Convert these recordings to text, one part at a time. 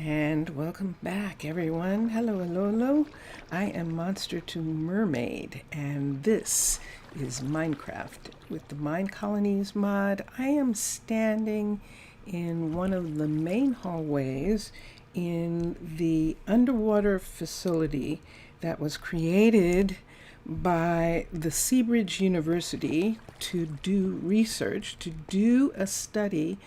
And welcome back, everyone. Hello, hello, hello. I am Monster to Mermaid, and this is Minecraft. With the Minecolonies mod, I am standing in one of the main hallways in the underwater facility that was created by the Seabridge University to do research, to do a study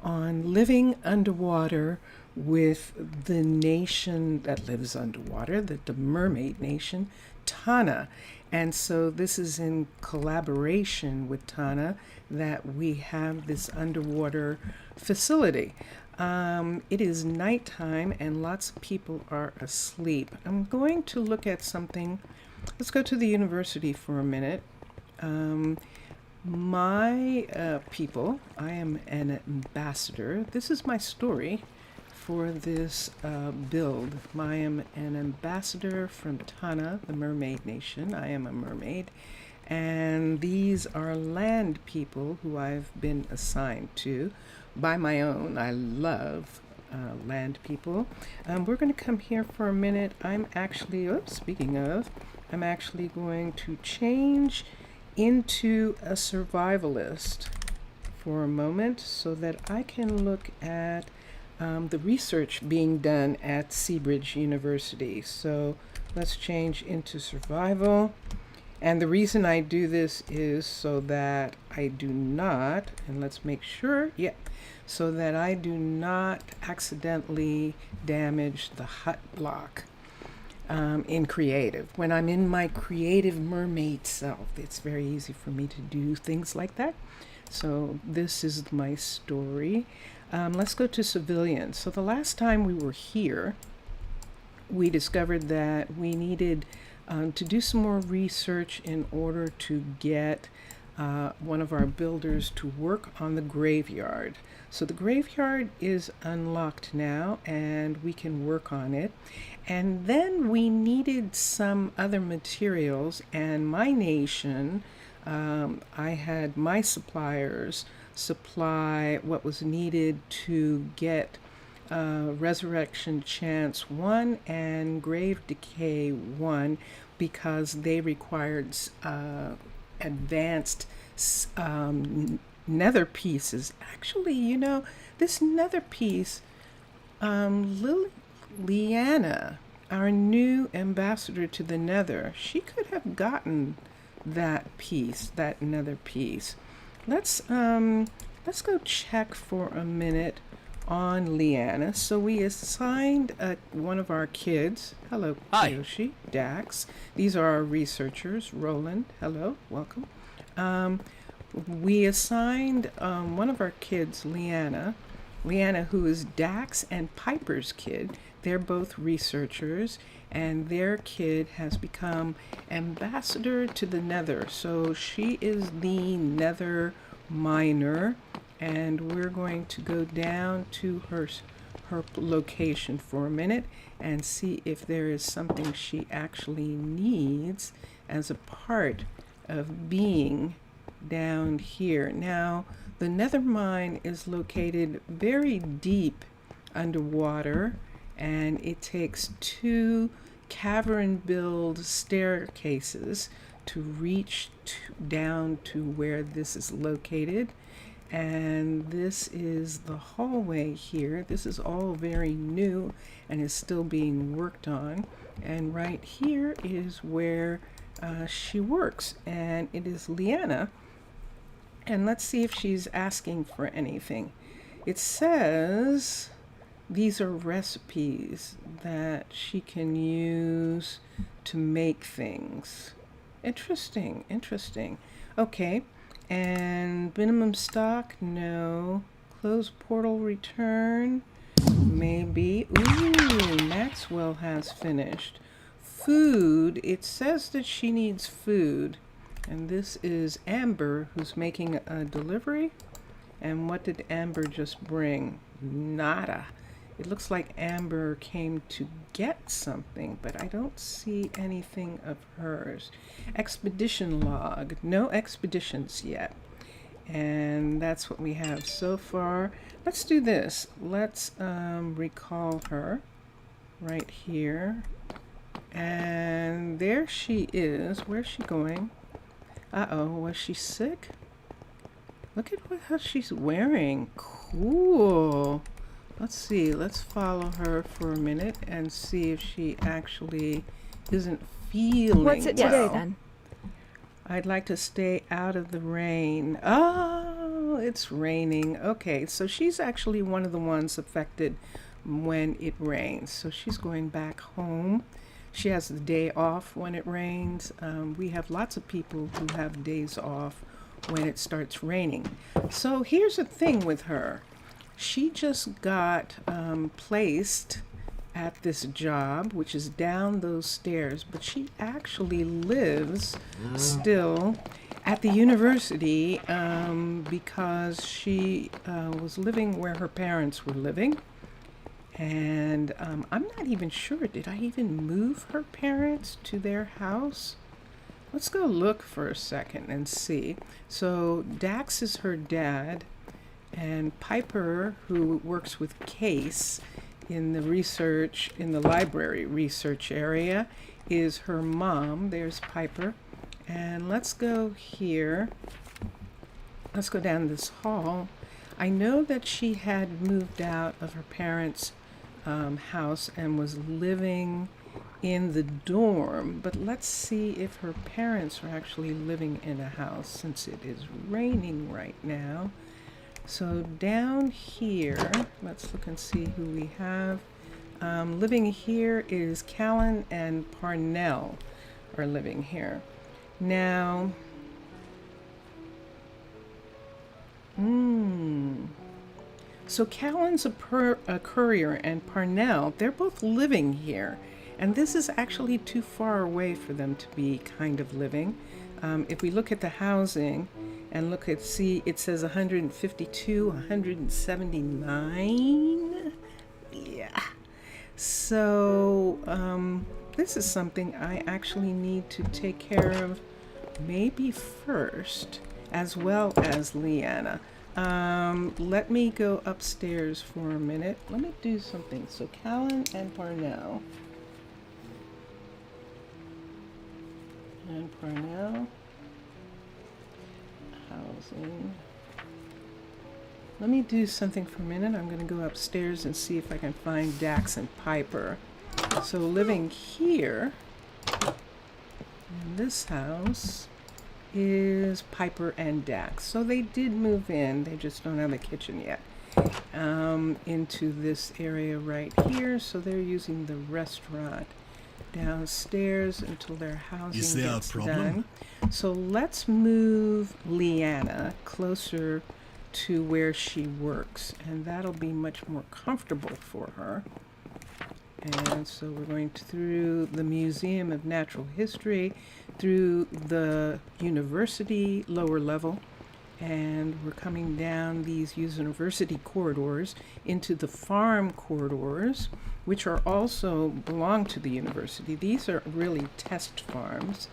on living underwater with the nation that lives underwater, the mermaid nation, Tana. And so this is in collaboration with Tana that we have this underwater facility. It is nighttime and lots of people are asleep. I'm going to look at something. Let's go to the university for a minute. My people, I am an ambassador. This is my story for this build. I am an ambassador from Tana, the mermaid nation. I am a mermaid. And these are land people who I've been assigned to by my own. I love land people. We're going to come here for a minute. I'm actually, speaking of, I'm actually going to change into a survivalist for a moment so that I can look at the research being done at Seabridge University. So let's change into survival. And the reason I do this is so that I do not, and let's make sure, so that I do not accidentally damage the hut block in creative. When I'm in my creative mermaid self, it's very easy for me to do things like that. So this is my story. Let's go to civilians. So the last time we were here, we discovered that we needed to do some more research in order to get one of our builders to work on the graveyard. So the graveyard is unlocked now and we can work on it. And then we needed some other materials, and my nation, I had my suppliers supply what was needed to get Resurrection Chance 1 and Grave Decay 1 because they required advanced nether pieces. Actually, this nether piece, Leanna, our new ambassador to the nether, she could have gotten that piece, that nether piece. Let's go check for a minute on Leanna. So we assigned one of our kids. Hello, Yoshi, Dax. These are our researchers. Roland, hello, welcome. We assigned one of our kids, Leanna, who is Dax and Piper's kid. They're both researchers, and their kid has become ambassador to the nether. So she is the nether miner, and we're going to go down to her location for a minute and see if there is something she actually needs as a part of being down here. Now, the nether mine is located very deep underwater, and it takes 2 cavern-built staircases to reach down to where this is located. And this is the hallway here. This is all very new and is still being worked on. And right here is where she works, and it is Leanna. And let's see if she's asking for anything. It says these are recipes that she can use to make things. Interesting, interesting. Okay, and minimum stock, no. Close portal return, maybe. Ooh, Maxwell has finished. Food, it says that she needs food. And this is Amber who's making a delivery. And what did Amber just bring? Nada. It looks like Amber came to get something, but I don't see anything of hers. Expedition log. No expeditions yet. And that's what we have so far. Let's do this. Let's recall her right here. And there she is. Where's she going? Uh-oh, was she sick? Look at how she's wearing. Cool. Let's see. Let's follow her for a minute and see if she actually isn't feeling What's it today then? I'd like to stay out of the rain. Oh, it's raining. Okay, so she's actually one of the ones affected when it rains. So she's going back home. She has the day off when it rains. We have lots of people who have days off when it starts raining. So here's the thing with her. She just got placed at this job, which is down those stairs, but she actually lives still at the university because she was living where her parents were living. And I'm not even sure, did I even move her parents to their house? Let's go look for a second and see. So Dax is her dad, and Piper, who works with Case in the library research area, is her mom. There's Piper. And let's go here. Let's go down this hall. I know that she had moved out of her parents' house and was living in the dorm, but let's see if her parents are actually living in a house since it is raining right now. So down here, let's look and see who we have. Living here is Callan and Parnell are living here. Now, so Callan's a courier and Parnell, they're both living here. And this is actually too far away for them to be kind of living. If we look at the housing and look at, see, it says 152, 179. Yeah. So this is something I actually need to take care of maybe first, as well as Leanna. Let me go upstairs for a minute. Let me do something. So Callan and Parnell. And Parnell. Housing. Let me do something for a minute. I'm going to go upstairs and see if I can find Dax and Piper. So living here in this house is Piper and Dax. So they did move in. They just don't have a kitchen yet. Into this area right here. So they're using the restaurant downstairs until their housing gets done. So let's move Leanna closer to where she works, and that'll be much more comfortable for her. And so we're going through the Museum of Natural History, through the university lower level, and we're coming down these university corridors into the farm corridors, which are also belong to the university. These are really test farms.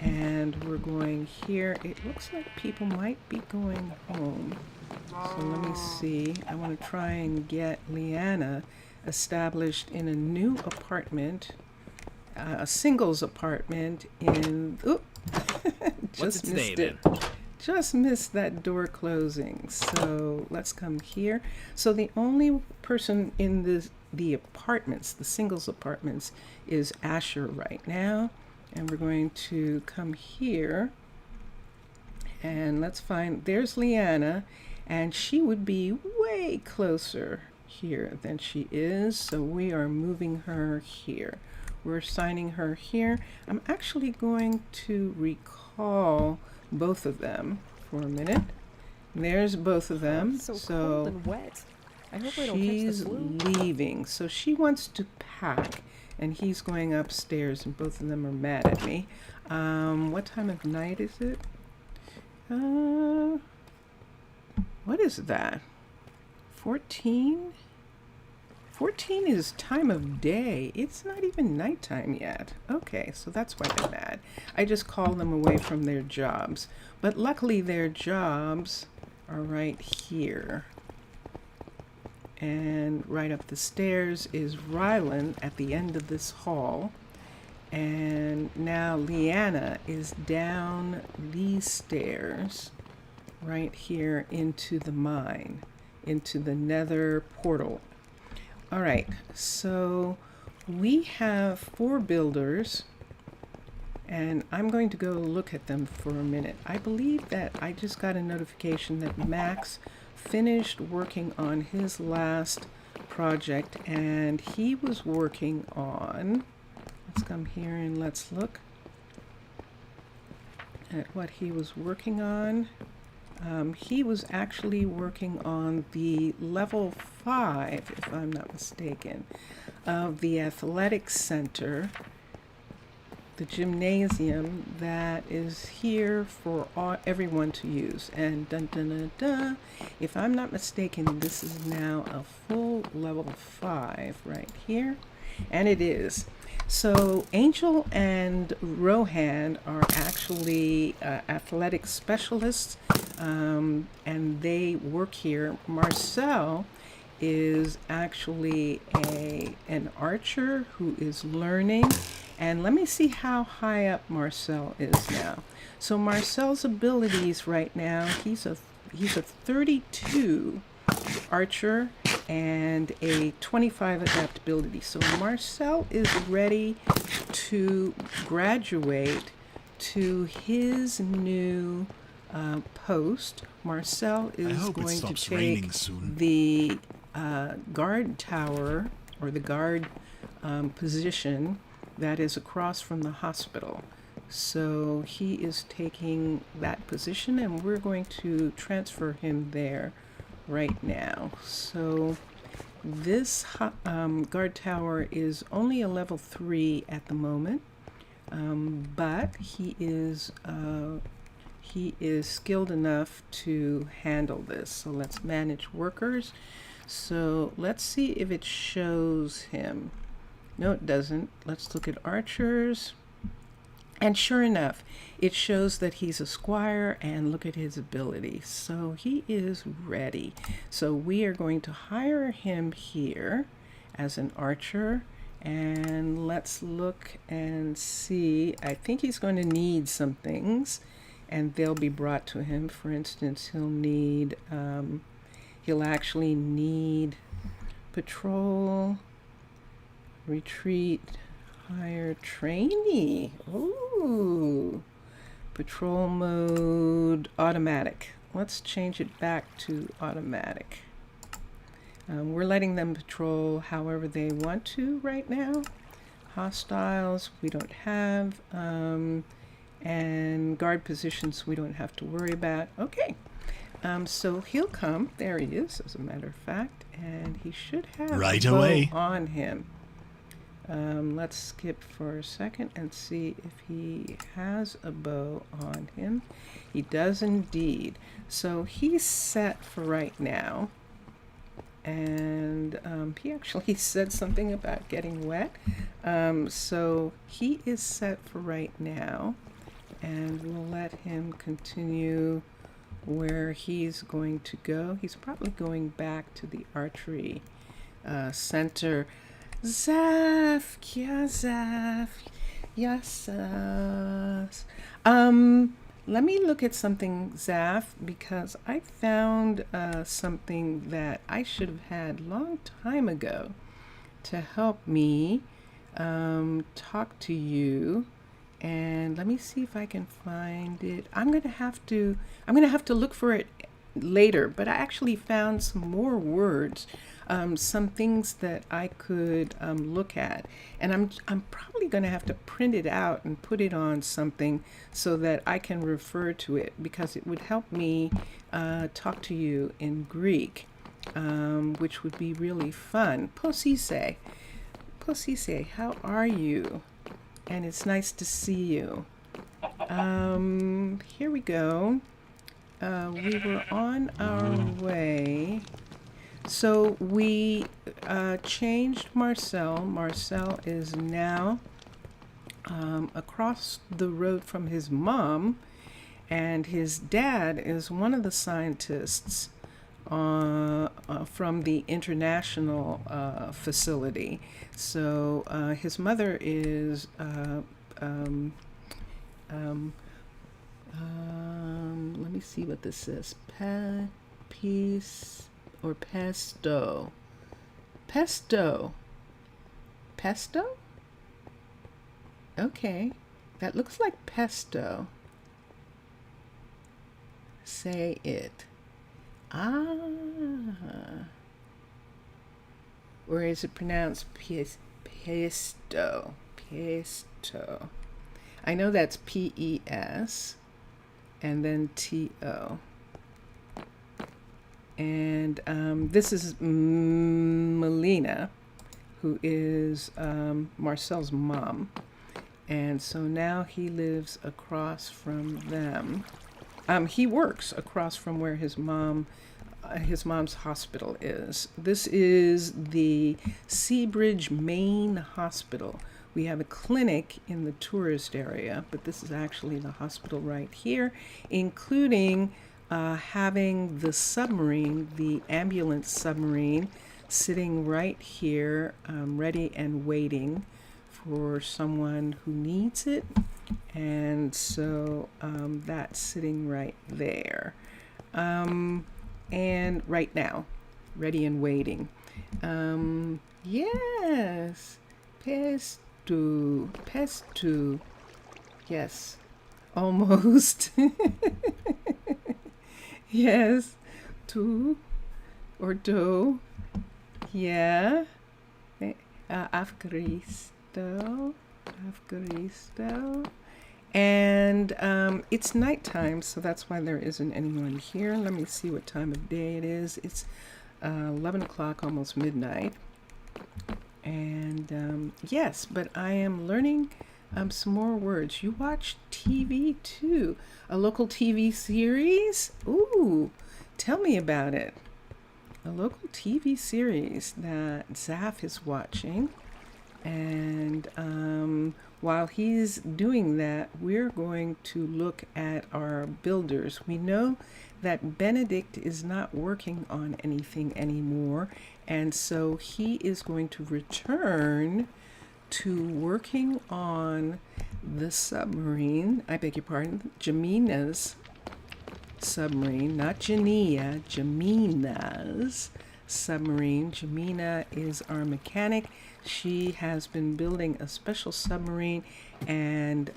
And we're going here. It looks like people might be going home. So let me see. I want to try and get Leanna established in a new apartment, a singles apartment in, just missed it. Just missed that door closing. So let's come here. So the only person in the apartments, the singles apartments, is Asher right now. And we're going to come here and let's find, there's Leanna, and she would be way closer here than she is. So we are moving her here. We're assigning her here. I'm actually going to recall both of them for a minute. There's both of them. It's so cold and wet. I hope I don't catch the She's flu. leaving. So she wants to pack. And he's going upstairs, and both of them are mad at me. What time of night is it? What is that? 14? 14 is time of day. It's not even nighttime yet. Okay, so that's why they're mad. I just call them away from their jobs. But luckily their jobs are right here. And right up the stairs is Rylan at the end of this hall. And now Leanna is down these stairs right here into the mine, into the nether portal. All right, so we have 4 builders, and I'm going to go look at them for a minute. I believe that I just got a notification that Max finished working on his last project, and he was working on, let's come here and let's look at what he was working on. He was actually working on the level 5, if I'm not mistaken, of the athletic center, the gymnasium that is here for everyone to use. And dun dun dun dun, if I'm not mistaken, this is now a full level 5 right here, and it is. So Angel and Rohan are actually athletic specialists, and they work here. Marcel is actually an archer who is learning. And let me see how high up Marcel is now. So Marcel's abilities right now, he's a 32 archer and a 25 adaptability. So Marcel is ready to graduate to his new post. Marcel is going to take the guard tower, or the guard position that is across from the hospital. So he is taking that position, and we're going to transfer him there right now. So this guard tower is only a level 3 at the moment, but he is skilled enough to handle this. So let's manage workers. So let's see if it shows him. No, it doesn't. Let's look at archers. And sure enough, it shows that he's a squire, and look at his ability. So he is ready. So we are going to hire him here as an archer. And let's look and see. I think he's going to need some things, and they'll be brought to him. For instance, he'll actually need patrol, retreat, hire, trainee. Ooh. Patrol mode, automatic. Let's change it back to automatic. We're letting them patrol however they want to right now. Hostiles we don't have, and guard positions we don't have to worry about. Okay, so he'll come. There he is, as a matter of fact, and he should have right a bow away on him. Let's skip for a second and see if he has a bow on him. He does indeed. So he's set for right now. And he actually said something about getting wet. So he is set for right now. And we'll let him continue where he's going to go. He's probably going back to the archery center. Zaf, yeah, Zaf, yes. Let me look at something, Zaf, because I found something that I should have had a long time ago to help me talk to you. And let me see if I can find it. I'm gonna have to look for it later, but I actually found some more words, some things that I could look at, and I'm probably going to have to print it out and put it on something so that I can refer to it, because it would help me talk to you in Greek, which would be really fun. Posise, how are you? And it's nice to see you. Here we go. We were on our way. So we changed Marcel. Marcel is now across the road from his mom, and his dad is one of the scientists from the international facility. So his mother is let me see what this says. Peace or pesto. Pesto. Pesto? Okay. That looks like pesto. Say it. Ah. Or is it pronounced pesto? Pesto. I know that's P-E-S and then T-O. And this is Melina, who is Marcel's mom. And so now he lives across from them. He works across from where his mom's hospital is. This is the Seabridge Main Hospital. We have a clinic in the tourist area, but this is actually the hospital right here, including having the submarine, the ambulance submarine, sitting right here, ready and waiting for someone who needs it. And so that's sitting right there. And right now, ready and waiting. Yes, pesto. Yes, almost. Yes, tu or do. Yeah. Afgaristo. And it's nighttime, so that's why there isn't anyone here. Let me see what time of day it is. It's 11 o'clock, almost midnight. And yes, but I am learning some more words. You watch TV too? A local TV series? Ooh, tell me about it. A local TV series that Zaf is watching. And while he's doing that, we're going to look at our builders. We know that Benedict is not working on anything anymore, and so he is going to return to working on the submarine. I beg your pardon, Jamina's submarine, not Jania, Jamina's submarine. Jamina is our mechanic. She has been building a special submarine, and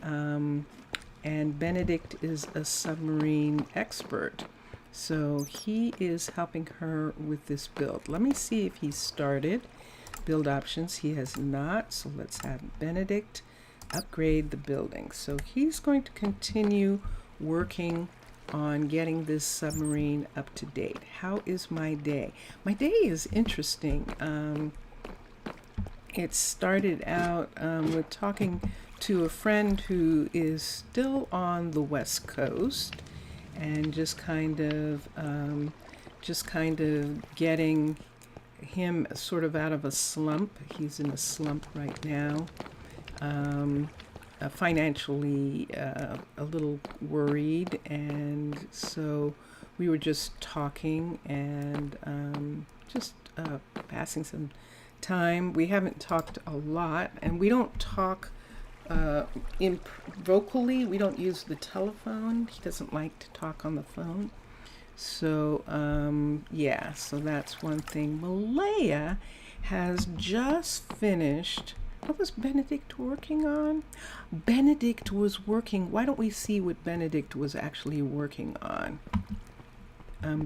Benedict is a submarine expert. So he is helping her with this build. Let me see if he's started. Build options, he has not. So let's have Benedict upgrade the building. So he's going to continue working on getting this submarine up to date. How is my day? My day is interesting. It started out with talking to a friend who is still on the West Coast, and just kind of getting him sort of out of a slump. He's in a slump right now. Financially a little worried, and so we were just talking and just passing some time. We haven't talked a lot, and we don't talk vocally. We don't use the telephone. He doesn't like to talk on the phone. So yeah, so that's one thing. Malaya has just finished. What was Benedict working on? Benedict was working. Why don't we see what Benedict was actually working on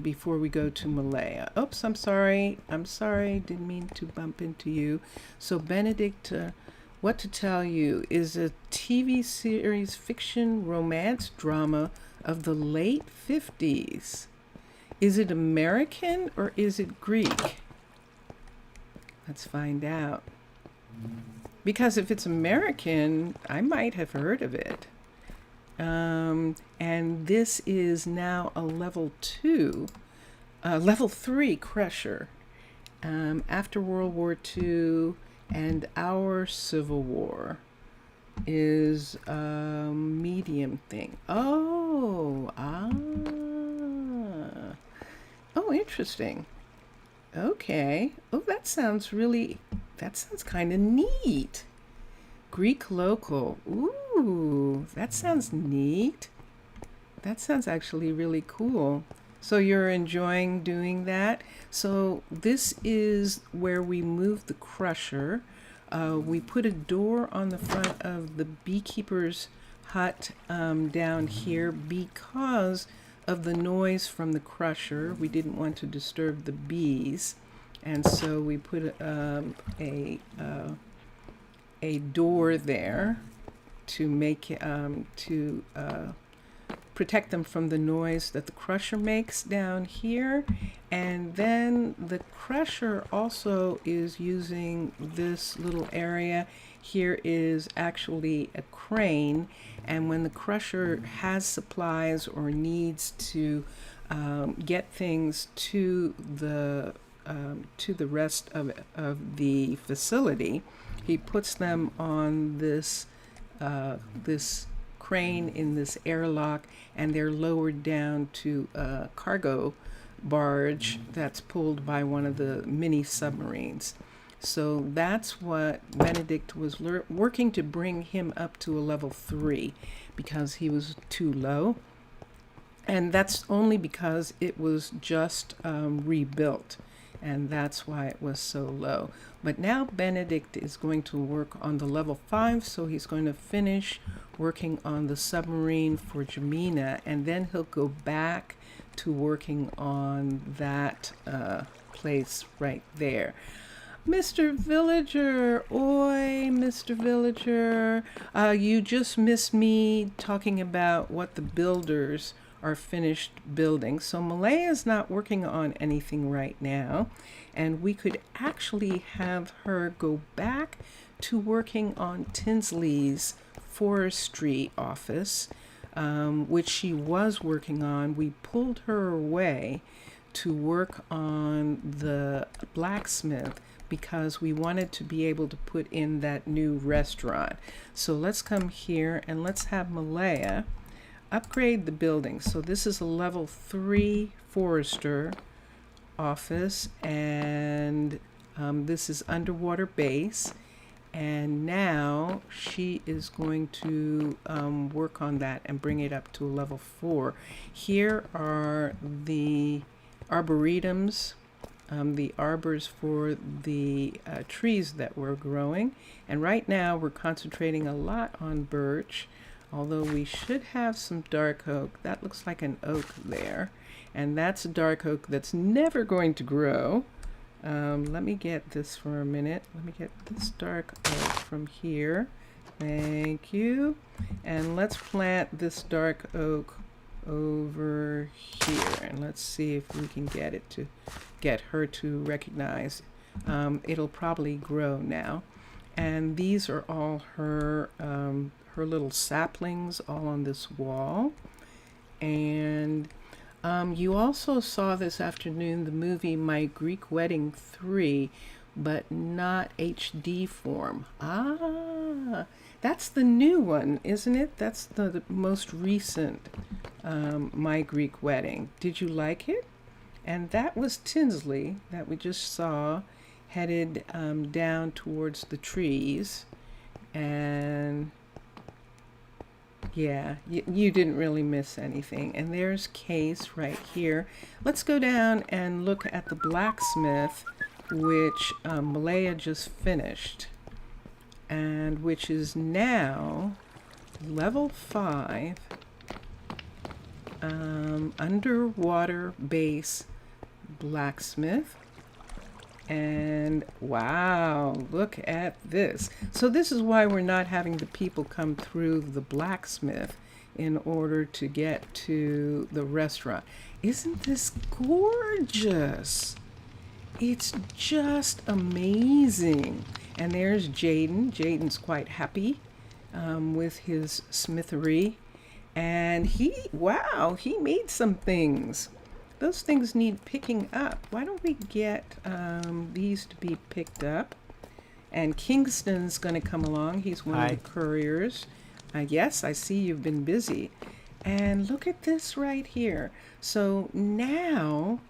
before we go to Malaya? Oops, I'm sorry. Didn't mean to bump into you. So Benedict, What to Tell You is a TV series, fiction, romance, drama of the late 50s. Is it American or is it Greek? Let's find out. Because if it's American, I might have heard of it. And this is now a level 3 crusher. after World War II and our Civil War is a medium thing. Oh, interesting. Okay. Oh, that sounds kind of neat. Greek local. Ooh, that sounds neat. That sounds actually really cool. So you're enjoying doing that? So this is where we move the crusher. We put a door on the front of the beekeeper's hut down here because of the noise from the crusher. We didn't want to disturb the bees, and so we put a door there to make to protect them from the noise that the crusher makes down here. And then the crusher also is using this little area. Here is actually a crane, and when the crusher has supplies or needs to get things to the rest of the facility, he puts them on this crane in this airlock, and they're lowered down to a cargo barge that's pulled by one of the mini submarines. So that's what Benedict was working to bring him up to a level 3 because he was too low. And that's only because it was just rebuilt, and that's why it was so low. But now Benedict is going to work on the level 5, so he's going to finish working on the submarine for Jamina, and then he'll go back to working on that place right there. Mr. Villager, oi, Mr. Villager, you just missed me talking about what the builders are finished building. So Malaya is not working on anything right now, and we could actually have her go back to working on Tinsley's forestry office, which she was working on. We pulled her away to work on the blacksmith because we wanted to be able to put in that new restaurant. So let's come here and let's have Malaya upgrade the building. So this is a level 3 forester office, and this is underwater base, and now she is going to work on that and bring it up to a level 4. Here are the arboretums, the arbors for the trees that we're growing, and right now we're concentrating a lot on birch, although we should have some dark oak. That looks like an oak there, and that's a dark oak that's never going to grow. Let me get this for a minute. Let me get this dark oak from here. Thank you. And let's plant this dark oak over here, and let's see if we can get her to recognize. It'll probably grow now. And these are all her little saplings all on this wall. And you also saw this afternoon the movie My Greek Wedding 3, but not HD form. That's the new one, isn't it? That's the most recent My Greek Wedding. Did you like it? And that was Tinsley that we just saw headed down towards the trees. And yeah, you didn't really miss anything. And there's Case right here. Let's go down and look at the blacksmith, which Malaya just finished, and which is now level 5 underwater base blacksmith. And wow, look at this. So this is why we're not having the people come through the blacksmith in order to get to the restaurant. Isn't this gorgeous? It's just amazing. And there's Jaden. Jaden's quite happy with his smithery. And he made some things. those things need picking up. Why don't we get these to be picked up? And Kingston's going to come along. He's one of the couriers. Yes, I see you've been busy. And look at this right here. So now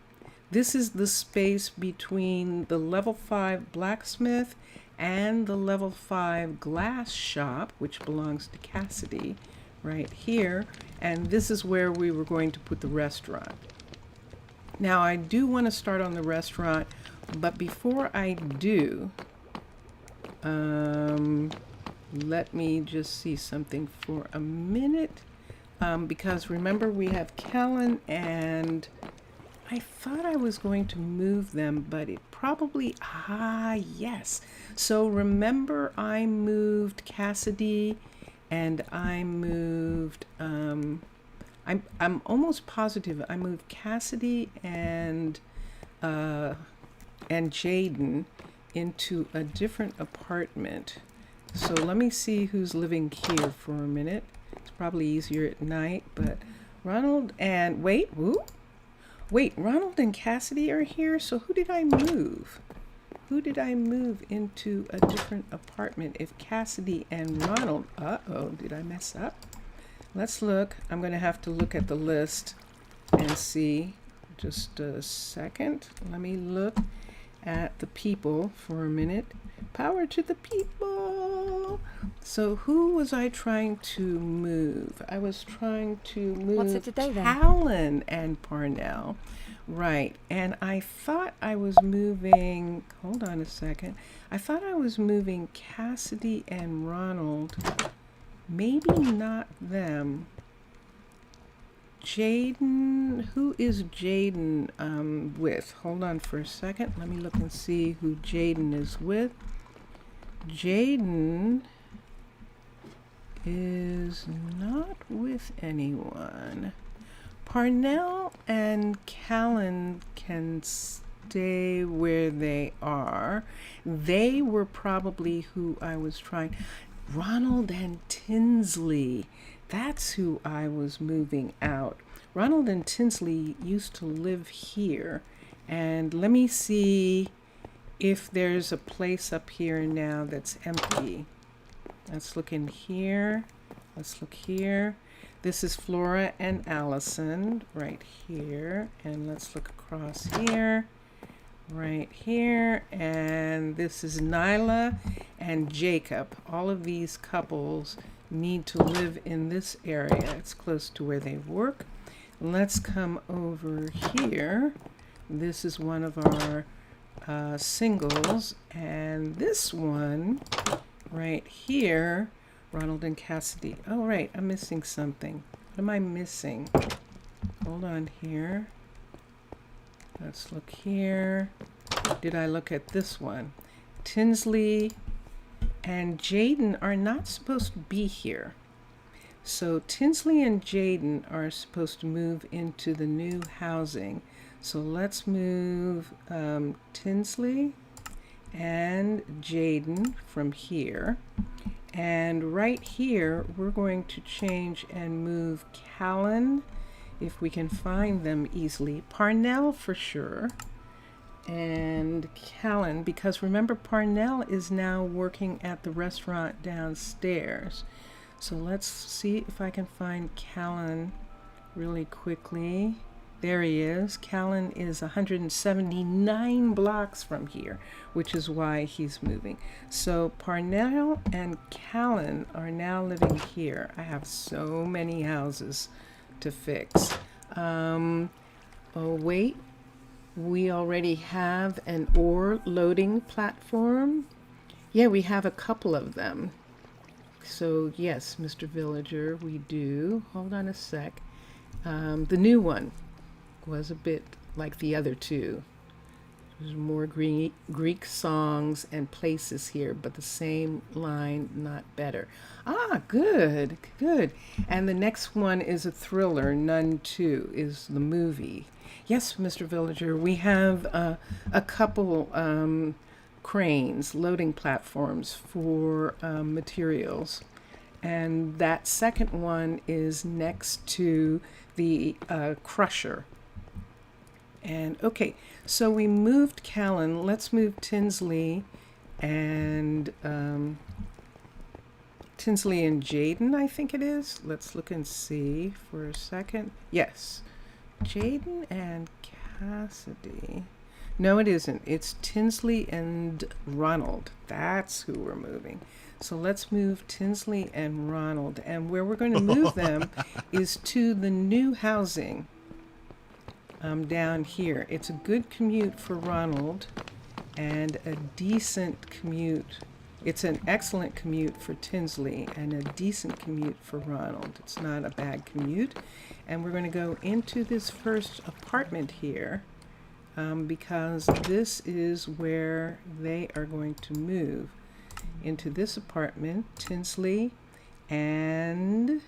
this is the space between the level 5 blacksmith and the level 5 glass shop, which belongs to Cassidy, right here. And this is where we were going to put the restaurant. Now I do want to start on the restaurant, but before I do, let me just see something for a minute, because remember we have Callan, and I thought I was going to move them, but it probably, yes. So remember I moved Cassidy and I moved, I'm almost positive I moved Cassidy and Jaden into a different apartment. So let me see who's living here for a minute. It's probably easier at night, but Ronald and, wait, Ronald and Cassidy are here. So who did I move? Who did I move into a different apartment if Cassidy and Ronald, did I mess up? Let's look. I'm going to have to look at the list and see. Just a second. Let me look at the people for a minute. Power to the people. So who was I trying to move? I was trying to move What's it today, then? Callan and Parnell. Right. And I thought I was moving, hold on a second. I thought I was moving Cassidy and Ronald. Maybe not them. Jaden, who is Jaden with? Hold on for a second. Let me look and see who Jaden is with. Jaden is not with anyone. Parnell and Callan can stay where they are. They were probably who I was trying. Ronald and Tinsley. That's who I was moving out. Ronald and Tinsley used to live here. And let me see if there's a place up here now that's empty. Let's look in here. Let's look here. This is Flora and Allison right here. And let's look across here. Right here. And this is Nyla and Jacob. All of these couples need to live in this area. It's close to where they work. Let's come over here. This is one of our singles, and this one right here, Ronald and Cassidy. Oh, right, I'm missing something. What am I missing? Hold on here. Let's look here. Did I look at this one? Tinsley and Jaden are not supposed to be here. So Tinsley and Jaden are supposed to move into the new housing. So let's move Tinsley and Jaden from here. And right here, we're going to change and move Callan, if we can find them easily. Parnell for sure. And Callan, because remember Parnell is now working at the restaurant downstairs. So let's see if I can find Callan really quickly. There he is. Callan is 179 blocks from here, which is why he's moving. So Parnell and Callan are now living here. I have so many houses to fix. Oh wait, we already have an ore loading platform. Yeah, we have a couple of them. So yes, Mr. Villager, we do. Hold on a sec. The new one was a bit like the other two. There's more Greek songs and places here, but the same line, not better. Ah, good, good. And the next one is a thriller. Nun 2 is the movie. Yes, Mr. Villager, we have a couple cranes, loading platforms for materials. And that second one is next to the crusher. And okay, so we moved Callan. Let's move Tinsley and Jaden, I think it is. Let's look and see for a second. Yes, Jaden and Cassidy. No, it isn't. It's Tinsley and Ronald. That's who we're moving. So let's move Tinsley and Ronald. And where we're going to move them is to the new housing down here. It's a good commute for Ronald and a decent commute. It's an excellent commute for Tinsley and a decent commute for Ronald. It's not a bad commute. And we're going to go into this first apartment here because this is where they are going to move. Into this apartment, Tinsley and...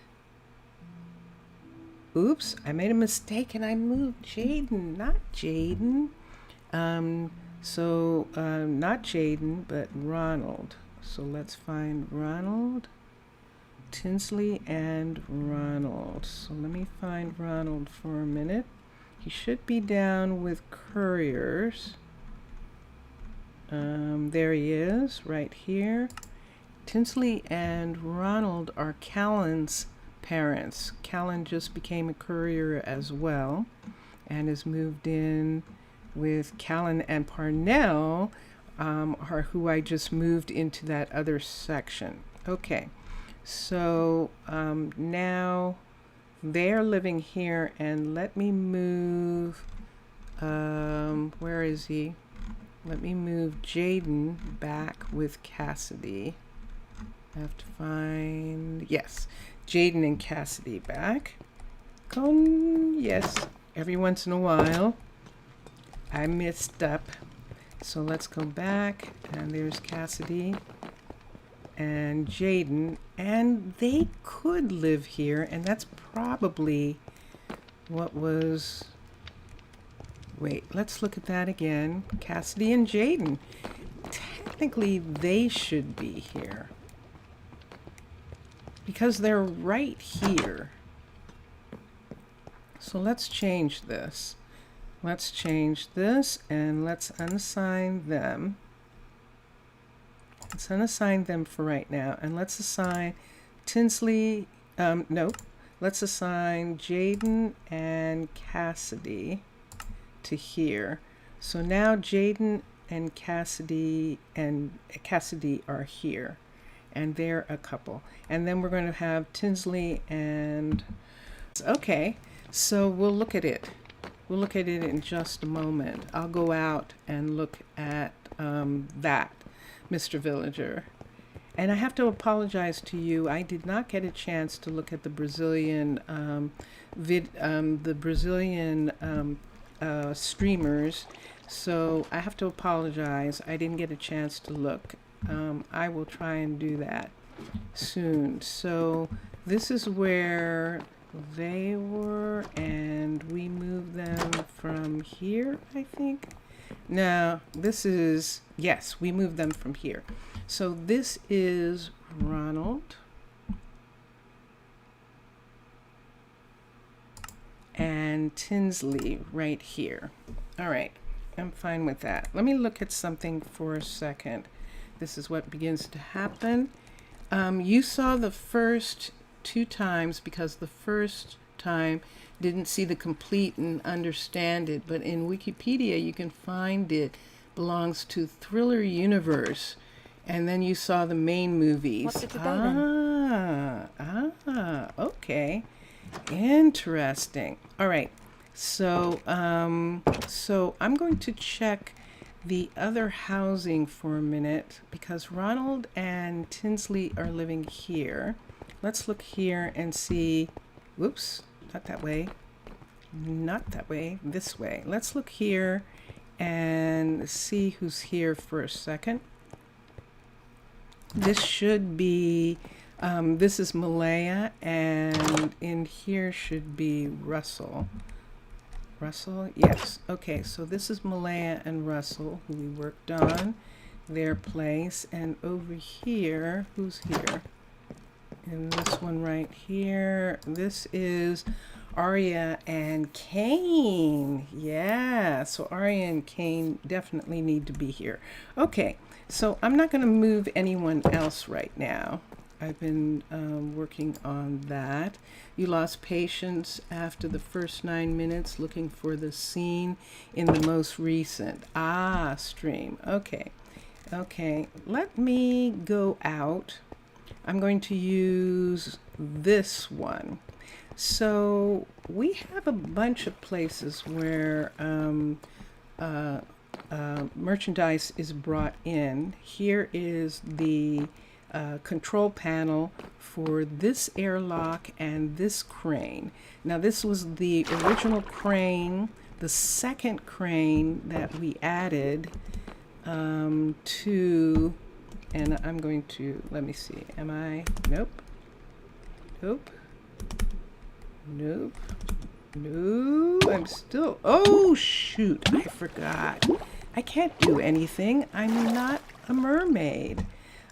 Oops, I made a mistake and I moved Jaden, not Jaden. Not Jaden, but Ronald. So let's find Ronald, Tinsley, and Ronald. So let me find Ronald for a minute. He should be down with couriers. There he is, right here. Tinsley and Ronald are Callan's parents. Callan just became a courier as well and has moved in with Callan and Parnell, are who I just moved into that other section. Okay, so now they're living here, and let me move, where is he? Let me move Jaden back with Cassidy. I have to find, yes, Jaden and Cassidy back. Yes, every once in a while I messed up. So let's go back, and there's Cassidy and Jaden, and they could live here, and that's probably what was... Wait, let's look at that again. Cassidy and Jaden. Technically, they should be here because they're right here. So let's change this. Let's change this and let's unassign them. Let's unassign them for right now, and let's assign Tinsley, nope. Let's assign Jaden and Cassidy to here. So now Jaden and Cassidy are here, and they're a couple. And then we're going to have Tinsley and... Okay, so we'll look at it. We'll look at it in just a moment. I'll go out and look at that, Mr. Villager. And I have to apologize to you. I did not get a chance to look at the Brazilian streamers, so I have to apologize. I didn't get a chance to look. I will try and do that soon. So this is where they were, and we moved them from here, I think. No, this is, yes, we moved them from here. So this is Ronald and Tinsley right here. All right, I'm fine with that. Let me look at something for a second. This is what begins to happen. You saw the first 2 times because the first time didn't see the complete and understand it, but in Wikipedia you can find it belongs to Thriller Universe, and then you saw the main movies. What did you do then? Okay, interesting. All right, so so I'm going to check the other housing for a minute because Ronald and Tinsley are living here. Let's look here and see. Whoops, not that way. Not that way, this way. Let's look here and see who's here for a second. This should be, this is Malaya, and in here should be Russell. Russell, yes. Okay, so this is Malaya and Russell, who we worked on their place. And over here, who's here? And this one right here, this is Aria and Kane. Yeah, so Aria and Kane definitely need to be here. Okay, so I'm not going to move anyone else right now. I've been working on that. You lost patience after the first 9 minutes looking for the scene in the most recent. Stream. Okay. Okay, let me go out. I'm going to use this one. So we have a bunch of places where merchandise is brought in. Here is the control panel for this airlock and this crane. Now this was the original crane, the second crane that we added to, and I'm going to, let me see, am I, nope, nope, nope, no, I'm still, oh shoot, I forgot. I can't do anything. I'm not a mermaid.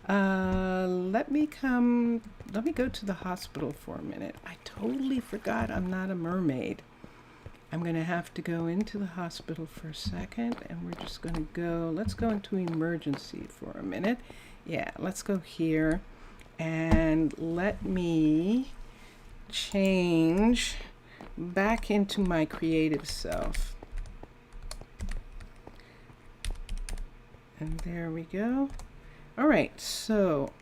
Let me go to the hospital for a minute. I totally forgot I'm not a mermaid. I'm going to have to go into the hospital for a second, and we're just going to go, let's go into emergency for a minute. Yeah, let's go here, and let me change back into my creative self. And there we go. All right, so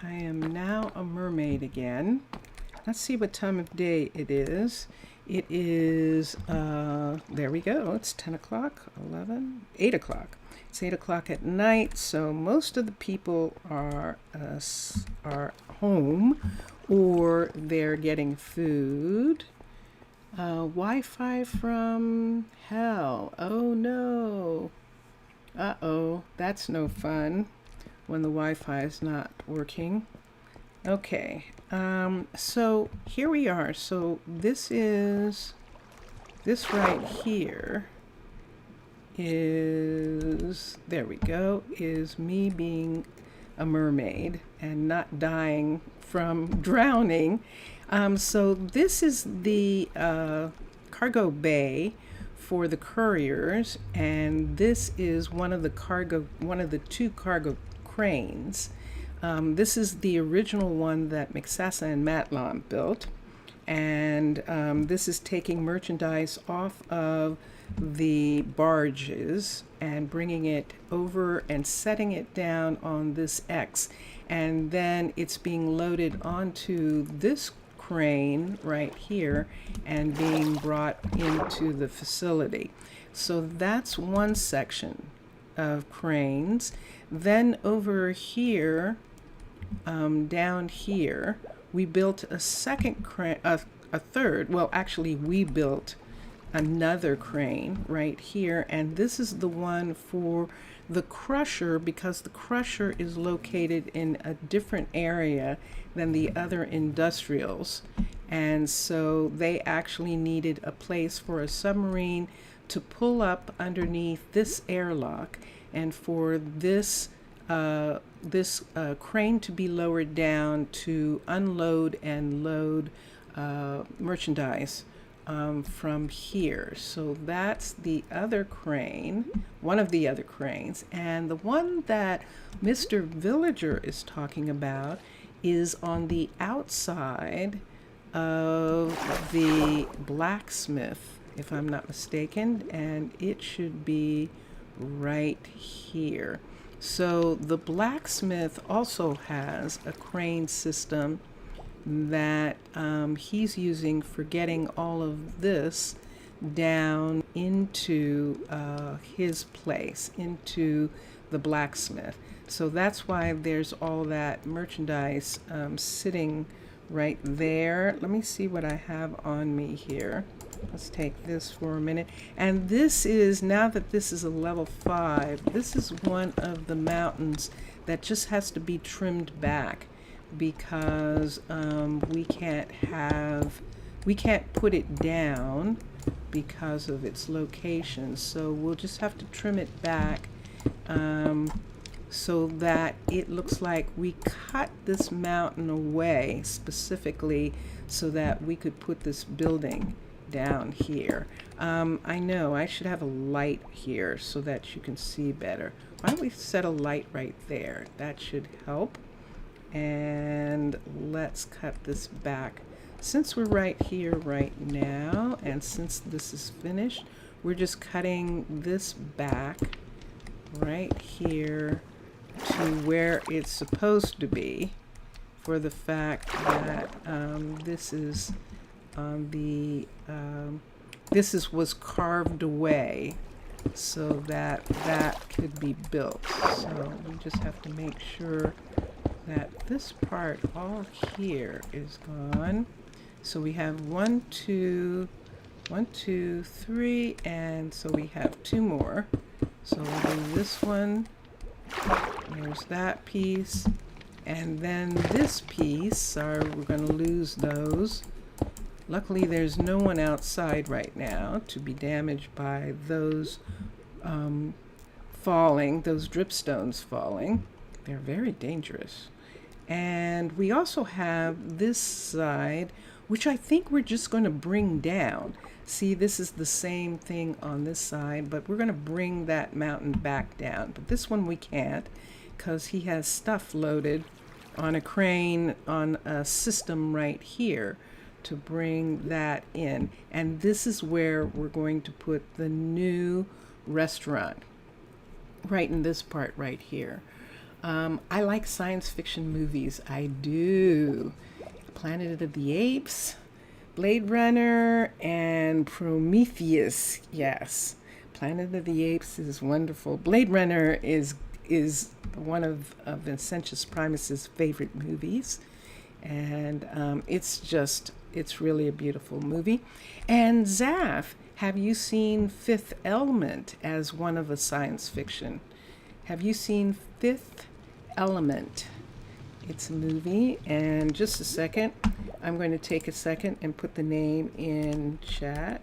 I am now a mermaid again. Let's see what time of day it is. It is, there we go, it's 10 o'clock, 11, 8 o'clock. It's 8 o'clock at night, so most of the people are home or they're getting food. Wi-Fi from hell, oh no. Uh-oh, that's no fun when the Wi-Fi is not working. Okay, so here we are. So this right here is, there we go, is me being a mermaid and not dying from drowning. So this is the cargo bay for the couriers, and this is one of the two cargo cranes. This is the original one that McSassa and Matlon built, and this is taking merchandise off of the barges and bringing it over and setting it down on this X, and then it's being loaded onto this crane right here and being brought into the facility. So that's one section of cranes. Then over here, down here, we built a second crane, a third, well actually we built another crane right here, and this is the one for the crusher, because the crusher is located in a different area than the other industrials, and so they actually needed a place for a submarine to pull up underneath this airlock, and for this crane to be lowered down to unload and load merchandise from here. So that's the other crane, one of the other cranes. And the one that Mr. Villager is talking about is on the outside of the blacksmith, if I'm not mistaken, and it should be right here. So the blacksmith also has a crane system that he's using for getting all of this down into his place, into the blacksmith. So that's why there's all that merchandise sitting right there. Let me see what I have on me here. Let's take this for a minute. And this is, now that this is a level 5, this is one of the mountains that just has to be trimmed back, because we can't put it down because of its location. So we'll just have to trim it back so that it looks like we cut this mountain away specifically so that we could put this building down here. I know I should have a light here so that you can see better. Why don't we set a light right there? That should help. And let's cut this back. Since we're right here right now, and since this is finished, we're just cutting this back right here to where it's supposed to be, for the fact that this is on the was carved away so that that could be built. So we just have to make sure that this part all here is gone. So we have 1, 2, 1, 2, 3, and so we have 2 more. So we'll do this one. There's that piece, and then this piece. We're going to lose those. Luckily, there's no one outside right now to be damaged by those falling, those dripstones falling. They're very dangerous. And we also have this side, which I think we're just going to bring down. See, this is the same thing on this side, but we're going to bring that mountain back down. But this one we can't, because he has stuff loaded on a crane on a system right here to bring that in. And this is where we're going to put the new restaurant, right in this part right here. I like science fiction movies. I do. Planet of the Apes, Blade Runner, and Prometheus. Yes, Planet of the Apes is wonderful. Blade Runner is one of Vincentius Primus's favorite movies, and it's really a beautiful movie. And Zaf, have you seen Fifth Element as one of a science fiction? Have you seen Fifth Element? It's a movie, and just a second, I'm going to take a second and put the name in chat.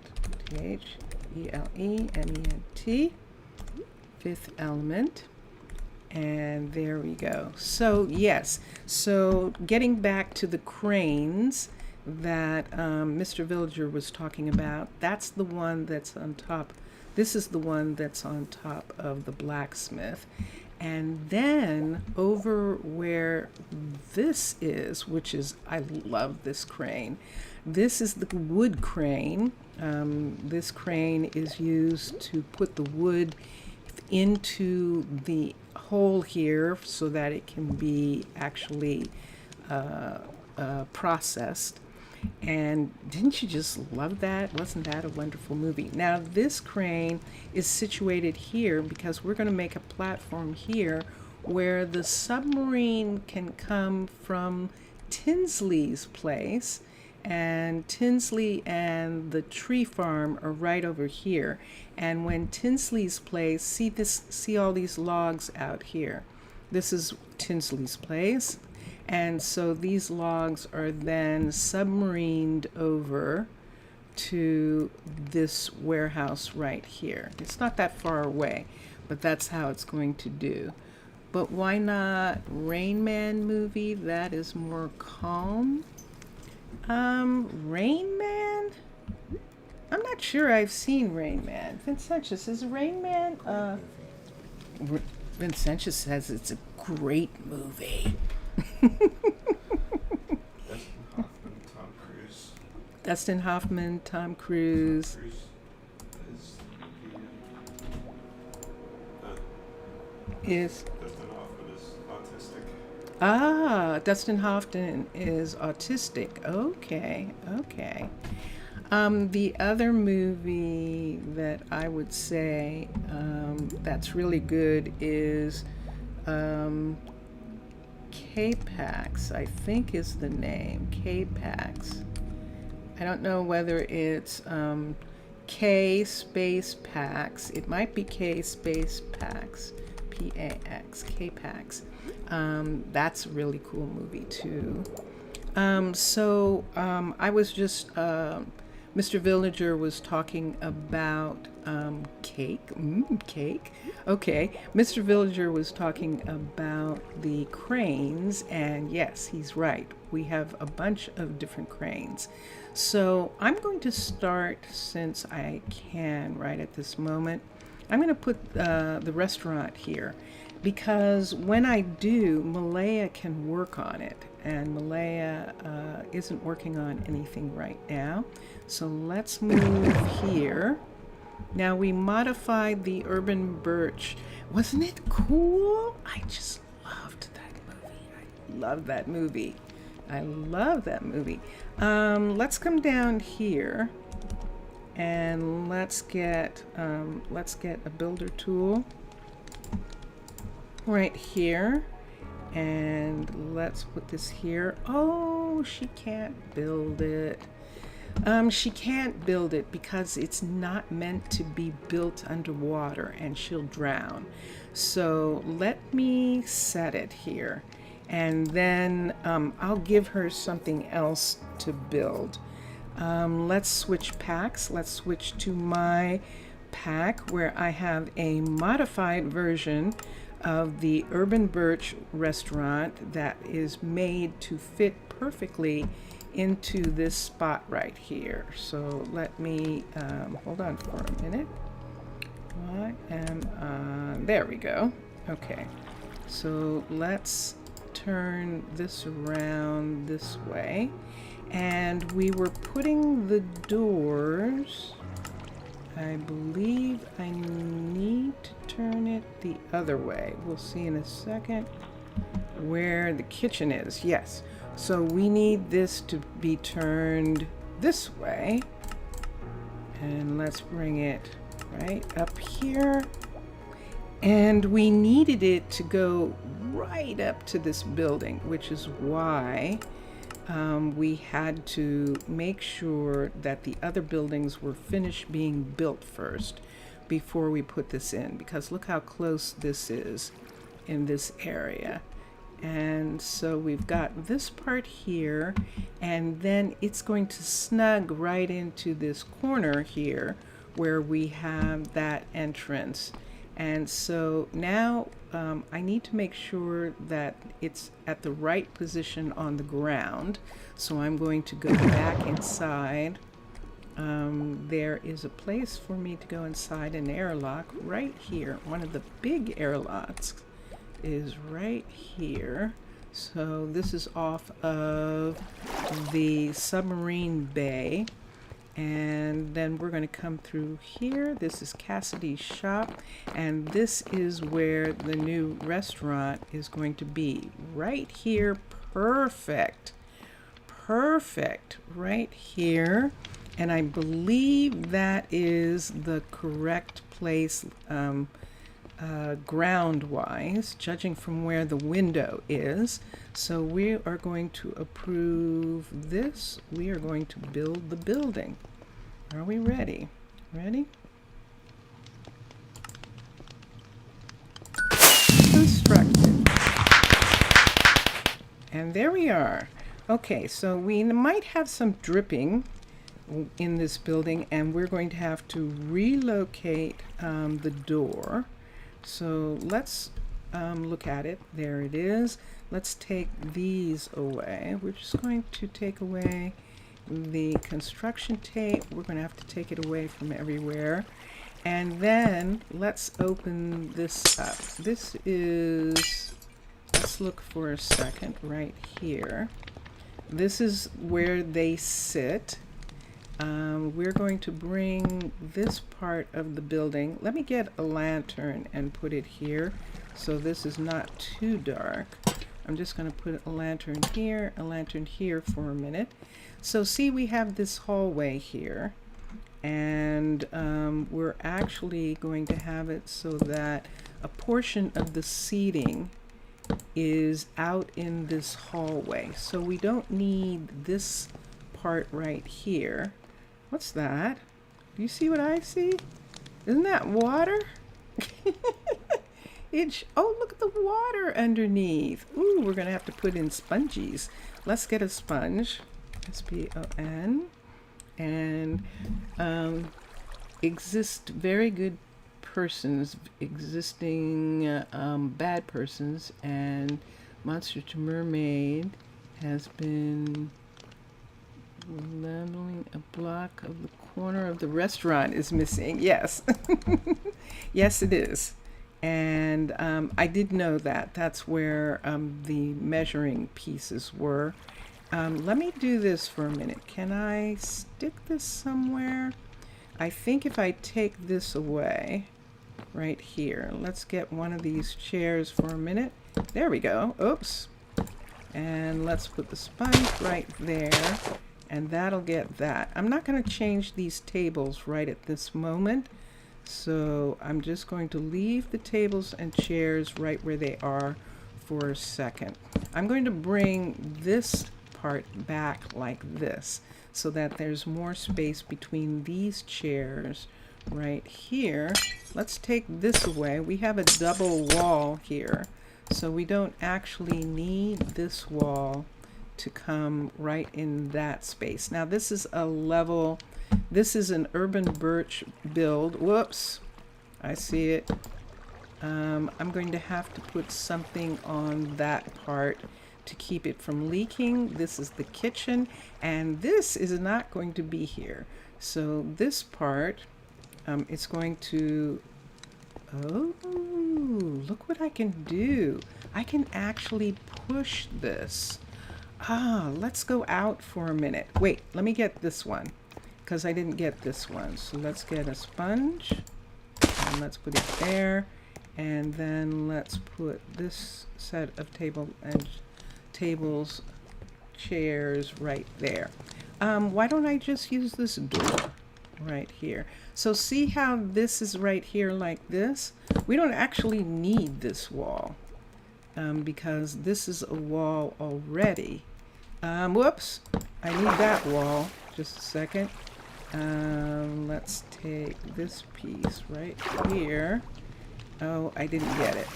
Thelelement, Fifth Element, and there we go. So yes, so getting back to the cranes that Mr. Villager was talking about, that's the one that's on top. This is the one that's on top of the blacksmith. And then over where this is, which is, I love this crane. This is the wood crane. This crane is used to put the wood into the hole here so that it can be actually processed. And didn't you just love that? Wasn't that a wonderful movie? Now this crane is situated here because we're going to make a platform here where the submarine can come from Tinsley's place, and Tinsley and the tree farm are right over here. And when Tinsley's place, see all these logs out here. This is Tinsley's place. And so these logs are then submarined over to this warehouse right here. It's not that far away, but that's how it's going to do. But why not Rain Man movie? That is more calm. Rain Man? I'm not sure I've seen Rain Man. Vincentius, is Rain Man? Vincentius says it's a great movie. Dustin Hoffman, Tom Cruise. Is Dustin Hoffman is autistic. Dustin Hoffman is autistic. Okay. The other movie that I would say that's really good is K-Pax, I think is the name. K-Pax. I don't know whether it's K space Pax. It might be K space Pax. P-A-X. K-Pax. That's a really cool movie too. I was just Mr. Villager was talking about cake. Cake. Okay. Mr. Villager was talking about the cranes, and yes, he's right. We have a bunch of different cranes. So I'm going to start, since I can right at this moment, I'm going to put the restaurant here, because when I do, Malaya can work on it, and Malaya isn't working on anything right now. So let's move here. Now we modified the urban birch. Wasn't it cool? I just loved that movie. I love that movie. I love that movie. Let's come down here and let's get a builder tool right here, and let's put this here. Oh, she can't build it. She can't build it because it's not meant to be built underwater and she'll drown. So let me set it here, and then I'll give her something else to build. Let's switch packs. Let's switch to my pack where I have a modified version of the Urban Birch restaurant that is made to fit perfectly into this spot right here. So let me hold on for a minute. I am there we go. Okay, so let's turn this around this way, and we were putting the doors. I believe I need to turn it the other way. We'll see in a second where the kitchen is. Yes. So we need this to be turned this way. And let's bring it right up here. And we needed it to go right up to this building, which is why we had to make sure that the other buildings were finished being built first before we put this in, because look how close this is in this area. And so we've got this part here, and then it's going to snug right into this corner here where we have that entrance. And so now I need to make sure that it's at the right position on the ground. So I'm going to go back inside. There is a place for me to go inside an airlock right here. One of the big airlocks is right here. So this is off of the submarine bay. And then we're going to come through here. This is Cassidy's shop, and this is where the new restaurant is going to be. Right here, perfect. Perfect, right here. And I believe that is the correct place ground-wise, judging from where the window is. So we are going to approve this. We are going to build the building. Are we ready? Ready? Constructed. And there we are. Okay, so we might have some dripping in this building, and we're going to have to relocate the door. So let's look at it. There it is. Let's take these away. We're just going to take away the construction tape. We're going to have to take it away from everywhere. And then let's open this up. This is, let's look for a second right here. This is where they sit. We're going to bring this part of the building. Let me get a lantern and put it here so this is not too dark. I'm just going to put a lantern here for a minute. So see, we have this hallway here, and we're actually going to have it so that a portion of the seating is out in this hallway. So we don't need this part right here. What's that? Do you see what I see? Isn't that water? Oh, look at the water underneath. Ooh, we're going to have to put in sponges. Let's get a sponge. S-P-O-N. and exist very good persons, existing bad persons, and Monster to Mermaid has been leveling a block of the corner of the restaurant is missing. Yes. Yes, it is. And I did know that. That's where the measuring pieces were. Let me do this for a minute. Can I stick this somewhere? I think if I take this away right here, let's get one of these chairs for a minute. There we go. Oops. And let's put the sponge right there, and that'll get that. I'm not going to change these tables right at this moment, so I'm just going to leave the tables and chairs right where they are for a second. I'm going to bring this part back like this so that there's more space between these chairs right here. Let's take this away. We have a double wall here, so we don't actually need this wall to come right in that space. Now this is a level, this is an urban birch build. Whoops, I see it. I'm going to have to put something on that part to keep it from leaking. This is the kitchen, and this is not going to be here. So this part, it's going to, oh, look what I can do. I can actually push this. Let's go out for a minute. Wait, let me get this one, because I didn't get this one. So let's get a sponge, and let's put it there. And then let's put this set of tables, chairs right there. Why don't I just use this door right here? So see how this is right here like this? We don't actually need this wall because this is a wall already. Whoops, I need that wall. Just a second. Let's take this piece right here. Oh, I didn't get it.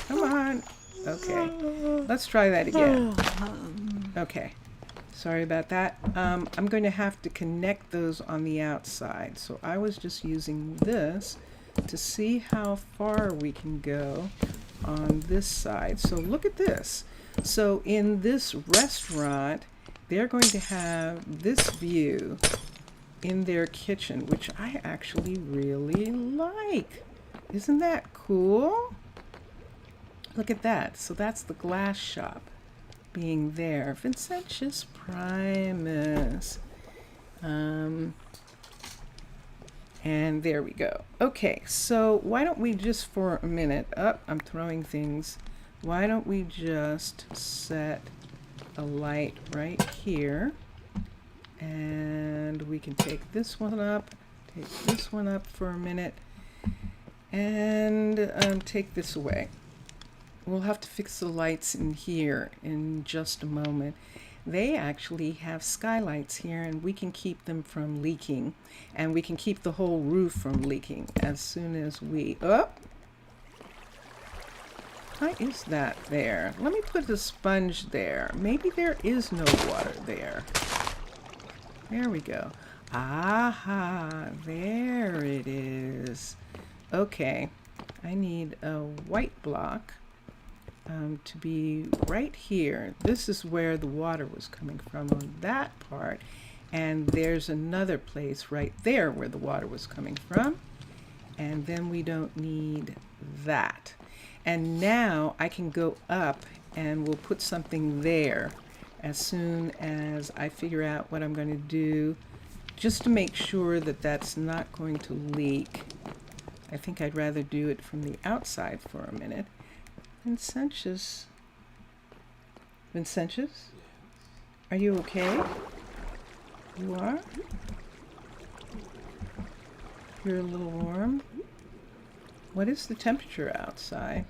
Come on. Okay, let's try that again. Okay, sorry about that. I'm going to have to connect those on the outside. So I was just using this to see how far we can go on this side. So look at this. So in this restaurant, they're going to have this view in their kitchen, which I actually really like. Isn't that cool? Look at that. So that's the glass shop being there. Vincentius Primus. And there we go. Okay, so why don't we just for a minute, I'm throwing things. Why don't we just set a light right here, and we can take this one up, for a minute, and take this away. We'll have to fix the lights in here in just a moment. They actually have skylights here, and we can keep them from leaking, and we can keep the whole roof from leaking as soon as we, why is that there? Let me put the sponge there. Maybe there is no water there. There we go. Aha, there it is. Okay, I need a white block to be right here. This is where the water was coming from on that part, and there's another place right there where the water was coming from, and then we don't need that. And now I can go up and we'll put something there as soon as I figure out what I'm going to do, just to make sure that that's not going to leak. I think I'd rather do it from the outside for a minute. Vincentius? Are you okay? You are? You're a little warm? What is the temperature outside?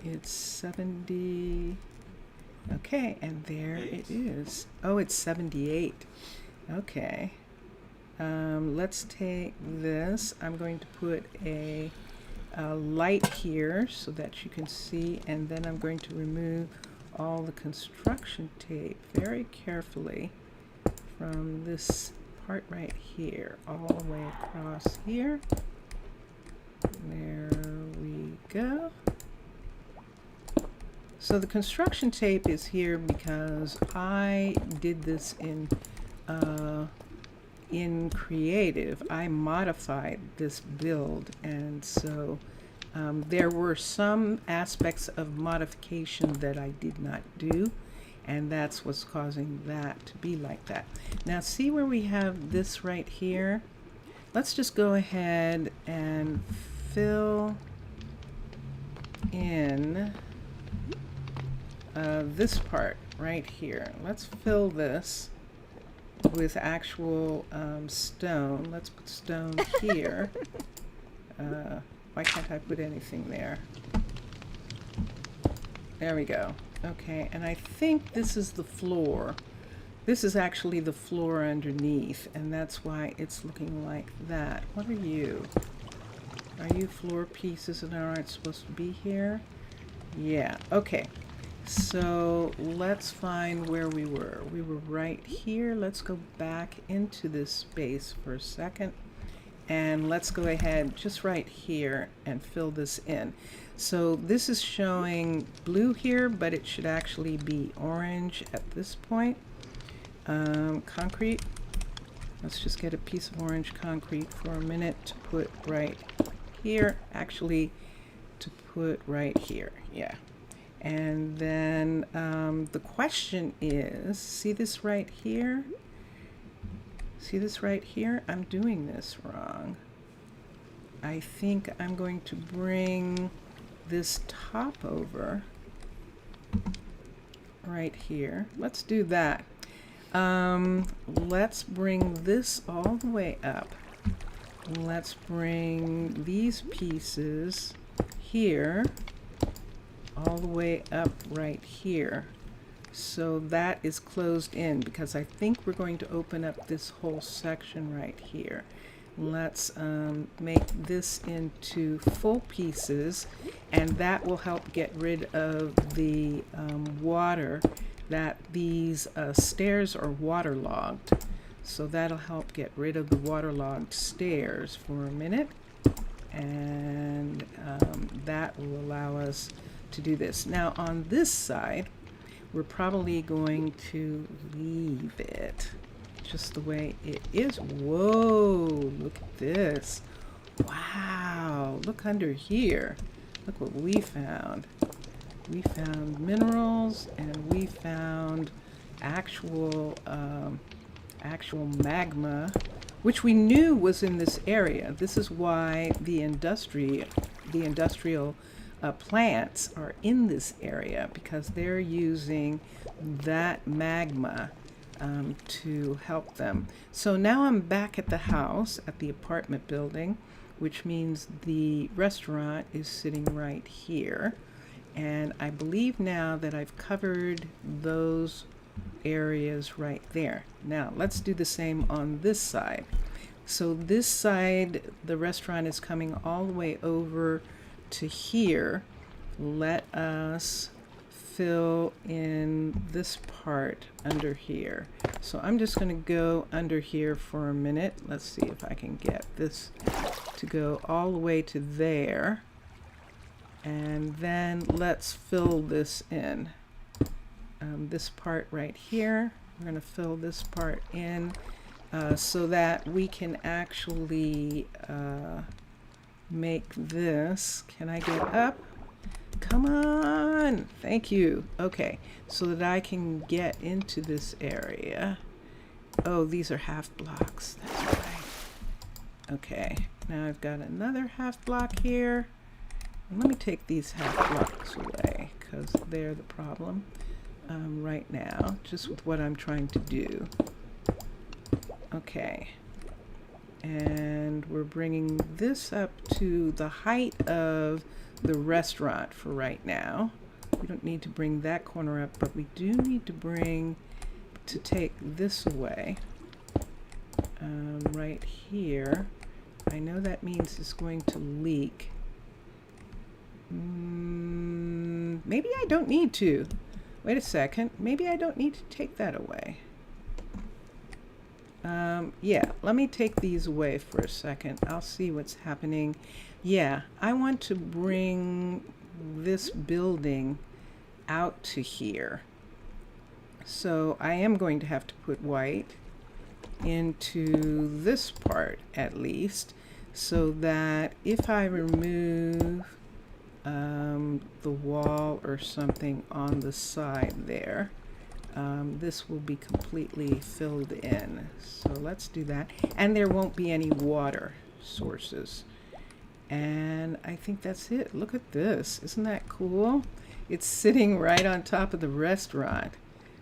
It's 70. Okay, and there it is. Oh, it's 78. Okay. Let's take this. I'm going to put a light here so that you can see, and then I'm going to remove all the construction tape very carefully from this part right here all the way across here. There we go. So the construction tape is here because I did this in Creative. I modified this build, and so there were some aspects of modification that I did not do, and that's what's causing that to be like that. Now see where we have this right here? Let's just go ahead and fill in this part right here. Let's fill this with actual stone. Let's put stone here. Why can't I put anything there? There we go. Okay, and I think this is the floor. This is actually the floor underneath, and that's why it's looking like that. What are you? Are you floor pieces that aren't supposed to be here? Yeah, okay. So let's find where we were. We were right here. Let's go back into this space for a second. And let's go ahead just right here and fill this in. So this is showing blue here, but it should actually be orange at this point. Concrete. Let's just get a piece of orange concrete for a minute to put right here. Actually, to put right here. Yeah. And then the question is, see this right here? See this right here? I'm doing this wrong. I think I'm going to bring this top over right here. Let's do that. Let's bring this all the way up. Let's bring these pieces here all the way up right here. So that is closed in because I think we're going to open up this whole section right here. Let's make this into full pieces, and that will help get rid of the water, that these stairs are waterlogged. So that'll help get rid of the waterlogged stairs for a minute, and that will allow us to do this. Now on this side, we're probably going to leave it just the way it is. Whoa, look at this. Wow, look under here. Look what we found. We found minerals, and we found actual magma, which we knew was in this area. This is why the industrial plants are in this area, because they're using that magma to help them. So now I'm back at the house, at the apartment building, which means the restaurant is sitting right here. And I believe now that I've covered those areas right there. Now let's do the same on this side. So this side, the restaurant is coming all the way over to here. Let us fill in this part under here. So I'm just going to go under here for a minute. Let's see if I can get this to go all the way to there. And then let's fill this in. This part right here, we're going to fill this part in so that we can actually make this. Can I get up? Come on. Thank you. Okay, so that I can get into this area. Oh, these are half blocks. That's right. Okay, now I've got another half block here. And let me take these half blocks away because they're the problem right now, just with what I'm trying to do. Okay. And we're bringing this up to the height of the restaurant for right now. We don't need to bring that corner up, but we do need to take this away right here. I know that means it's going to leak. Maybe I don't need to. Wait a second. Maybe I don't need to take that away. Yeah, let me take these away for a second. I'll see what's happening. Yeah, I want to bring this building out to here. So I am going to have to put white into this part at least, so that if I remove the wall or something on the side there, this will be completely filled in. So let's do that. And there won't be any water sources. And I think that's it. Look at this. Isn't that cool? It's sitting right on top of the restaurant.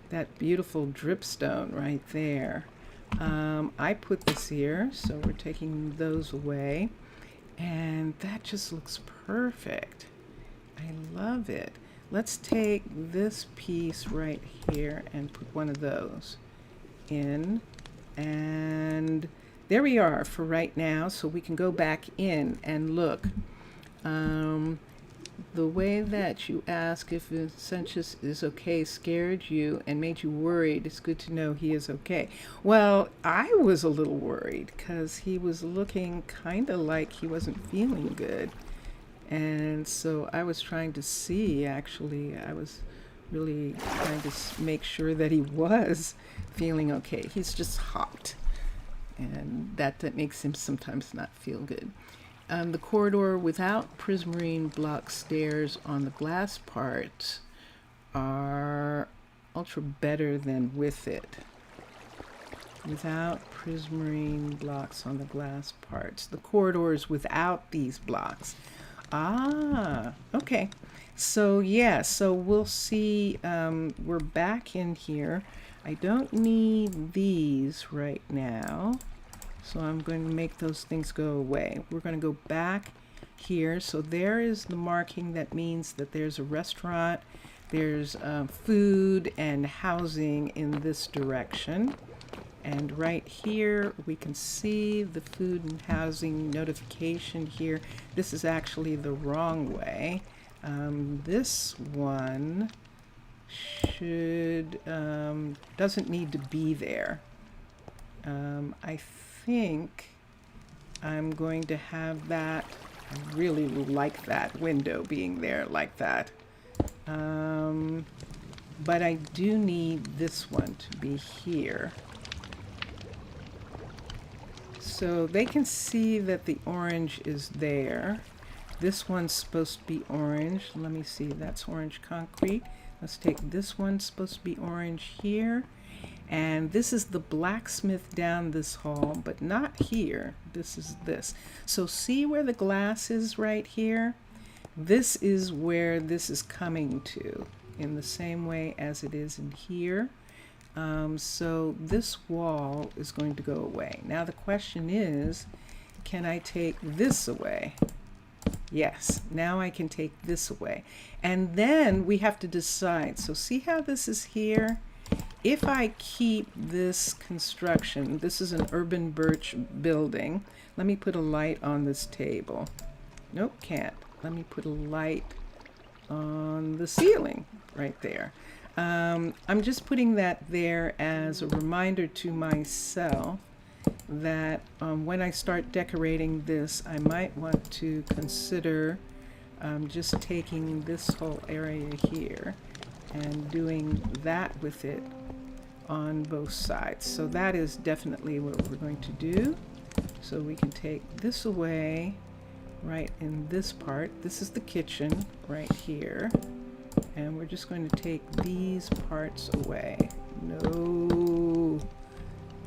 That beautiful dripstone right there. I put this here, so we're taking those away. And that just looks perfect. I love it. Let's take this piece right here and put one of those in. And there we are for right now. So we can go back in and look. The way that you ask if Vincentius is okay scared you and made you worried. It's good to know he is okay. Well, I was a little worried because he was looking kind of like he wasn't feeling good. And so I was trying to see, actually, I was really trying to make sure that he was feeling okay. He's just hot. And that makes him sometimes not feel good. The corridor without prismarine block stairs on the glass part are ultra better than with it. Without prismarine blocks on the glass parts. The corridors without these blocks. Ah, okay. So yeah, so we'll see, we're back in here. I don't need these right now. So I'm going to make those things go away. We're going to go back here. So there is the marking that means that there's a restaurant, there's food and housing in this direction. And right here we can see the food and housing notification here. This is actually the wrong way. This one should doesn't need to be there. I think I'm going to have that. I really like that window being there like that. But I do need this one to be here. So they can see that the orange is there. This one's supposed to be orange. Let me see, that's orange concrete. Let's take this one, supposed to be orange here. And this is the blacksmith down this hall, but not here. This is this. So see where the glass is right here? This is where this is coming to, in the same way as it is in here. So this wall is going to go away. Now the question is, can I take this away? Yes, now I can take this away. And then we have to decide. So see how this is here? If I keep this construction, this is an urban birch building. Let me put a light on this table. Nope, can't. Let me put a light on the ceiling right there. I'm just putting that there as a reminder to myself that when I start decorating this, I might want to consider just taking this whole area here and doing that with it on both sides. So that is definitely what we're going to do. So we can take this away right in this part. This is the kitchen right here. And we're just going to take these parts away. No.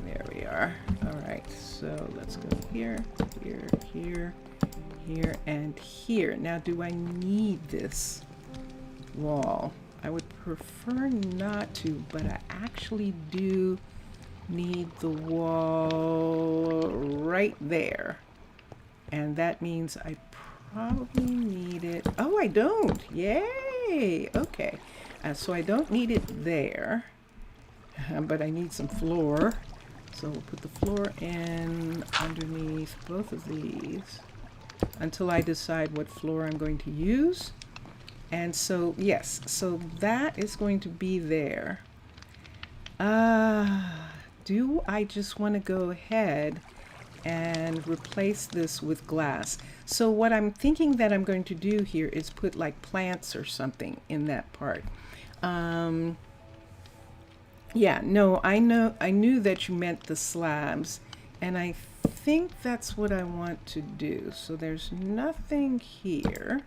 There we are. All right, so let's go here, here, here, here, and here. Now, do I need this wall? I would prefer not to, but I actually do need the wall right there. And that means I probably need it. Oh, I don't. Yay. Okay. So I don't need it there, but I need some floor. So we'll put the floor in underneath both of these until I decide what floor I'm going to use. And so, yes, so that is going to be there. Do I just want to go ahead and replace this with glass? So what I'm thinking that I'm going to do here is put like plants or something in that part. Yeah, no, I knew that you meant the slabs, and I think that's what I want to do. So there's nothing here.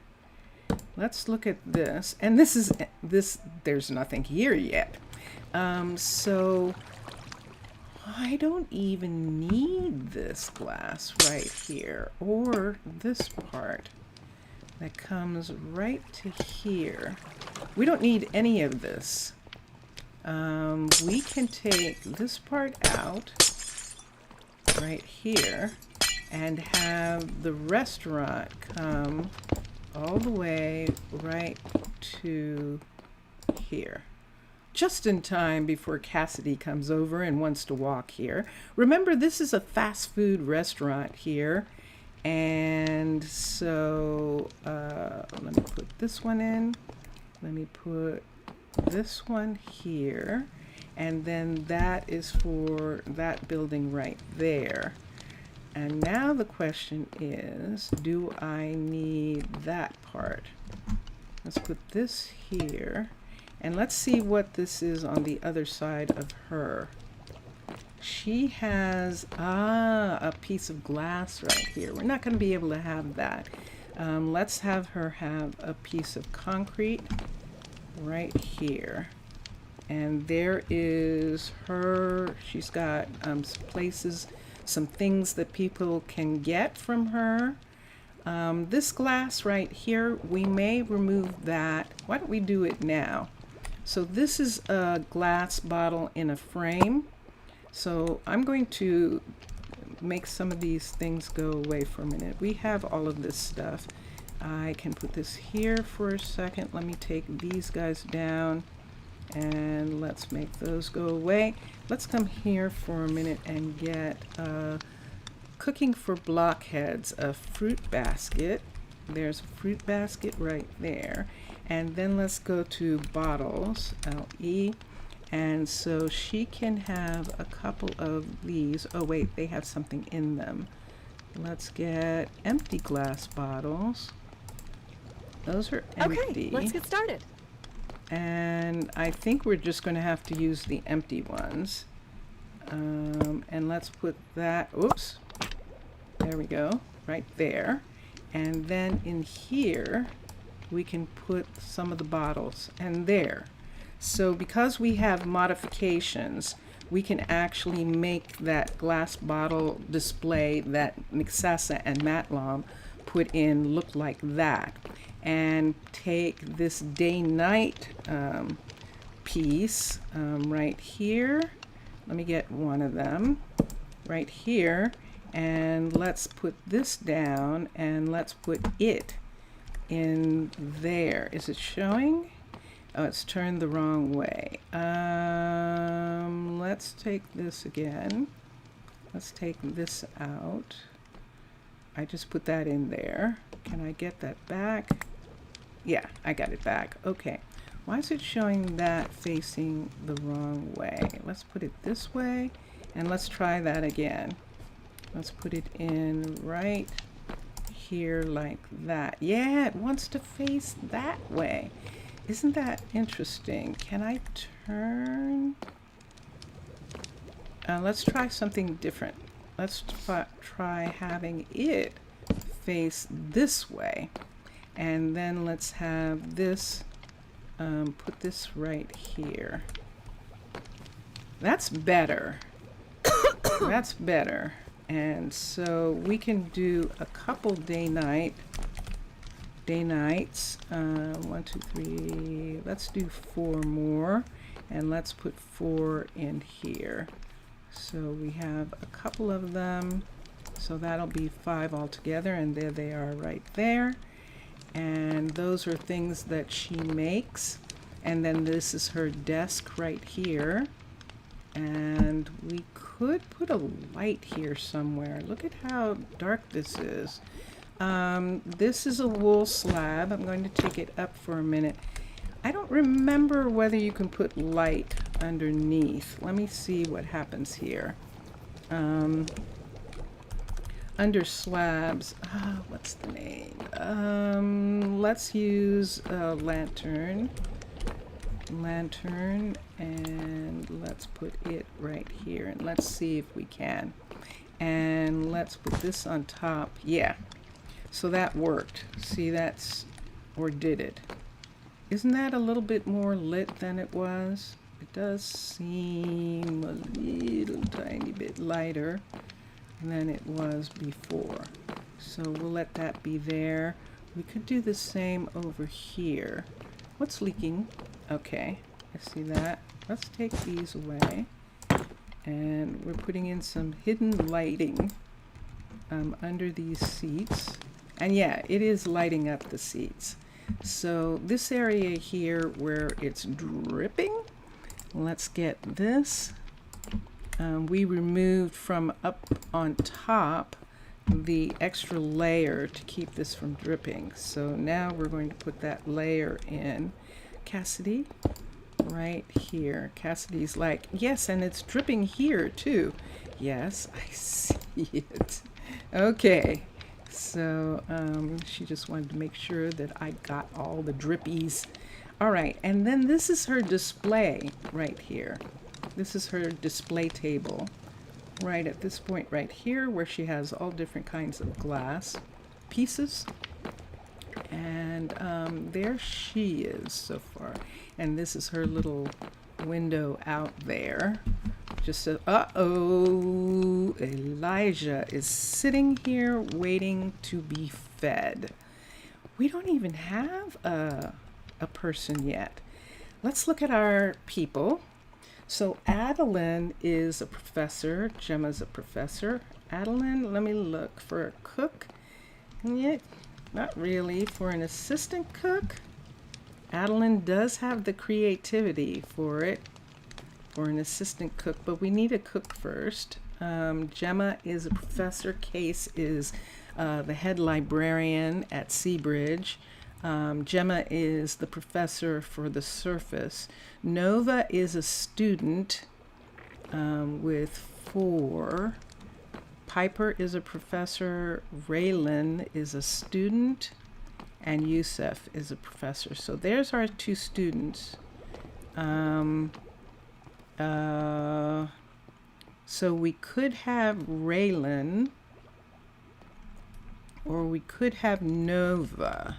Let's look at this, and there's nothing here yet. So I don't even need this glass right here, or this part that comes right to here. We don't need any of this. We can take this part out right here and have the restaurant come all the way right to here. Just in time before Cassidy comes over and wants to walk here. Remember, this is a fast food restaurant here. And so let me put this one in. Let me put this one here. And then that is for that building right there. And now the question is, do I need that part? Let's put this here. And let's see what this is on the other side of her. She has, a piece of glass right here. We're not going to be able to have that. Let's have her have a piece of concrete right here. And there is her, she's got places, some things that people can get from her. This glass right here, we may remove that. Why don't we do it now? So this is a glass bottle in a frame. So I'm going to make some of these things go away for a minute. We have all of this stuff. I can put this here for a second. Let me take these guys down and let's make those go away. Let's come here for a minute and get cooking for blockheads, a fruit basket. There's a fruit basket right there. And then let's go to bottles, LE. And so she can have a couple of these. Oh wait, they have something in them. Let's get empty glass bottles. Those are empty. Okay, let's get started. And I think we're just going to have to use the empty ones. And let's put that, oops, there we go, right there. And then in here, we can put some of the bottles, and there. So because we have modifications, we can actually make that glass bottle display that Mixasa and Matlam put in look like that. And take this day-night piece right here. Let me get one of them right here. And let's put this down and let's put it in there. Is it showing? Oh, it's turned the wrong way. Let's take this again. Let's take this out. I just put that in there. Can I get that back? Yeah, I got it back. Okay. Why is it showing that facing the wrong way? Let's put it this way and let's try that again. Let's put it in right here like that. Yeah, it wants to face that way. Isn't that interesting? Can I turn? Let's try something different. Let's try having it face this way. And then let's have this, put this right here. That's better. That's better. And so we can do a couple day-nights. 1, 2, 3. Let's do 4 more. And let's put 4 in here. So we have a couple of them. So that'll be 5 altogether. And there they are right there. And those are things that she makes. And then this is her desk right here. And we could put a light here somewhere. Look at how dark this is. This is a wool slab. I'm going to take it up for a minute. I don't remember whether you can put light underneath. Let me see what happens here. Under slabs, what's the name? Let's use a lantern, and let's put it right here, and let's see if we can. And let's put this on top. Yeah, so that worked. See, that's, or did it? Isn't that a little bit more lit than it was? It does seem a little tiny bit lighter than it was before. So we'll let that be there. We could do the same over here. What's leaking? Okay, I see that. Let's take these away. And we're putting in some hidden lighting under these seats. And yeah, it is lighting up the seats. So this area here where it's dripping, let's get this. We removed from up on top the extra layer to keep this from dripping. So now we're going to put that layer in. Cassidy, right here. Cassidy's like, yes, and it's dripping here too. Yes, I see it. Okay. So she just wanted to make sure that I got all the drippies. All right, and then this is her display right here. This is her display table right at this point right here where she has all different kinds of glass pieces. And there she is so far. And this is her little window out there. Just a, uh-oh, Elijah is sitting here waiting to be fed. We don't even have a person yet. Let's look at our people. So Adeline is a professor. Gemma's a professor. Adeline, let me look for a cook. Yeah, not really. For an assistant cook, Adeline does have the creativity for it. For an assistant cook, but we need a cook first. Gemma is a professor. Case is the head librarian at Seabridge. Gemma is the professor for the surface. Nova is a student with 4. Piper is a professor. Raylan is a student. And Yusuf is a professor. So there's our 2 students. So we could have Raylan, or we could have Nova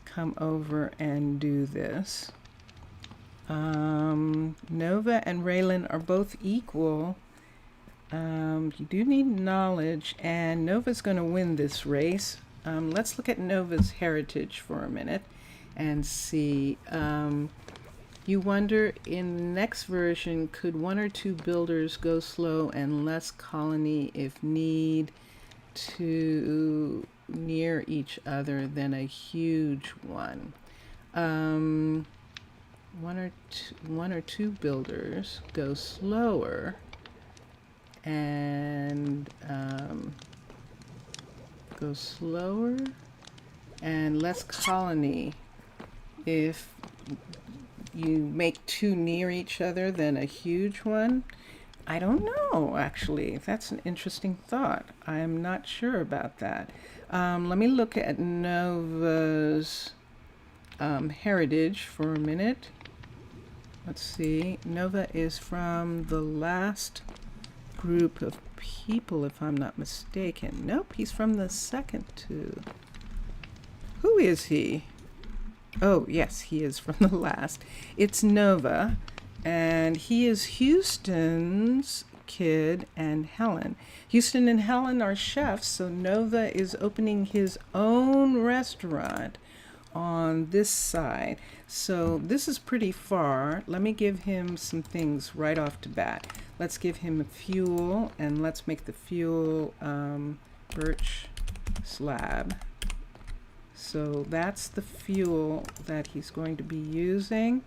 come over and do this. Nova and Raylan are both equal. You do need knowledge, and Nova's going to win this race. Let's look at Nova's heritage for a minute and see. You wonder, in the next version, could 1 or 2 builders go slow and less colony if need to near each other than a huge one? 1 or 2 builders go slower and less colony if you make 2 near each other than a huge one. I don't know, actually. That's an interesting thought. I'm not sure about that. Let me look at Nova's heritage for a minute. Let's see. Nova is from the last group of people, if I'm not mistaken. Nope, he's from the second 2. Who is he? Oh, yes, he is from the last. It's Nova, and he is Houston's kid and Helen. Houston and Helen are chefs, so Nova is opening his own restaurant on this side. So this is pretty far. Let me give him some things right off the bat. Let's give him a fuel, and let's make the fuel birch slab. So that's the fuel that he's going to be using.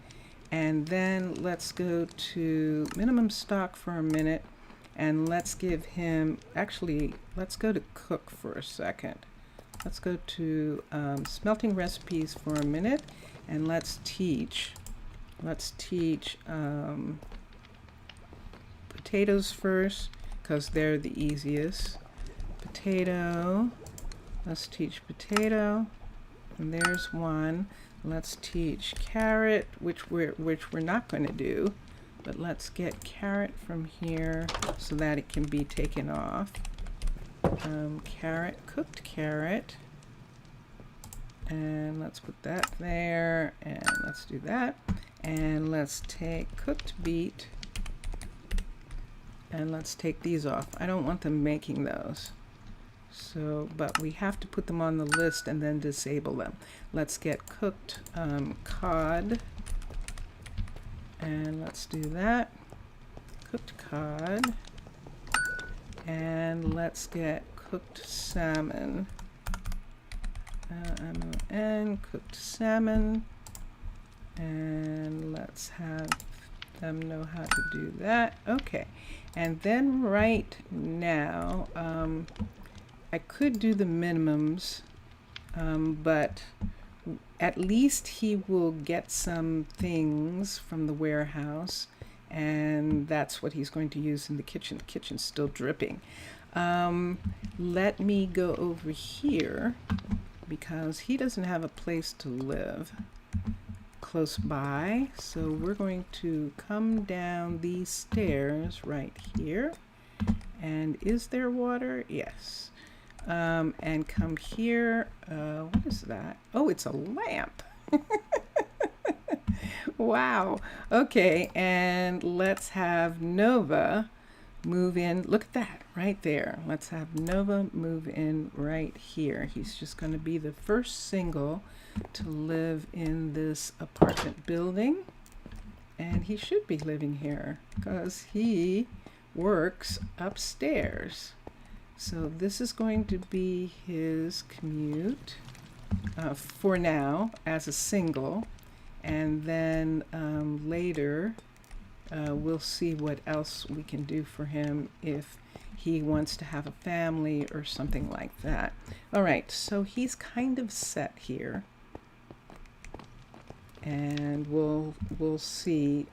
And then let's go to minimum stock for a minute, and let's give him, actually, let's go to cook for a second. let's go to smelting recipes for a minute, and let's teach potatoes first, because they're the easiest. Potato, let's teach potato, and there's one. Let's teach carrot, which we're not going to do, but let's get carrot from here so that it can be taken off. Carrot, cooked carrot, and let's put that there, and let's do that, and let's take cooked beet, and let's take these off. I don't want them making those. So, but we have to put them on the list and then disable them. Let's get cooked cod, and let's do that. Cooked cod, and let's get cooked salmon. And cooked salmon, and let's have them know how to do that. Okay, and then right now, I could do the minimums, but at least he will get some things from the warehouse, and that's what he's going to use in the kitchen. The kitchen's still dripping. Let me go over here, because he doesn't have a place to live close by. So we're going to come down these stairs right here. And is there water? Yes. And come here. What is that? Oh, it's a lamp. Wow. Okay, and let's have Nova move in. Look at that right there. Let's have Nova move in right here. He's just going to be the first single to live in this apartment building. And he should be living here because he works upstairs. So this is going to be his commute for now as a single. And then later we'll see what else we can do for him if he wants to have a family or something like that. All right, so he's kind of set here. And we'll see.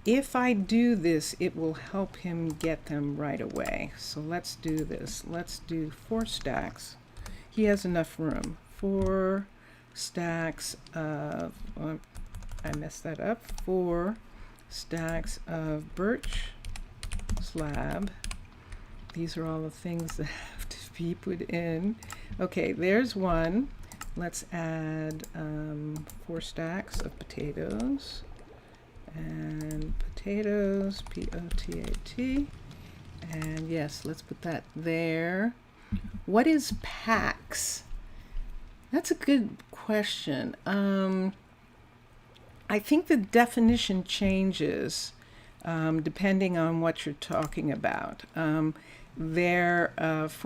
If I do this, it will help him get them right away. So let's do this. Let's do 4 stacks. He has enough room. 4 stacks of, I messed that up. 4 stacks of birch slab. These are all the things that have to be put in. Okay, there's one. Let's add 4 stacks of potatoes. And potatoes, P-O-T-A-T. And yes, let's put that there. What is packs? That's a good question. I think the definition changes depending on what you're talking about. For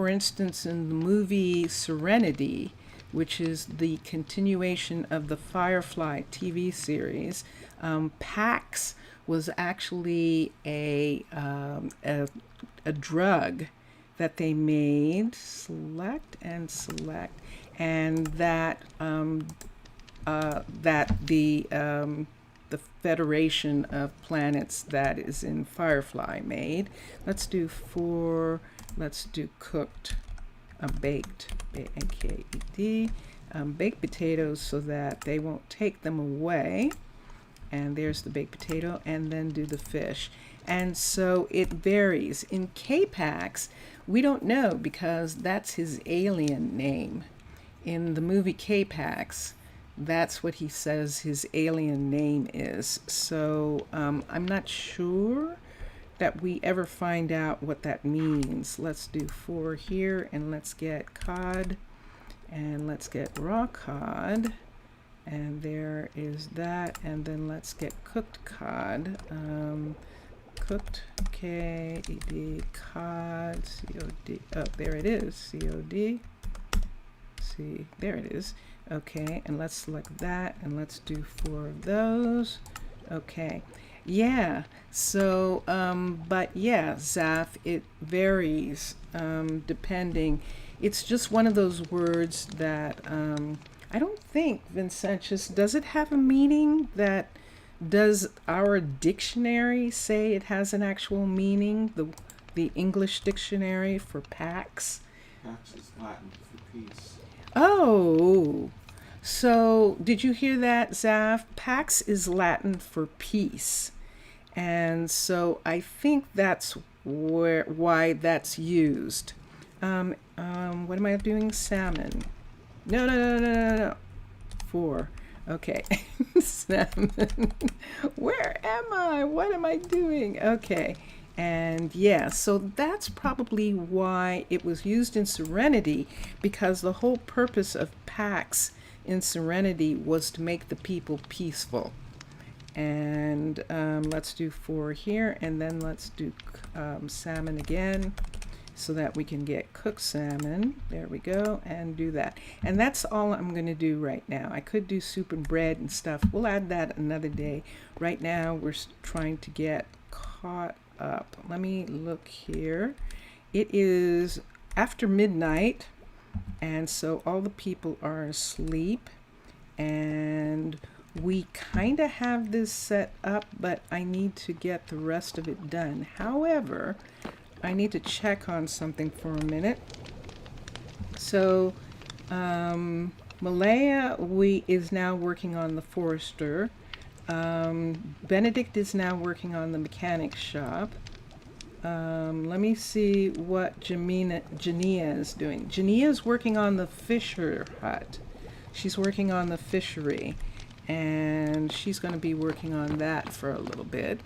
instance, in the movie Serenity, which is the continuation of the Firefly TV series, Pax was actually a drug that they made, select, and that the Federation of Planets that is in Firefly made. Let's do cooked, baked, B-A-K-E-D, baked potatoes so that they won't take them away. And there's the baked potato, and then do the fish. And so it varies. In K-Pax, we don't know because that's his alien name. In the movie K-Pax, that's what he says his alien name is. So I'm not sure that we ever find out what that means. Let's do 4 here, and let's get cod, and let's get raw cod. And there is that, and then let's get cooked cod. Cooked, K-E-D, cod, C-O-D. Oh, there it is, C-O-D. See, there it is. Okay, and let's select that, and let's do 4 of those. Okay, yeah, so, but yeah, Zaf, it varies depending. it's just one of those words that I don't think, Vincentius, does it have a meaning? That does our dictionary say it has an actual meaning? The English dictionary for pax. Pax is Latin for peace. Oh, so did you hear that, Zav? Pax is Latin for peace. And so I think that's why that's used. What am I doing? Salmon. No. 4. Okay. Salmon. Where am I? What am I doing? Okay. And yeah, so that's probably why it was used in Serenity, because the whole purpose of Pax in Serenity was to make the people peaceful. And let's do 4 here, and then let's do salmon again so that we can get cooked salmon. There we go, and do that. And that's all I'm going to do right now. I could do soup and bread and stuff. We'll add that another day. Right now we're trying to get caught up. Let me look here. It is after midnight, and so all the people are asleep, and we kind of have this set up, but I need to get the rest of it done. However, I need to check on something for a minute. So Malaya is now working on the Forester. Benedict is now working on the mechanic shop. Let me see what Jania is doing. Jania is working on the fisher hut. She's working on the fishery, and she's going to be working on that for a little bit.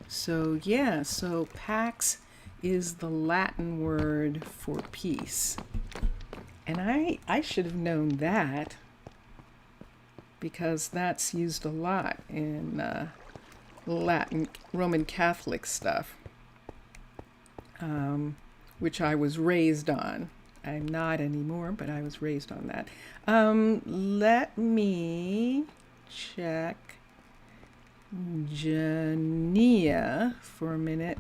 So yeah, so Pax is the Latin word for peace. And I should have known that, because that's used a lot in Latin Roman Catholic stuff, which I was raised on. I'm not anymore, but I was raised on that. Let me check Jania for a minute,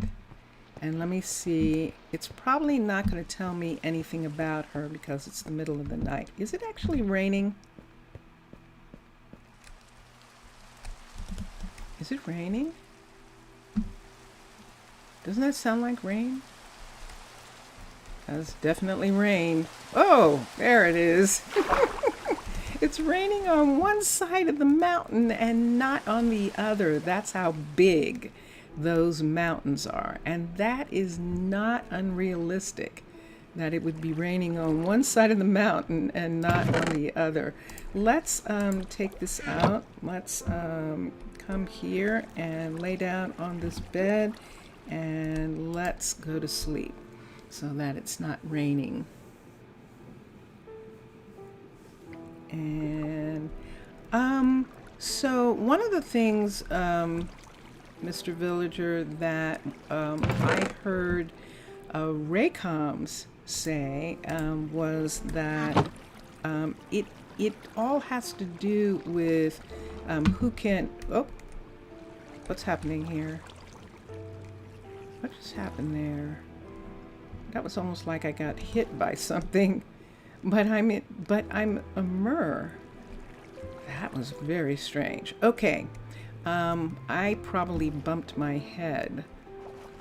and let me see. It's probably not going to tell me anything about her because it's the middle of the night. Is it actually raining? Is it raining? Doesn't that sound like rain? That's definitely rain. Oh, there it is. It's raining on one side of the mountain and not on the other. That's how big those mountains are. And that is not unrealistic, that it would be raining on one side of the mountain and not on the other. Let's take this out. Let's come here and lay down on this bed, and let's go to sleep so that it's not raining. And so one of the things, Mr. Villager, that I heard Raycoms say was that it all has to do with who can. Oh, what's happening here? What just happened there? That was almost like I got hit by something. But I'm a myrrh. That was very strange. Okay, I probably bumped my head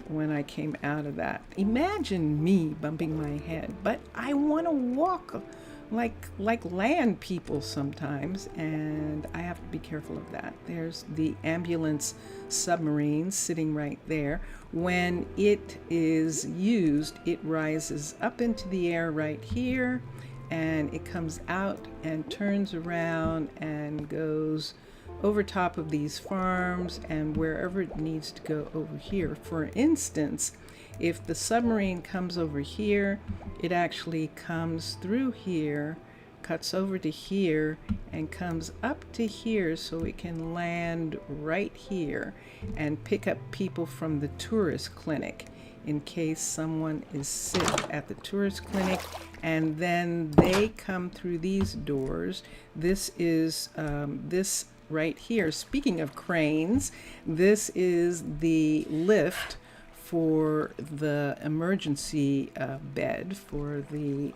when I came out of that. Imagine me bumping my head, but I want to walk like land people sometimes, and I have to be careful of that. There's the ambulance submarine sitting right there. When it is used, it rises up into the air right here, and it comes out and turns around and goes over top of these farms and wherever it needs to go over here. For instance, if the submarine comes over here, it actually comes through here, cuts over to here, and comes up to here so it can land right here and pick up people from the tourist clinic in case someone is sick at the tourist clinic, and then they come through these doors. This is this right here. Speaking of cranes, this is the lift for the emergency bed for the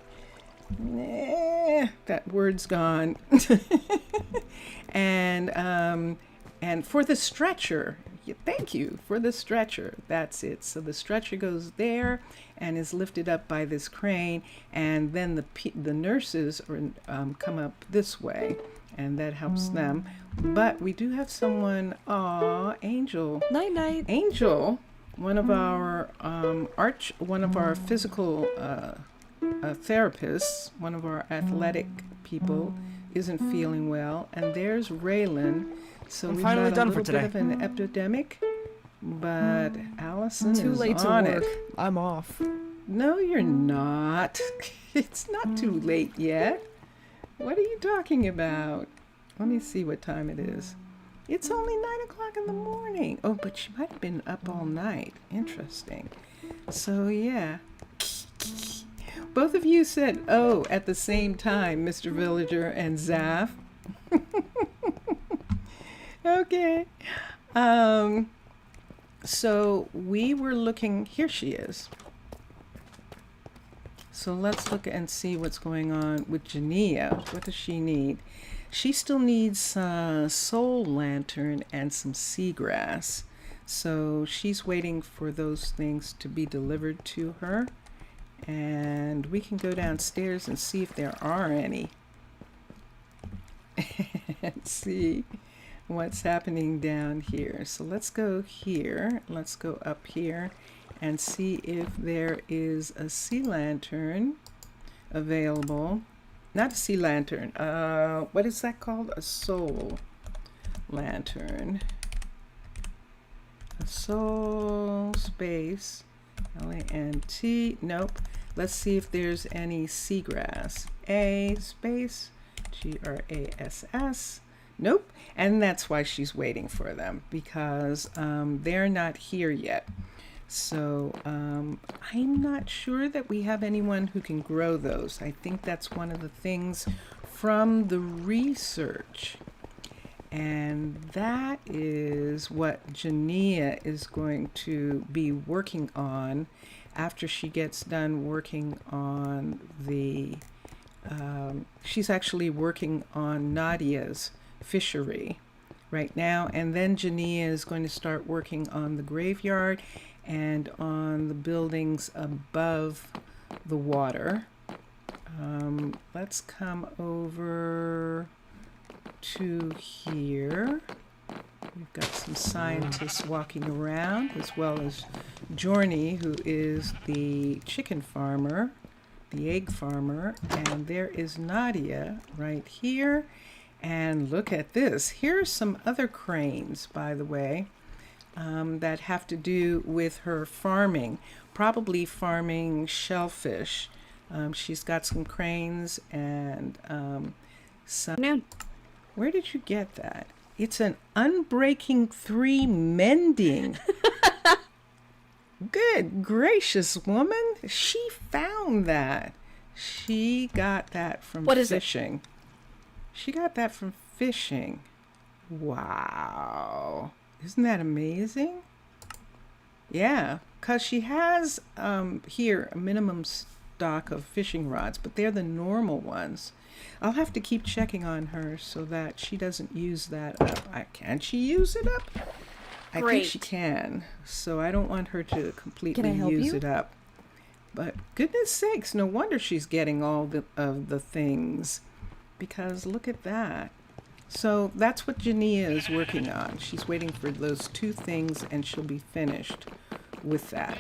That word's gone. And for the stretcher, thank you for the stretcher. That's it. So the stretcher goes there and is lifted up by this crane, and then the nurses come up this way, and that helps them. But we do have someone. Angel. Night night. Angel, one of our physical therapists, one of our athletic people, isn't feeling well, and there's Raylan. So I'm we've finally got a done little for today. bit of an epidemic, but Allison Too is late to on work. it. I'm off. No, you're not. It's not too late yet. What are you talking about? Let me see what time it is. It's only 9:00 in the morning. Oh, but she might have been up all night. Interesting. So, yeah. Both of you said, oh, at the same time, Mr. Villager and Zaf. Okay. So we were looking, here she is. So let's look and see what's going on with Jania. What does she need? She still needs a soul lantern and some seagrass. So she's waiting for those things to be delivered to her. And we can go downstairs and see if there are any. And see what's happening down here. So let's go here. Let's go up here and see if there is a sea lantern available. Not a sea lantern. What is that called? A soul lantern. A soul space. L-A-N-T. Nope. Let's see if there's any seagrass. A space. G-R-A-S-S. Nope. And that's why she's waiting for them, because they're not here yet. So I'm not sure that we have anyone who can grow those. I think that's one of the things from the research. And that is what Jania is going to be working on after she gets done working on the, she's actually working on Nadia's fishery right now. And then Jania is going to start working on the graveyard and on the buildings above the water. Let's come over to here. We've got some scientists walking around, as well as Jorny, who is the chicken farmer, the egg farmer, and there is Nadia right here. And look at this. Here's some other cranes, by the way, that have to do with her farming, probably farming shellfish. She's got some cranes and some... Where did you get that? It's an Unbreaking 3 mending. Good gracious, woman. She found that. She got that from fishing. She got that from fishing. Wow. Isn't that amazing? Yeah, because she has here a minimum stock of fishing rods, but they're the normal ones. I'll have to keep checking on her so that she doesn't use that up. Can she use it up? I think she can. So I don't want her to completely use it up. But goodness sakes, no wonder she's getting all of the things. Because look at that. So that's what Jania is working on. She's waiting for those two things and she'll be finished with that.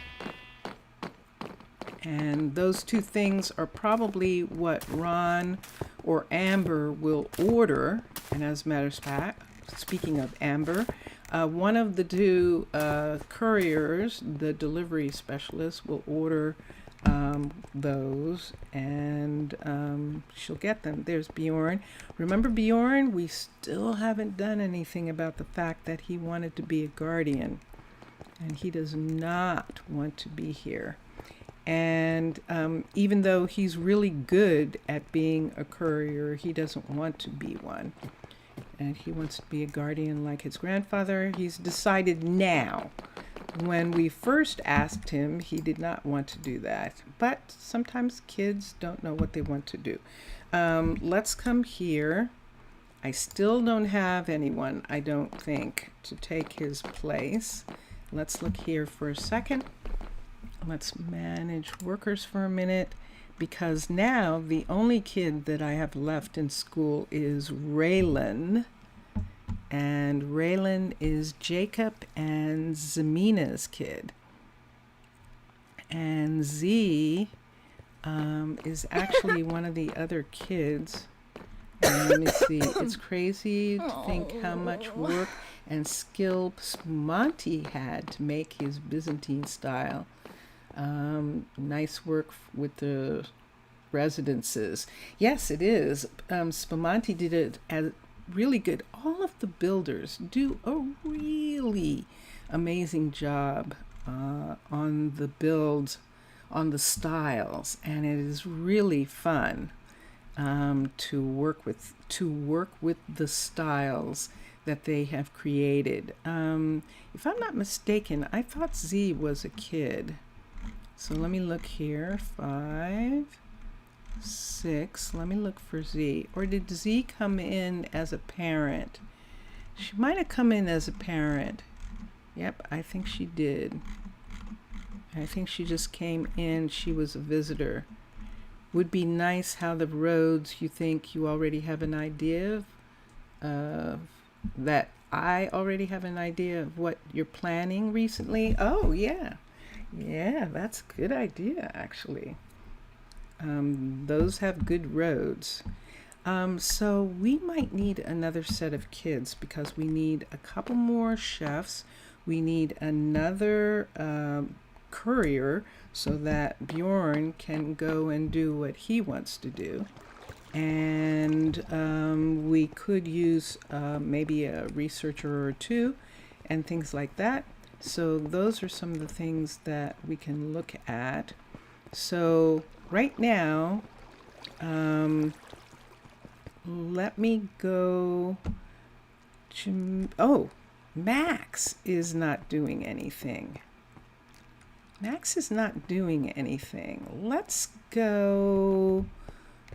And those two things are probably what Ron or Amber will order. And as a matter of fact, speaking of Amber, one of the two couriers, the delivery specialist, will order those, and she'll get them. There's Bjorn. Remember Bjorn? We still haven't done anything about the fact that he wanted to be a guardian, and he does not want to be here. And even though he's really good at being a courier, he doesn't want to be one. And he wants to be a guardian like his grandfather. He's decided now When we first asked him, he did not want to do that. But sometimes kids don't know what they want to do. Let's come here. I still don't have anyone, I don't think, to take his place. Let's look here for a second. Let's manage workers for a minute, because now the only kid that I have left in school is Raylan. And Raylan is Jacob and Zemina's kid. And Z is actually one of the other kids. And let me see. It's crazy to think how much work and skill Monty had to make his Byzantine style. Nice work with the residences. Yes, it is. Spamanti did it as really good. All of the builders do a really amazing job on the builds, on the styles, and it is really fun to work with the styles that they have created. If I'm not mistaken, I thought Z was a kid. So let me look here. 5, 6. Let me look for Z. Or did Z come in as a parent? She might have come in as a parent. Yep, I think she did. I think she just came in. She was a visitor. Would be nice how the roads, you think you already have an idea of that I already have an idea of what you're planning recently? Oh, yeah. Yeah, that's a good idea, actually. Those have good roads. So we might need another set of kids because we need a couple more chefs. We need another courier so that Bjorn can go and do what he wants to do. And we could use maybe a researcher or two and things like that. So those are some of the things that we can look at. So right now, let me go to, oh, Max is not doing anything. Max is not doing anything. Let's go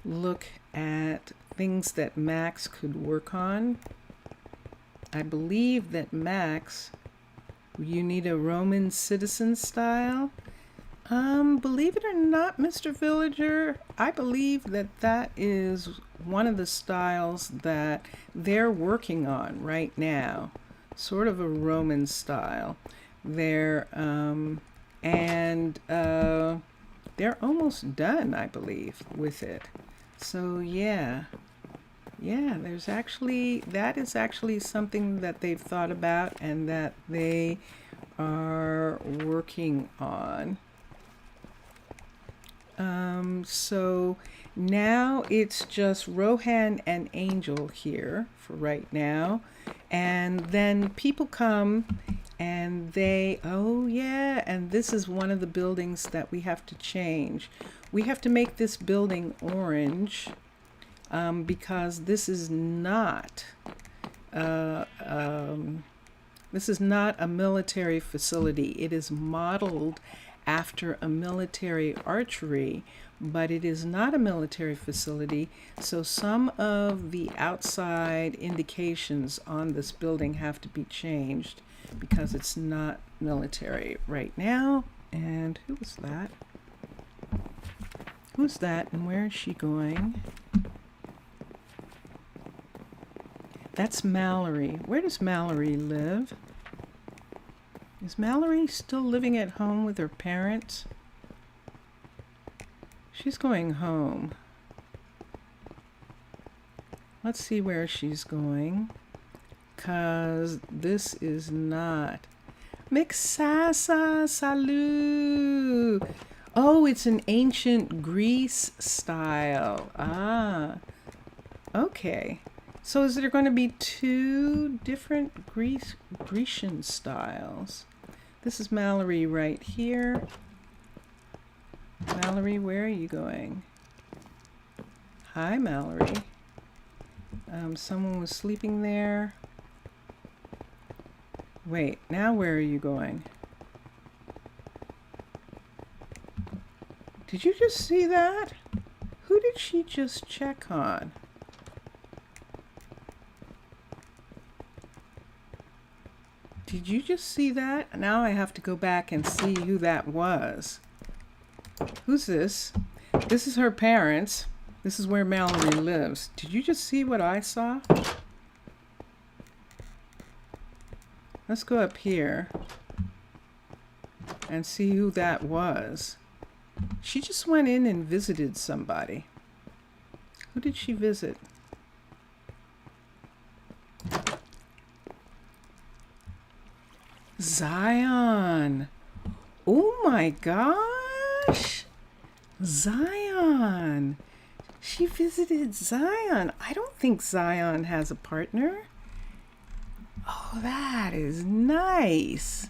look at things that Max could work on. I believe that Max, you need a Roman citizen style. Believe it or not, Mr. Villager, I believe that that is one of the styles that they're working on right now. Sort of a Roman style. They're almost done, I believe, with it. So yeah, that is actually something that they've thought about and that they are working on. So now it's just Rohan and Angel here for right now. And then people come and they, oh yeah, and this is one of the buildings that we have to change. We have to make this building orange because this is not a military facility. It is modeled after a military archery, but it is not a military facility. So some of the outside indications on this building have to be changed because it's not military right now. And who was that? Who's that and where is she going? That's Mallory. Where does Mallory live? Is Mallory still living at home with her parents? She's going home. Let's see where she's going. 'Cause this is not... Mixasa, salut! Oh, it's an ancient Greece style. Ah, okay. So is there going to be 2 different Grecian styles? This is Mallory right here. Mallory, where are you going? Hi, Mallory. Someone was sleeping there. Wait, now where are you going? Did you just see that? Who did she just check on? Did you just see that? Now I have to go back and see who that was. Who's this? This is her parents. This is where Mallory lives. Did you just see what I saw? Let's go up here and see who that was. She just went in and visited somebody. Who did she visit? Zion. Oh my gosh. Zion. She visited Zion. I don't think Zion has a partner. Oh, that is nice.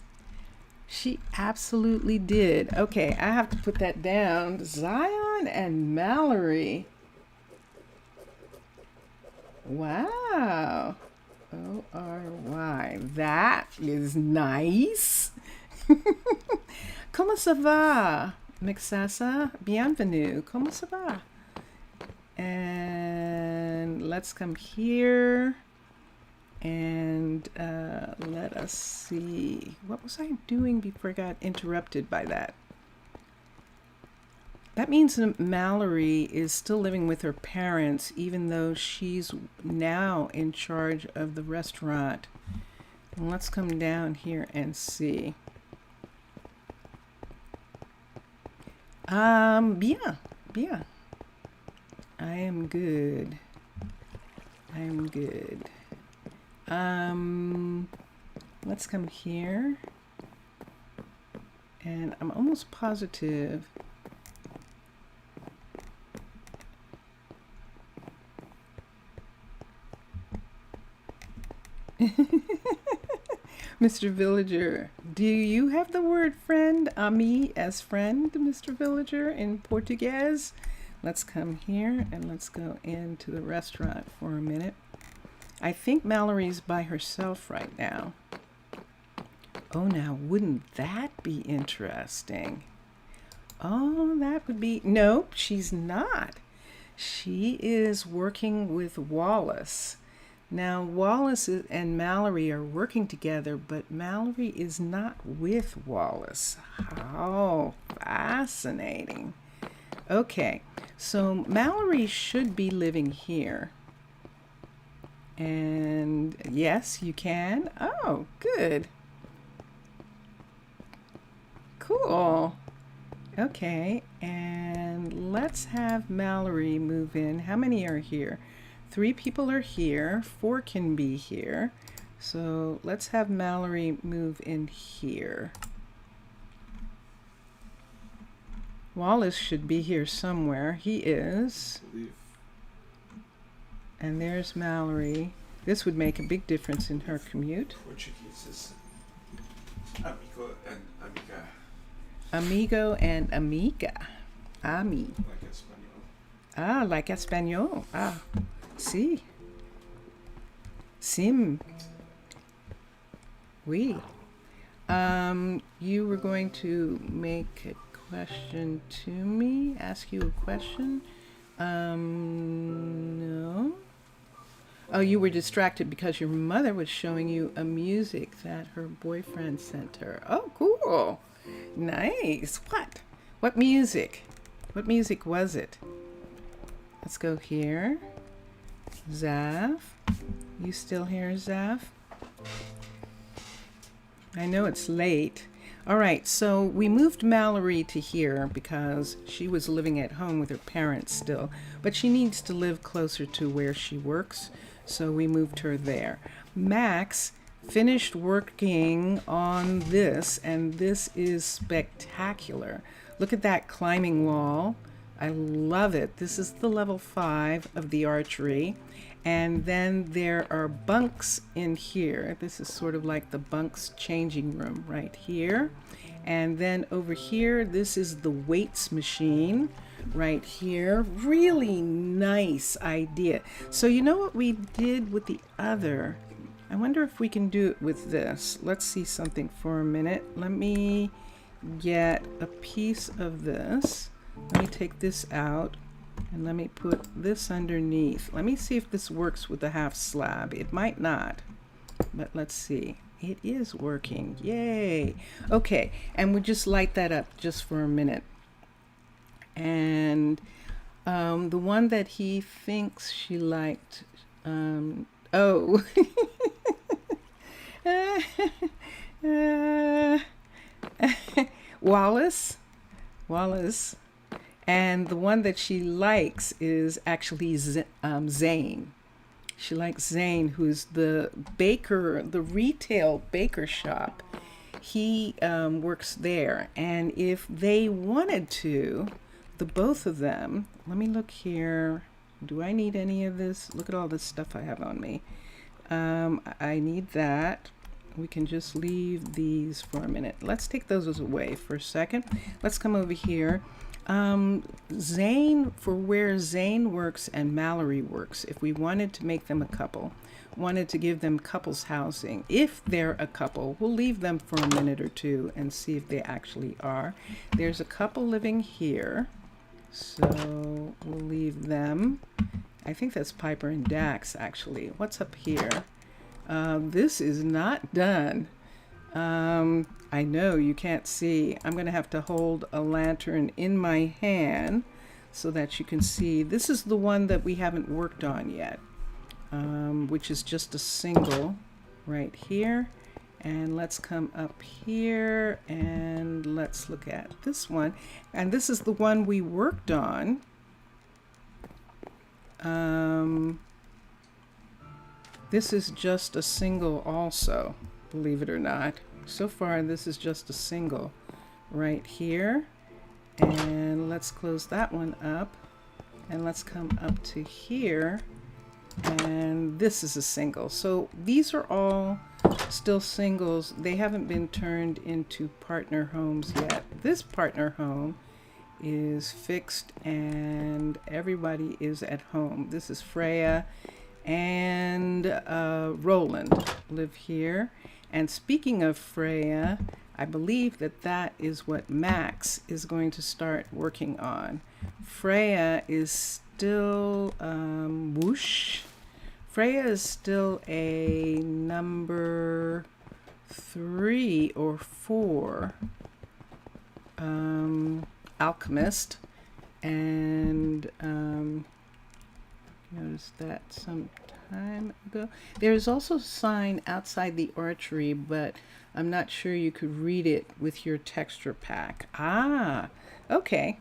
She absolutely did. Okay, I have to put that down. Zion and Mallory. Wow. O-R-Y. That is nice. Comment ça va? Mixasa, bienvenue. Comment ça va? And let's come here. And let us see. What was I doing before I got interrupted by that? That means that Mallory is still living with her parents, even though she's now in charge of the restaurant. And let's come down here and see. Bien. I am good. Let's come here. And I'm almost positive. Mr. Villager, do you have the word friend, ami, as friend, Mr. Villager, in Portuguese? Let's come here and let's go into the restaurant for a minute. I think Mallory's by herself right now. Oh, now, wouldn't that be interesting? Oh, that would be... Nope, she's not. She is working with Wallace. Now, Wallace and Mallory are working together, but Mallory is not with Wallace. How fascinating. Okay, so Mallory should be living here. And yes, you can. Oh, good. Cool. Okay, and let's have Mallory move in. How many are here? 3 people are here. 4 can be here. So let's have Mallory move in here. Wallace should be here somewhere. He is. And there's Mallory. This would make a big difference in her commute. Portuguese is amigo and amiga. Amigo and amiga. Ami. Like Espanol. Ah, like Espanol. Ah, sí. Sim. Oui. You were going to make a question to me, ask you a question. No. Oh, you were distracted because your mother was showing you a music that her boyfriend sent her. Oh, cool. Nice. What? What music? What music was it? Let's go here. Zaf. You still here, Zaf? I know it's late. All right, so we moved Mallory to here because she was living at home with her parents still, but she needs to live closer to where she works, so we moved her there. Max finished working on this, and this is spectacular. Look at that climbing wall. I love it. This is the level 5 of the archery. And then there are bunks in here. This is sort of like the bunks changing room right here. And then over here, this is the weights machine right here. Really nice idea. So you know what we did with the other? I wonder if we can do it with this. Let's see something for a minute. Let me get a piece of this. Let me take this out and let me put this underneath. Let me see if this works with the half slab. It might not, but let's see. It is working. Yay. Okay, and we'll just light that up just for a minute. And the one that he thinks she liked, oh. Wallace. And the one that she likes is actually Zane. She likes Zane, who's the baker, the retail baker shop. He works there. And if they wanted to, the both of them, let me look here. Do I need any of this? Look at all this stuff I have on me. I need that. We can just leave these for a minute. Let's take those away for a second. Let's come over here. Zane, for where Zane works and Mallory works, if we wanted to make them a couple, wanted to give them couples housing, if they're a couple, we'll leave them for a minute or two and see if they actually are. There's a couple living here, so we'll leave them. I think that's Piper and Dax, actually. What's up here? This is not done. I know you can't see. I'm going to have to hold a lantern in my hand so that you can see. This is the one that we haven't worked on yet, which is just a single right here. And let's come up here and let's look at this one. And this is the one we worked on. This is just a single also, believe it or not. So far, this is just a single right here. And let's close that one up. And let's come up to here. And this is a single. So these are all still singles. They haven't been turned into partner homes yet. This partner home is fixed and everybody is at home. This is Freya and Roland live here. And speaking of Freya, I believe that that is what Max is going to start working on. Freya is still whoosh. Freya is still a number 3 or 4 alchemist, and noticed that some time ago. There's also a sign outside the archery, but I'm not sure you could read it with your texture pack. Ah, okay.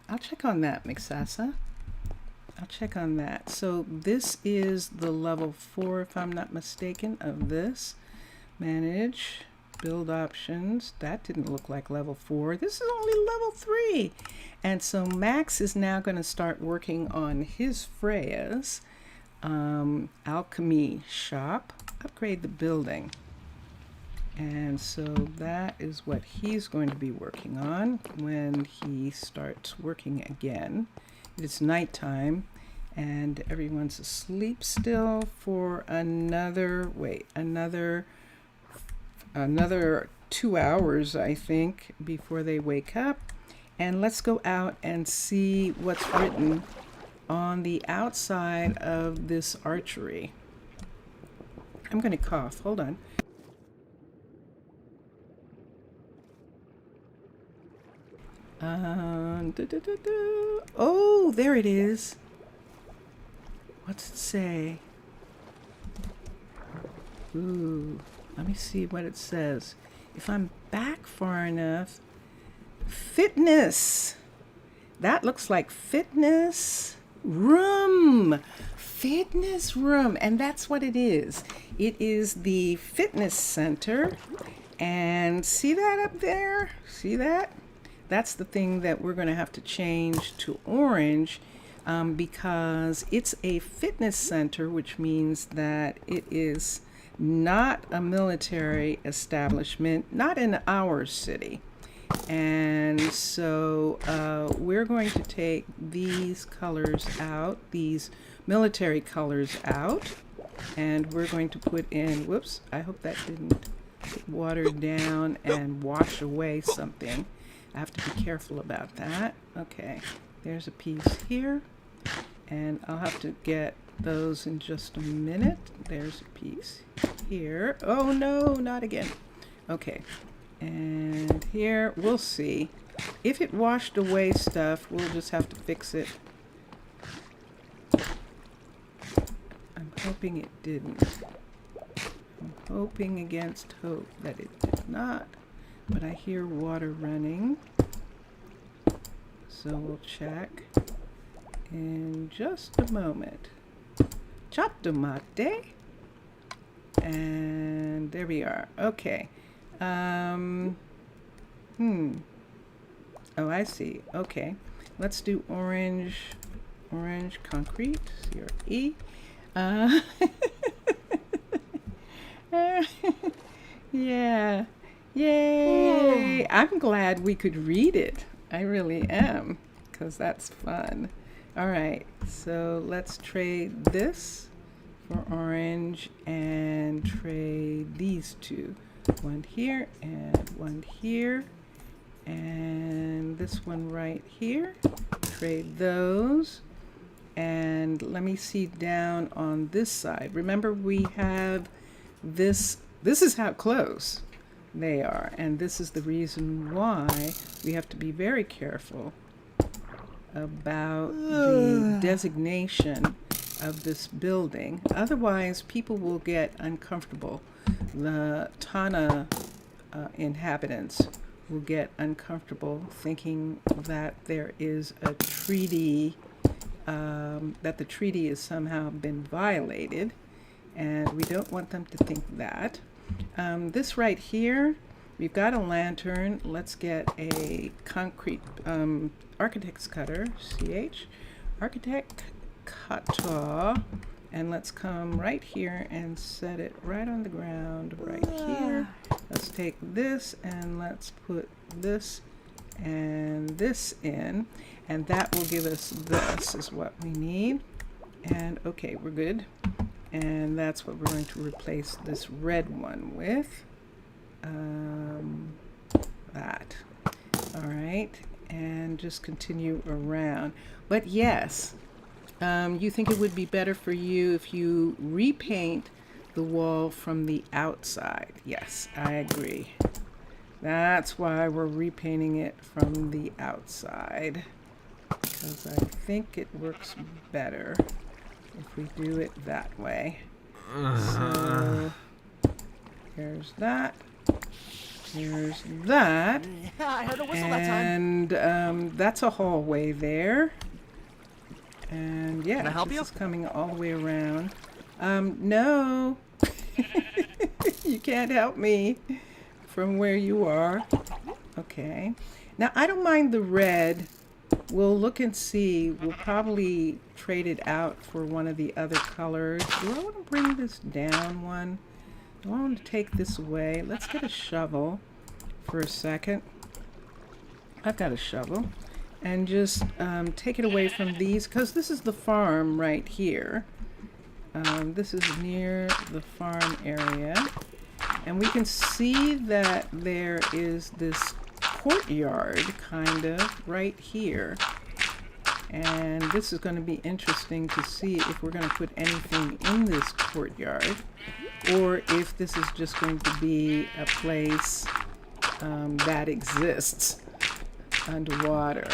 I'll check on that, Mixasa. I'll check on that. So this is the level 4, if I'm not mistaken, of this. Manage, build options. That didn't look like level 4. This is only level 3. And so Max is now going to start working on his Freya's alchemy shop. Upgrade the building. And so that is what he's going to be working on when he starts working again. It's nighttime and everyone's asleep still for another 2 hours, I think, before they wake up. And let's go out and see what's written on the outside of this archery. I'm going to cough. Hold on. Oh, there it is. What's it say? Ooh, let me see what it says. If I'm back far enough, fitness. That looks like fitness room. Fitness room. And that's what it is. It is the fitness center. And see that up there? See that? That's the thing that we're going to have to change to orange because it's a fitness center, which means that it is not a military establishment, not in our city. And so we're going to take these colors out, these military colors out, and we're going to put in, whoops, I hope that didn't water down and wash away something. I have to be careful about that. Okay, there's a piece here, and I'll have to get those in just a minute. There's a piece here. Oh no, not again. Okay, and here, we'll see. If it washed away stuff, we'll just have to fix it. I'm hoping it didn't. I'm hoping against hope that it did not, but I hear water running. So we'll check in just a moment. Chop tomate. And there we are. Okay. Oh, I see. Okay. Let's do orange concrete, CRE. Yeah. Yay. I'm glad we could read it. I really am, because that's fun. All right, so let's trade this for orange and trade these two. One here and one here. And this one right here. Trade those. And let me see down on this side. Remember, we have this. This is how close they are. And this is the reason why we have to be very careful about the designation of this building. Otherwise, people will get uncomfortable. The Tana inhabitants will get uncomfortable thinking that there is a treaty, that the treaty has somehow been violated, and we don't want them to think that. This right here, we've got a lantern. Let's get a concrete architect's cutter, CH, architect cutter, and let's come right here and set it right on the ground right here. Let's take this and let's put this and this in, and that will give us this is what we need. And okay, we're good. And that's what we're going to replace this red one with. That. All right, and just continue around. But yes, you think it would be better for you if you repaint the wall from the outside. Yes, I agree. That's why we're repainting it from the outside, because I think it works better if we do it that way. So here's that. Here's that. I heard a whistle that time. And that's a hallway there. And yeah, Can I help this you? is coming all the way around. No. You can't help me from where you are. Okay. Now, I don't mind the red. We'll look and see. We'll probably trade it out for one of the other colors. Do I want to bring this down one? Do I want to take this away? Let's get a shovel for a second. I've got a shovel. And just take it away from these, because this is the farm right here. This is near the farm area. And we can see that there is this courtyard kind of right here. And this is going to be interesting to see if we're going to put anything in this courtyard, or if this is just going to be a place that exists underwater.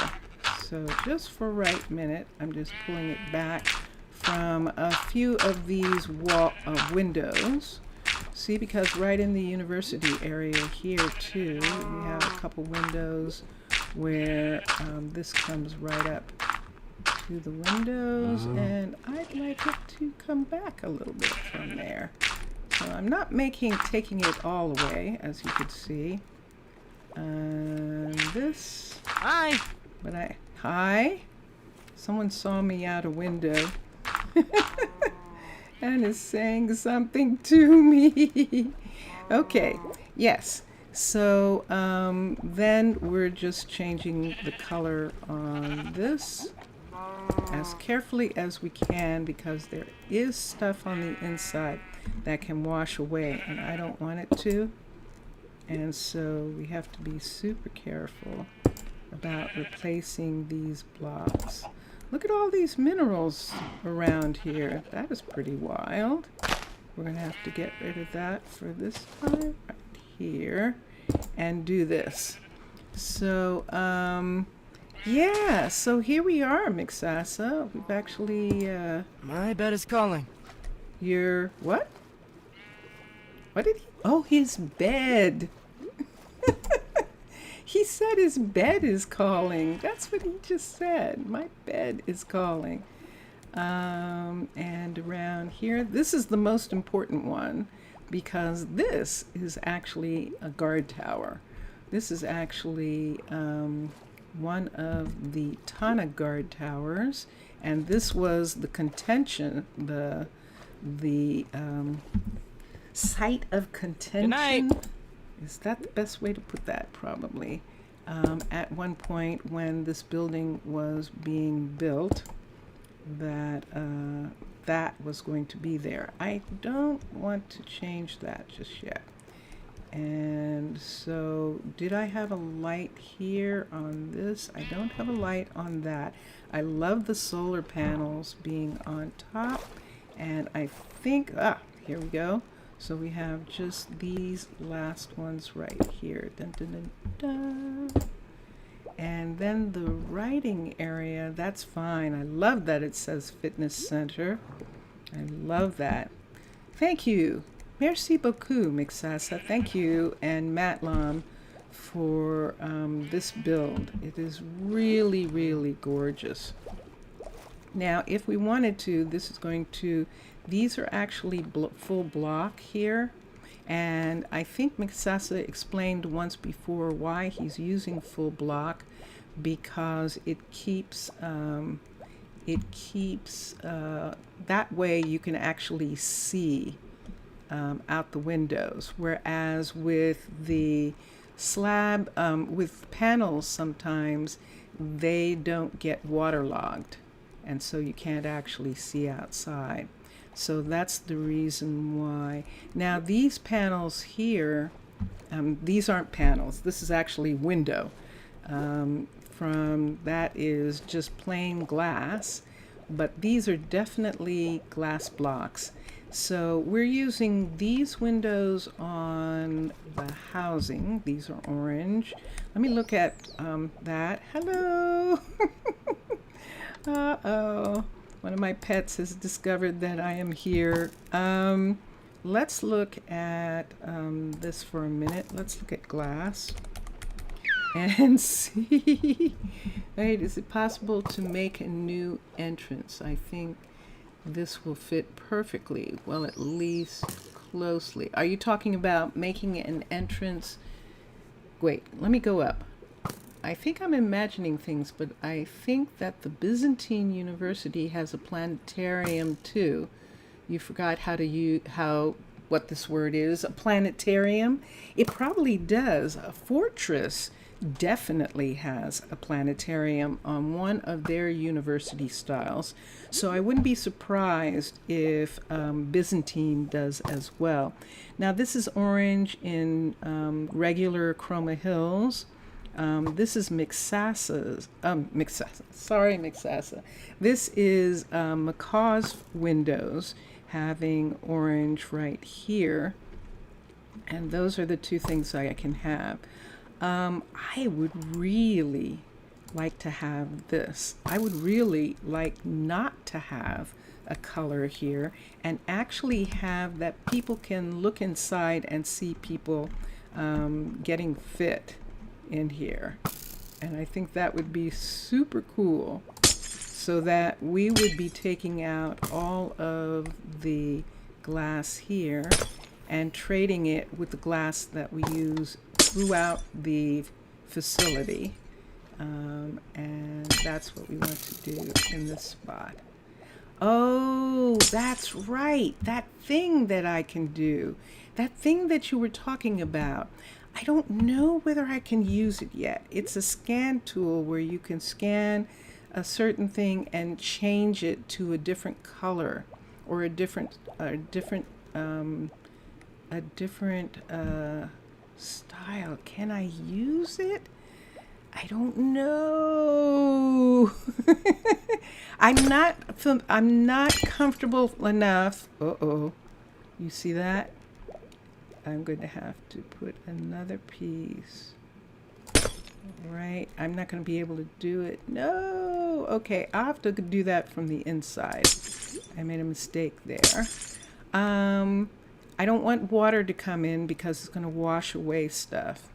So just for right minute, I'm just pulling it back from a few of these windows. See, because right in the university area here too, we have a couple windows where this comes right up to the windows, and I'd like it to come back a little bit from there. So I'm not taking it all away, as you could see. This. Hi. But hi? Someone saw me out a window and is saying something to me. Okay, yes. So then we're just changing the color on this as carefully as we can, because there is stuff on the inside that can wash away, and I don't want it to. And so we have to be super careful about replacing these blocks. Look at all these minerals around here. That is pretty wild. We're going to have to get rid of that for this time right here and do this. So, yeah, so here we are, Mixasa. We've actually, My bed is calling. your, what? What did he, oh, his bed. He said his bed is calling. That's what he just said. My bed is calling. And around here, this is the most important one because this is actually a guard tower. This is actually one of the Tana guard towers, and this was the contention, the site of contention. Good night. Is that the best way to put that? Probably. At one point when this building was being built, that that was going to be there. I don't want to change that just yet. And so, did I have a light here on this? I don't have a light on that. I love the solar panels being on top, and I think, here we go. So we have just these last ones right here. Dun, dun, dun, dun. And then the writing area, that's fine. I love that it says fitness center. I love that. Thank you. Merci beaucoup, Mixasa. Thank you, and Matlam, for this build. It is really, really gorgeous. Now, if we wanted to, this is going to, these are actually full block here. And I think Mixasa explained once before why he's using full block, because it keeps that way you can actually see out the windows, whereas with the slab, with panels, sometimes they don't get waterlogged, and so you can't actually see outside. So that's the reason why. Now these panels here, these aren't panels, this is actually window. From that is just plain glass, but these are definitely glass blocks. So we're using these windows on the housing. These are orange. Let me look at that. Hello. Uh-oh. One of my pets has discovered that I am here. Let's look at this for a minute. Let's look at glass and see. Right, is it possible to make a new entrance? I think this will fit perfectly. Well, at least closely. Are you talking about making an entrance? Wait, let me go up. I think I'm imagining things, but I think that the Byzantine University has a planetarium too. You forgot what this word is, a planetarium. It probably does. A fortress definitely has a planetarium on one of their university styles. So I wouldn't be surprised if Byzantine does as well. Now this is orange in regular Chroma Hills. This is Mixasa. This is Macaw's windows having orange right here. And those are the two things I can have. I would really like to have this. I would really like not to have a color here and actually have that people can look inside and see people getting fit in here. And I think that would be super cool, so that we would be taking out all of the glass here and trading it with the glass that we use throughout the facility. And that's what we want to do in this spot. Oh, that's right. That thing that I can do. That thing that you were talking about. I don't know whether I can use it yet. It's a scan tool where you can scan a certain thing and change it to a different color or a different style. Can I use it? I don't know. I'm not comfortable enough. Uh-oh. You see that? I'm going to have to put another piece. Right. I'm not going to be able to do it. No. Okay. I'll have to do that from the inside. I made a mistake there. I don't want water to come in because it's going to wash away stuff.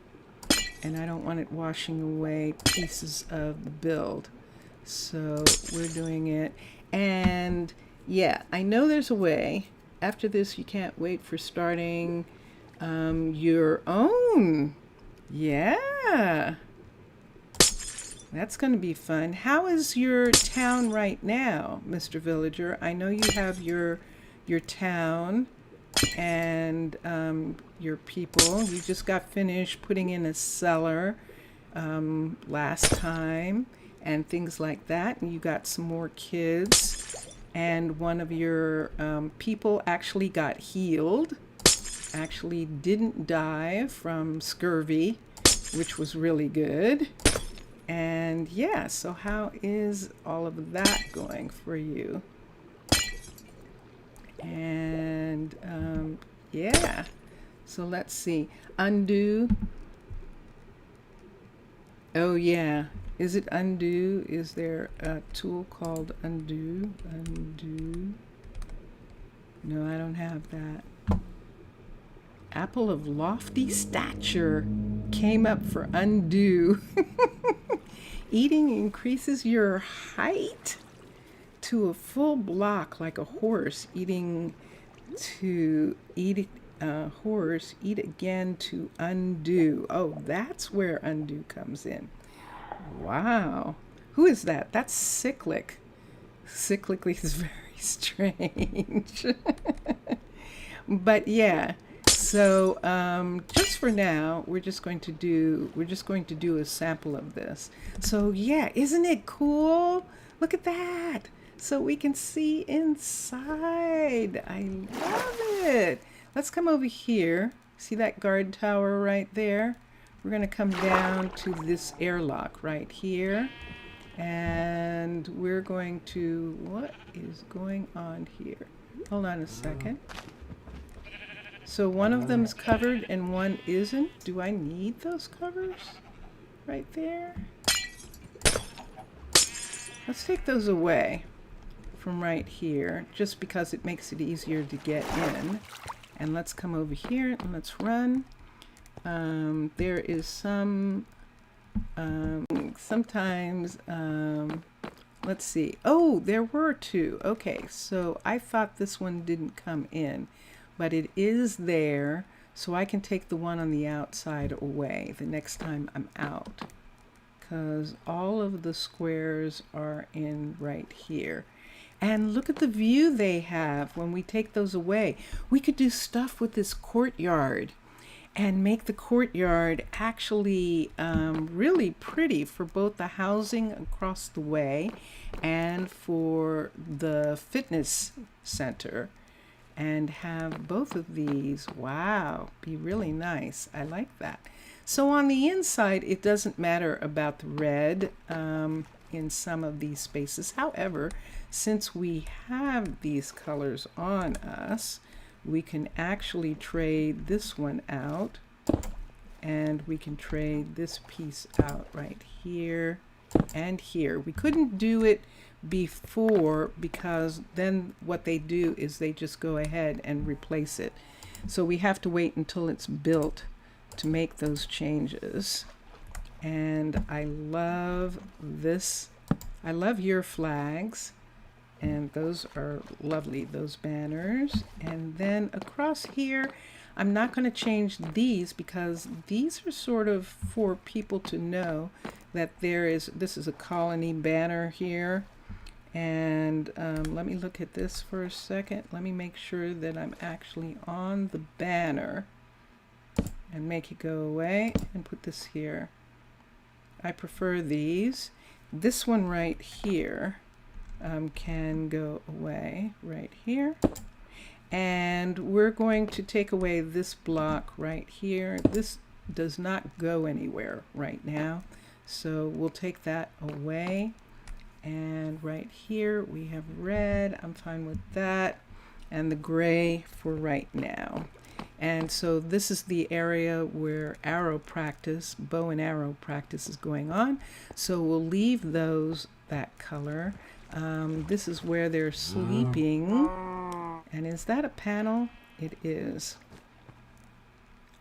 And I don't want it washing away pieces of the build. So we're doing it. And yeah, I know there's a way. After this, you can't wait for starting your own. Yeah. That's going to be fun. How is your town right now, Mr. Villager? I know you have your town and your people. You just got finished putting in a cellar last time and things like that. And you got some more kids. And one of your people actually got healed. Actually didn't die from scurvy, which was really good. And yeah, so how is all of that going for you? And yeah, so let's see. Undo. Oh yeah, is it undo? Is there a tool called undo? Undo. No, I don't have that. Apple of lofty stature came up for undo. Eating increases your height to a full block like a horse. Eating to eat horse, eat again to undo. Oh, that's where undo comes in. Wow. Who is that? That's cyclic. Cyclically is very strange. But yeah. So just for now, we're just going to do a sample of this. So yeah, isn't it cool? Look at that. So we can see inside. I love it. Let's come over here. See that guard tower right there? We're going to come down to this airlock right here. And we're going to, what is going on here? Hold on a second. So one of them's covered and one isn't. Do I need those covers right there? Let's take those away from right here, just because it makes it easier to get in. And let's come over here and let's run. There is some, sometimes, let's see. Oh, there were two. Okay, so I thought this one didn't come in. But it is there, so I can take the one on the outside away the next time I'm out. Because all of the squares are in right here. And look at the view they have when we take those away. We could do stuff with this courtyard and make the courtyard actually really pretty for both the housing across the way and for the fitness center. And have both of these, wow, be really nice. I like that. So on the inside, it doesn't matter about the red in some of these spaces. However, since we have these colors on us, we can actually trade this one out, and we can trade this piece out right here and here. We couldn't do it before because then what they do is they just go ahead and replace it. So we have to wait until it's built to make those changes. And I love this. I love your flags, and those are lovely, those banners. And then across here, I'm not going to change these because these are sort of for people to know that this is a colony banner here. And let me look at this for a second. Let me make sure that I'm actually on the banner and make it go away and put this here. I prefer these. This one right here can go away right here. And we're going to take away this block right here. This does not go anywhere right now. So we'll take that away. And right here we have red. I'm fine with that. And the gray for right now. And so this is the area where arrow practice, bow and arrow practice is going on. So we'll leave those that color. This is where they're sleeping. And is that a panel? It is.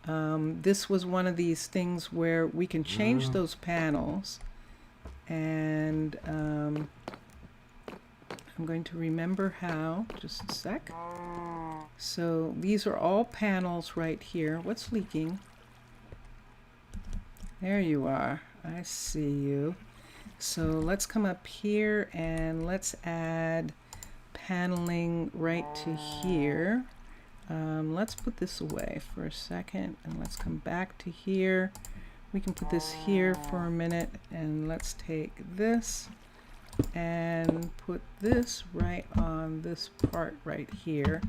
This was one of these things where we can change those panels. And I'm going to remember how, just a sec. So these are all panels right here. What's leaking? There you are. I see you. So let's come up here and let's add paneling right to here. Let's put this away for a second and let's come back to here. We can put this here for a minute and let's take this and put this right on this part right here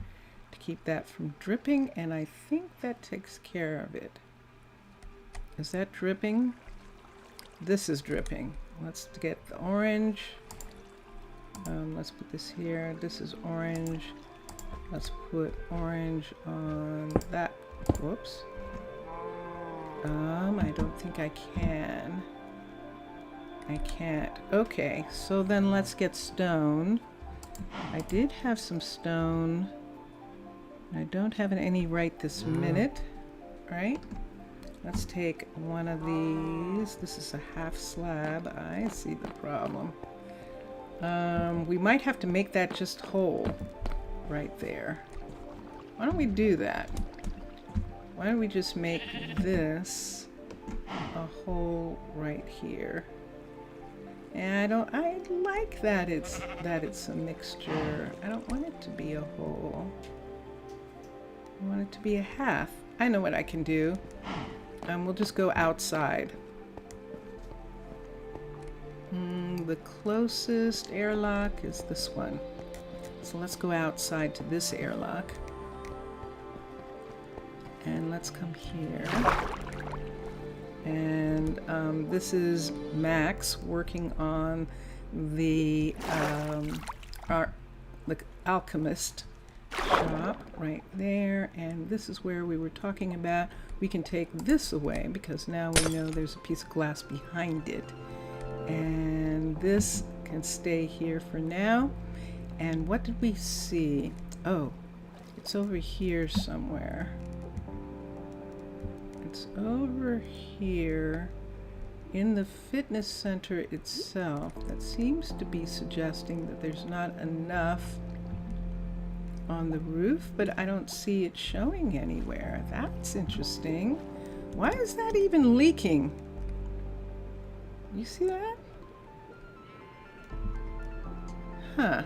to keep that from dripping, and I think that takes care of it. Is that dripping? This is dripping. Let's get the orange. Let's put this here. This is orange. Let's put orange on that. Whoops. I don't think I can. I can't. Okay, so then let's get stone. I did have some stone. I don't have any right this minute. Right? Let's take one of these. This is a half slab. I see the problem. We might have to make that just whole right there. Why don't we do that? Why don't we just make this a hole right here? And I like that it's a mixture. I don't want it to be a hole. I want it to be a half. I know what I can do. We'll just go outside. The closest airlock is this one. So let's go outside to this airlock. And let's come here. And this is Max working on the alchemist shop right there. And this is where we were talking about. We can take this away because now we know there's a piece of glass behind it. And this can stay here for now. And what did we see? Oh, it's over here somewhere. It's over here in the fitness center itself. That seems to be suggesting that there's not enough on the roof, but I don't see it showing anywhere. That's interesting. Why is that even leaking? You see that? Huh.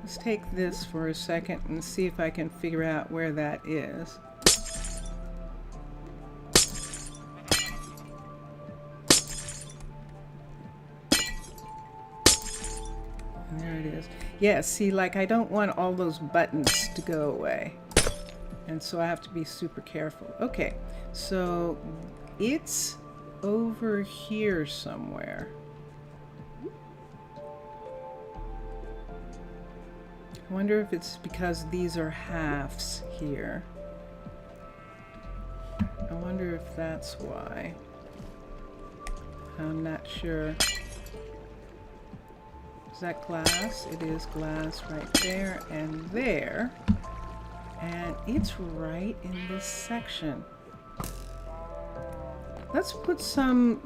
Let's take this for a second and see if I can figure out where that is. There it is. Yeah, see, like I don't want all those buttons to go away. And so I have to be super careful. Okay, so it's over here somewhere. I wonder if it's because these are halves here. I wonder if that's why. I'm not sure. Is that glass? It is glass right there and there. And it's right in this section. Let's put some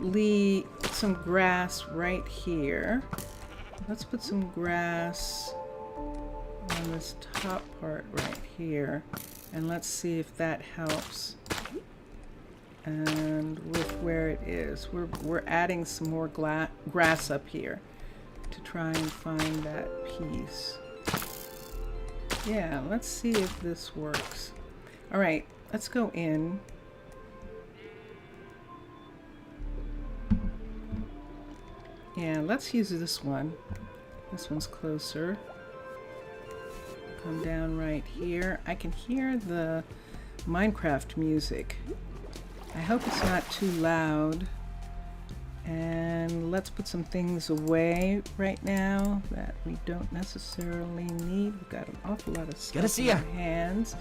grass right here. Let's put some grass on this top part right here. And let's see if that helps. And with where it is, we're adding some more grass up here to try and find that piece. Yeah, let's see if this works. All right, let's go in. Yeah, let's use this one. This one's closer. Come down right here. I can hear the Minecraft music. I hope it's not too loud. And let's put some things away right now that we don't necessarily need. We've got an awful lot of stuff Good to see in ya. our hands.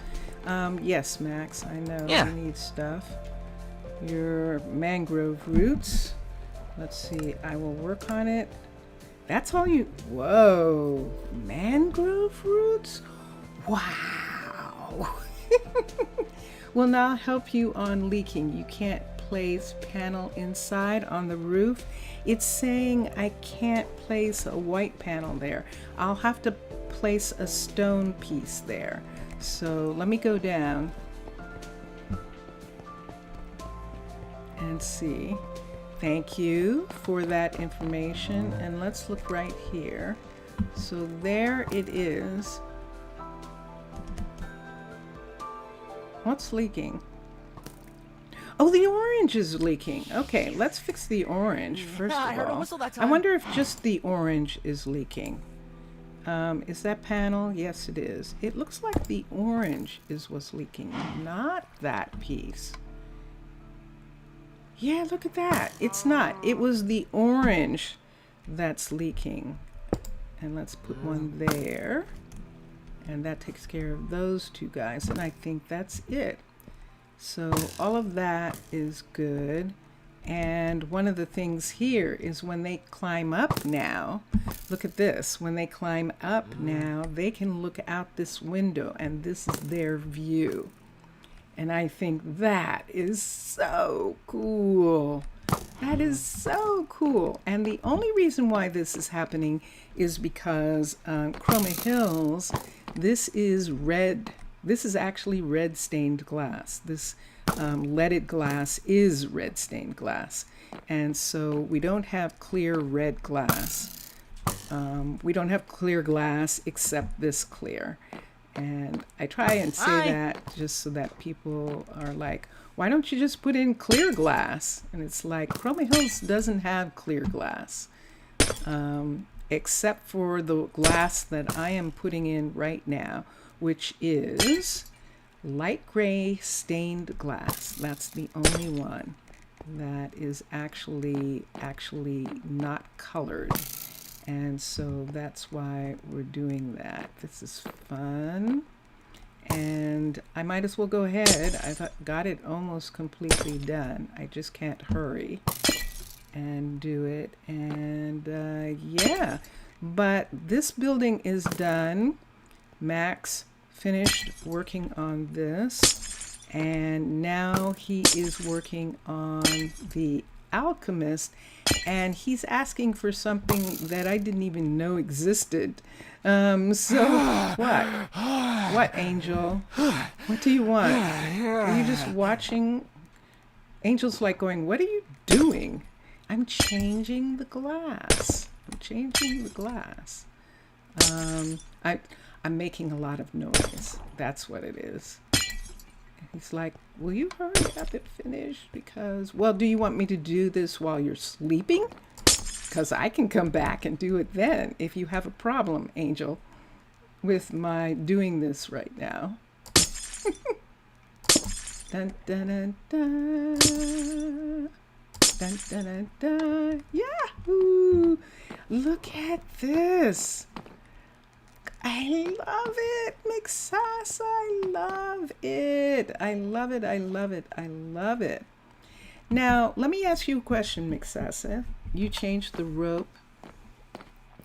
Yes, Max, I know Yeah. you need stuff. Your mangrove roots. Let's see, I will work on it. That's all you... Whoa, mangrove roots? Wow. Will now help you on leaking. You can't place panel inside on the roof. It's saying I can't place a white panel there. I'll have to place a stone piece there. So let me go down and see. Thank you for that information. And let's look right here. So there it is. What's leaking? Oh, the orange is leaking. Okay, let's fix the orange first I of heard a all. whistle that I time. wonder if just the orange is leaking. Is that panel? Yes, it is. It looks like the orange is what's leaking, not that piece. Yeah, look at that. It's not. It was the orange that's leaking. And let's put one there. And that takes care of those two guys. And I think that's it. So all of that is good. And one of the things here is when they climb up now, look at this. When they climb up now, they can look out this window and this is their view. And I think that is so cool. That is so cool. And the only reason why this is happening is because Chroma Hills, this is red. This is actually red stained glass. This leaded glass is red stained glass. And so we don't have clear red glass. We don't have clear glass except this clear. And I try and say Hi. that just so that people are like, why don't you just put in clear glass? And it's like, Chroma Hills doesn't have clear glass, except for the glass that I am putting in right now, which is light gray stained glass. That's the only one that is actually not colored. And so that's why we're doing that. This is fun. And I might as well go ahead. I've got it almost completely done. I just can't hurry and do it. And yeah, but this building is done. Max finished working on this. And now he is working on the Alchemist. And he's asking for something that I didn't even know existed. So what, Angel? What do you want? Are you just watching? Angel's like going, what are you doing? I'm changing the glass. I'm changing the glass. I'm making a lot of noise. That's what it is. He's like, will you hurry up and finish? Because, well, do you want me to do this while you're sleeping? Because I can come back and do it then if you have a problem, Angel, with my doing this right now. Dun, dun, dun, dun. Dun, dun, dun, dun. Yahoo! Look at this. I love it, Mixas. I love it. I love it. I love it. I love it. Now, let me ask you a question, Mixasa. You changed the rope.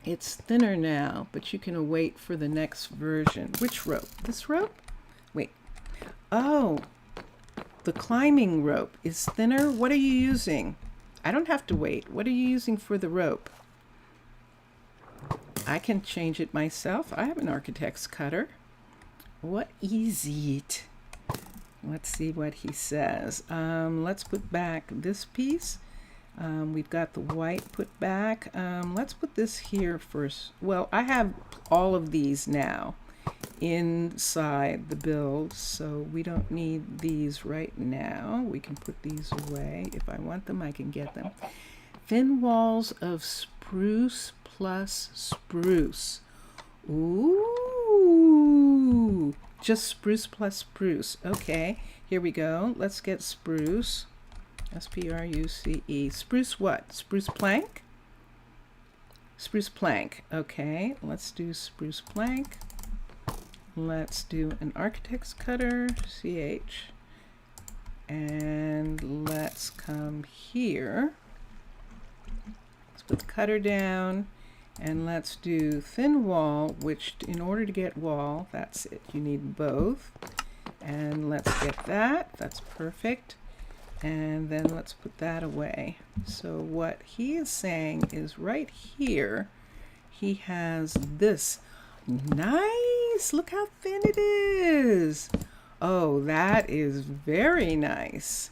It's thinner now, but you can wait for the next version. Which rope? This rope? Wait. Oh, the climbing rope is thinner. What are you using? I don't have to wait. What are you using for the rope? I can change it myself. I have an architect's cutter. What is it? Let's see what he says. Let's put back this piece. We've got the white put back. Let's put this here first. Well, I have all of these now inside the build, so we don't need these right now. We can put these away. If I want them, I can get them. Thin walls of spruce plus spruce. Ooh, just spruce plus spruce. Okay, here we go. Let's get spruce. S-P-R-U-C-E. Spruce what? Spruce plank? Spruce plank. Okay, let's do spruce plank. Let's do an architect's cutter, CH. And let's come here. Let's put the cutter down. And let's do thin wall, which in order to get wall, that's it. You need both. And let's get that. That's perfect. And then let's put that away. So what he is saying is right here, he has this. Nice! Look how thin it is. Oh, that is very nice.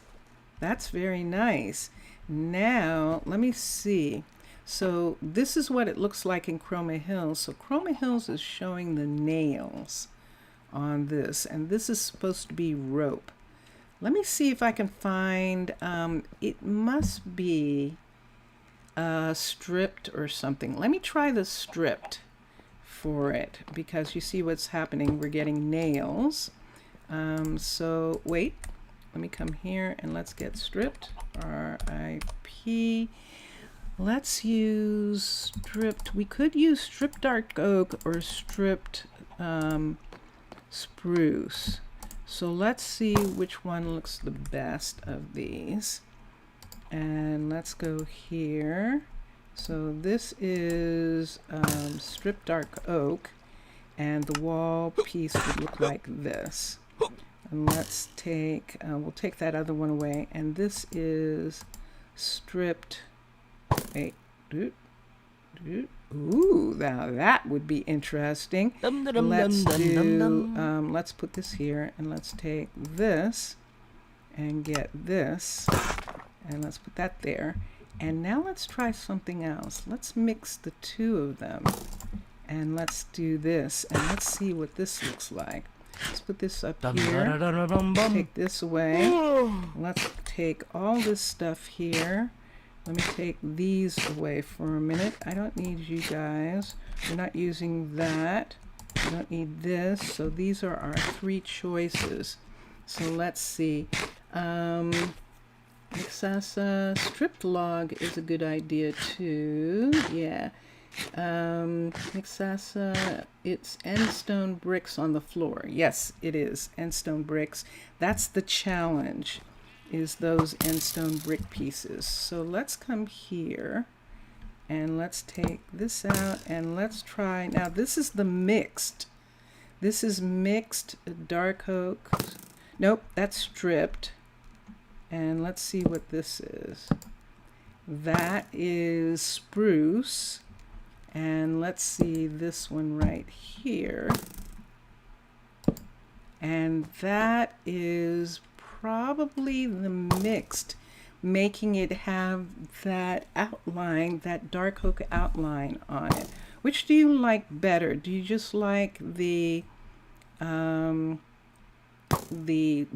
That's very nice. Now, let me see. So this is what it looks like in Chroma Hills. So Chroma Hills is showing the nails on this, and this is supposed to be rope. Let me see if I can find, it must be stripped or something. Let me try the stripped for it, because you see what's happening. We're getting nails. So wait, let me come here and let's get stripped, R-I-P. Let's use stripped. We could use stripped dark oak or stripped spruce. So let's see which one looks the best of these. And let's go here. So this is stripped dark oak, and the wall piece would look like this. And let's take, we'll take that other one away. And this is stripped, wait, ooh, now that would be interesting. Let's do, let's put this here, and let's take this and get this, and let's put that there. And now let's try something else. Let's mix the two of them, and let's do this, and let's see what this looks like. Let's put this up here, take this away. Let's take all this stuff here. Let me take these away for a minute. I don't need you guys. We're not using that. We don't need this. So these are our three choices. So let's see. Mixasa stripped log is a good idea too. Yeah. Mixasa, it's endstone bricks on the floor. Yes, it is endstone bricks. That's the challenge, is those endstone brick pieces. So let's come here and let's take this out and let's try. Now this is the mixed. This is mixed dark oak. Nope, that's stripped. And let's see what this is. That is spruce. And let's see this one right here. And that is probably the mixed, making it have that outline, that dark oak outline on it. Which do you like better? Do you just like the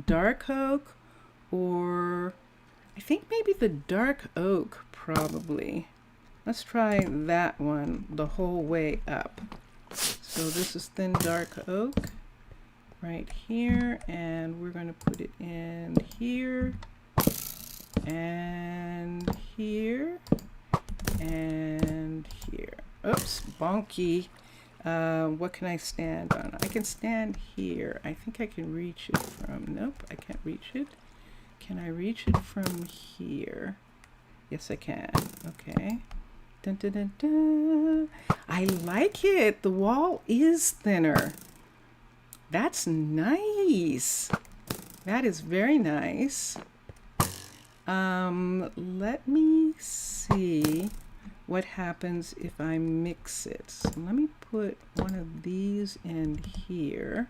dark oak, or I think maybe the dark oak probably. Let's try that one the whole way up. So this is thin dark oak right here, and we're going to put it in here and here and here. Oops, bonky. What can I stand on? I can stand here. I think I can reach it from, nope, I can't reach it. Can I reach it from here? Yes, I can. Okay. Dun, dun, dun, dun. I like it. The wall is thinner. That's nice. That is very nice. Let me see what happens if I mix it. So let me put one of these in here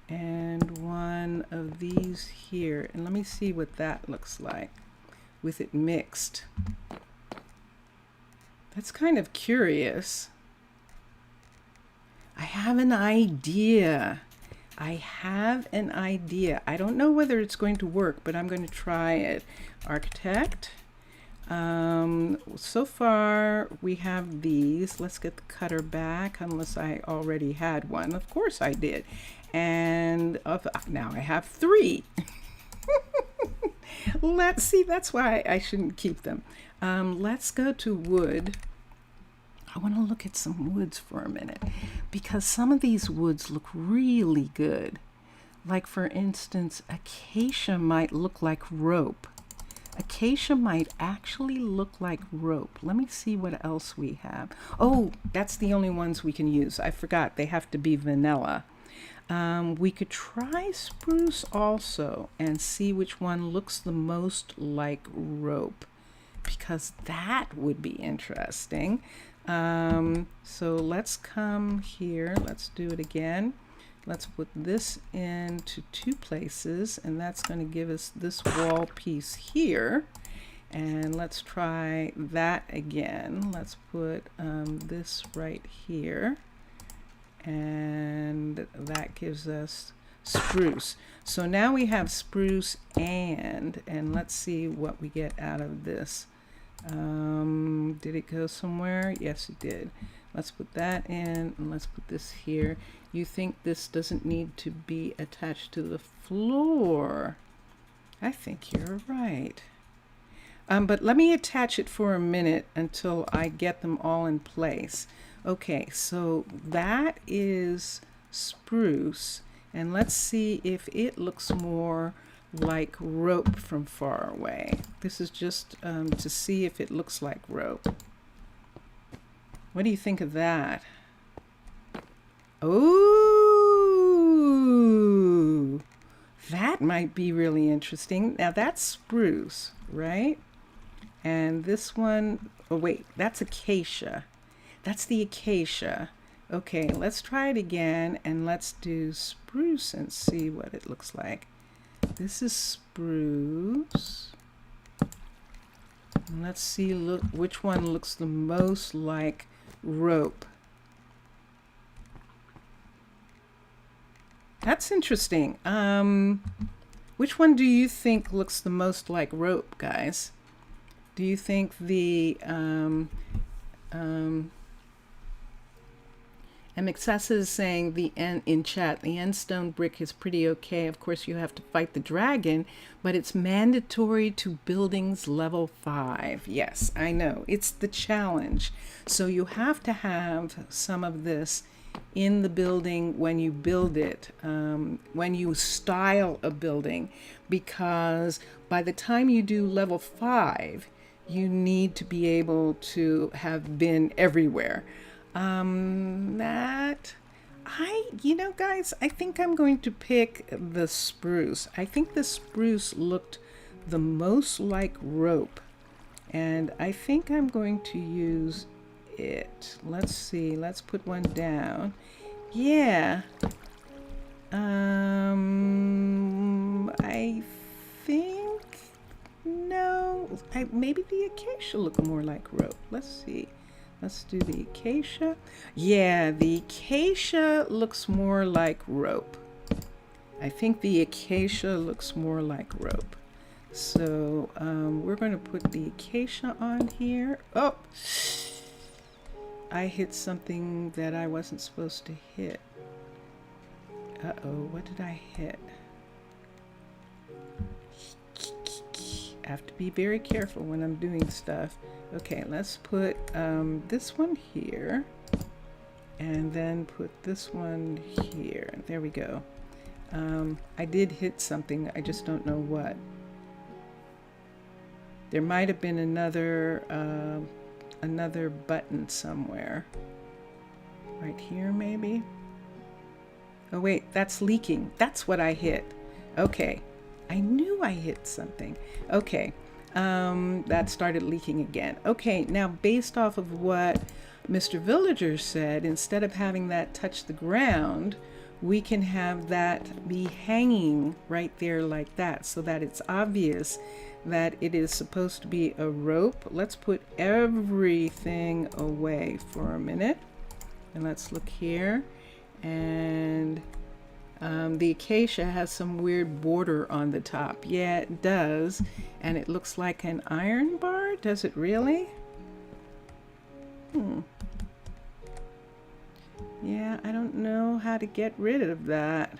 and one of these here, and let me see what that looks like with it mixed. That's kind of curious. I have an idea. I don't know whether it's going to work, but I'm going to try it. Architect. So far we have these. Let's get the cutter back, unless I already had one. Of course I did. And now I have three. Let's see, that's why I shouldn't keep them. Let's go to wood. I want to look at some woods for a minute because some of these woods look really good. Like for instance, acacia might look like rope. Acacia might actually look like rope. Let me see what else we have. Oh, that's the only ones we can use. I forgot, they have to be vanilla. We could try spruce also and see which one looks the most like rope, because that would be interesting. So let's come here. Let's do it again. Let's put this into 2 places, and that's going to give us this wall piece here. And let's try that again. Let's put this right here, and that gives us spruce. So now we have spruce and let's see what we get out of this. Did it go somewhere? Yes, it did. Let's put that in, and let's put this here. You think this doesn't need to be attached to the floor? I think you're right. But let me attach it for a minute until I get them all in place. Okay, so that is spruce, and let's see if it looks more like rope from far away. This is just to see if it looks like rope. What do you think of that? Oh, that might be really interesting. Now that's spruce, right? And this one, oh wait, that's acacia. That's the acacia. Okay, let's try it again, and let's do spruce and see what it looks like. This is spruce. And let's see which one looks the most like rope. That's interesting. Which one do you think looks the most like rope, guys? Do you think the MXS is saying in chat, the end stone brick is pretty okay. Of course, you have to fight the dragon, but it's mandatory to buildings level 5. Yes, I know. It's the challenge. So you have to have some of this in the building when you build it, when you style a building, because by the time you do level 5, you need to be able to have been everywhere. You know, guys, I think I'm going to pick the spruce. I think the spruce looked the most like rope, and I think I'm going to use it. Let's see, let's put one down. Yeah. I think, no, maybe the acacia look more like rope. Let's see. Let's do the acacia. Yeah, the acacia looks more like rope. I think the acacia looks more like rope. So we're going to put the acacia on here. Oh, I hit something that I wasn't supposed to hit. Uh-oh, what did I hit? I have to be very careful when I'm doing stuff. Okay, let's put this one here, and then put this one here. There we go. I did hit something, I just don't know what. There might have been another button somewhere. Right here, maybe? Oh wait, that's leaking. That's what I hit. Okay, I knew I hit something. Okay. That started leaking again. Okay, now based off of what Mr. Villager said, instead of having that touch the ground, we can have that be hanging right there like that, so that it's obvious that it is supposed to be a rope. Let's put everything away for a minute, and let's look here. And the acacia has some weird border on the top. Yeah, it does. And it looks like an iron bar. Does it really? Yeah, I don't know how to get rid of that.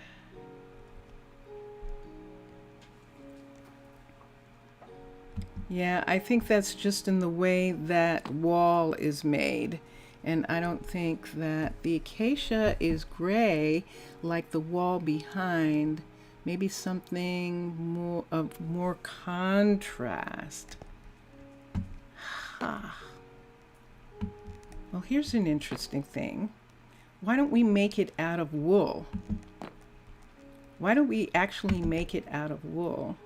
Yeah, I think that's just in the way that wall is made. And I don't think that the acacia is gray like the wall behind. Maybe something more contrast. Ha. Well, here's an interesting thing. Why don't we make it out of wool? Why don't we actually make it out of wool?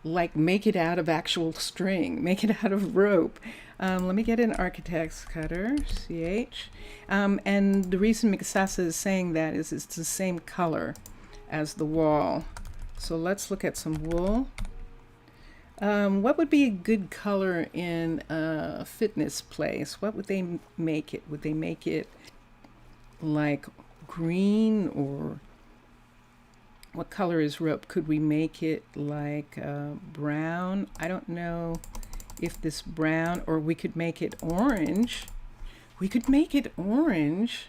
Like make it out of actual string, make it out of rope. Let me get an architect's cutter, CH. And the reason Mikasa is saying that is it's the same color as the wall. So let's look at some wool. What would be a good color in a fitness place? What would they make it? Would they make it like green, or what color is rope? Could we make it like brown? I don't know if this brown, or we could make it orange. We could make it orange.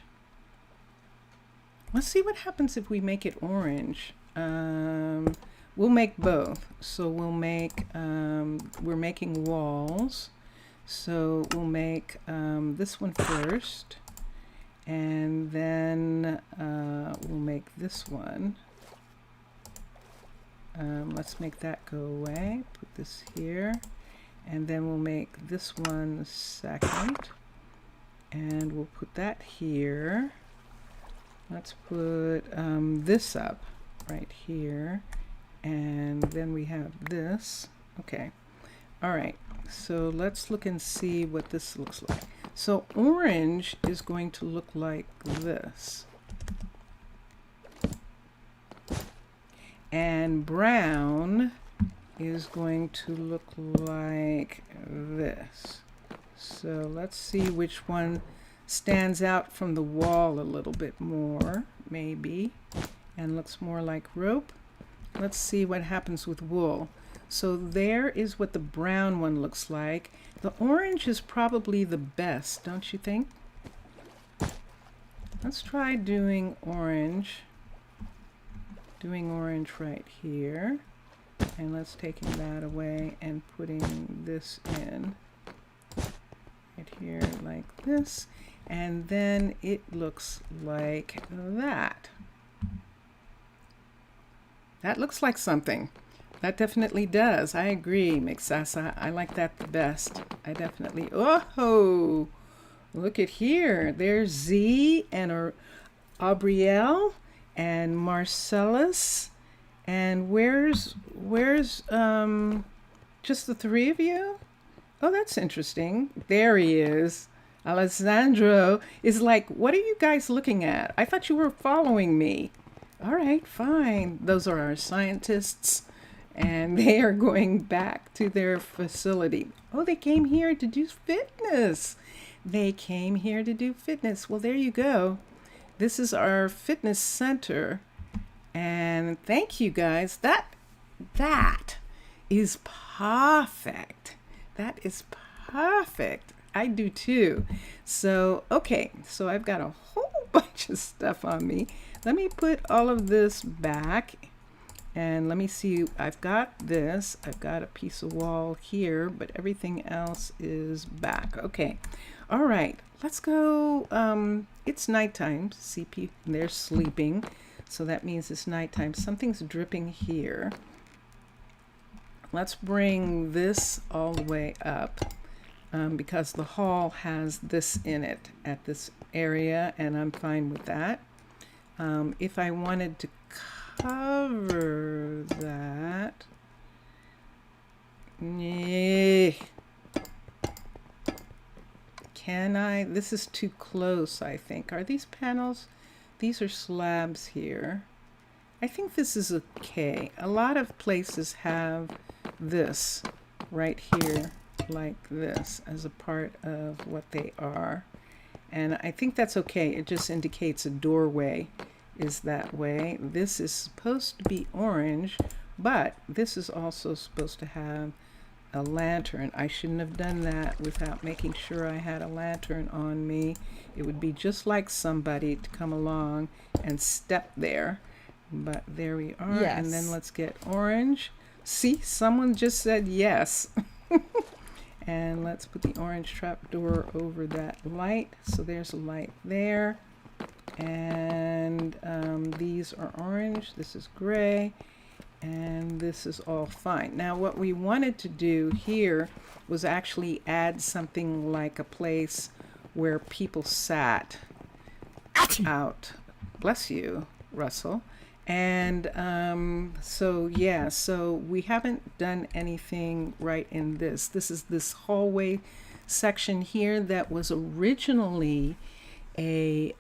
Let's see what happens if we make it orange. We'll make both. So we'll make, we're making walls. So we'll make this one first. And then we'll make this one. Let's make that go away. Put this here. And then we'll make this one second. And we'll put that here. Let's put this up right here. And then we have this. Okay. All right. So let's look and see what this looks like. So orange is going to look like this. And brown is going to look like this. So let's see which one stands out from the wall a little bit more, maybe, and looks more like rope. Let's see what happens with wool. So there is what the brown one looks like. The orange is probably the best, don't you think? Let's try doing orange. Doing orange right here. And let's taking that away and putting this in right here like this. And then it looks like that. That looks like something. That definitely does. I agree, Mixasa. I like that the best. I definitely. Oh, look at here. There's Z and Aubrielle and Marcellus. And where's just the three of you? Oh, that's interesting. There he is. Alessandro is like, what are you guys looking at? I thought you were following me. All right, fine. Those are our scientists, and they are going back to their facility. Oh, they came here to do fitness. They came here to do fitness. Well, there you go. This is our fitness center. And thank you guys. That is perfect. That is perfect. I do too. So, okay. So I've got a whole bunch of stuff on me. Let me put all of this back. And let me see. I've got this. I've got a piece of wall here, but everything else is back. Okay. All right. Let's go. It's nighttime. CP, they're sleeping. So that means it's nighttime. Something's dripping here. Let's bring this all the way up because the hall has this in it at this area, and I'm fine with that. If I wanted to cover that, can I? This is too close, I think. Are these panels? These are slabs here. I think this is okay. A lot of places have this right here like this as a part of what they are. And I think that's okay. It just indicates a doorway is that way. This is supposed to be orange, but this is also supposed to have a lantern. I shouldn't have done that without making sure I had a lantern on me. It would be just like somebody to come along and step there. But there we are. Yes. And then let's get orange. See, someone just said yes. And let's put the orange trapdoor over that light. So there's a light there. And these are orange. This is gray. And this is all fine. Now what we wanted to do here was actually add something like a place where people sat out. Bless you, Russell. And so yeah, so we haven't done anything right in this. This is this hallway section here that was originally a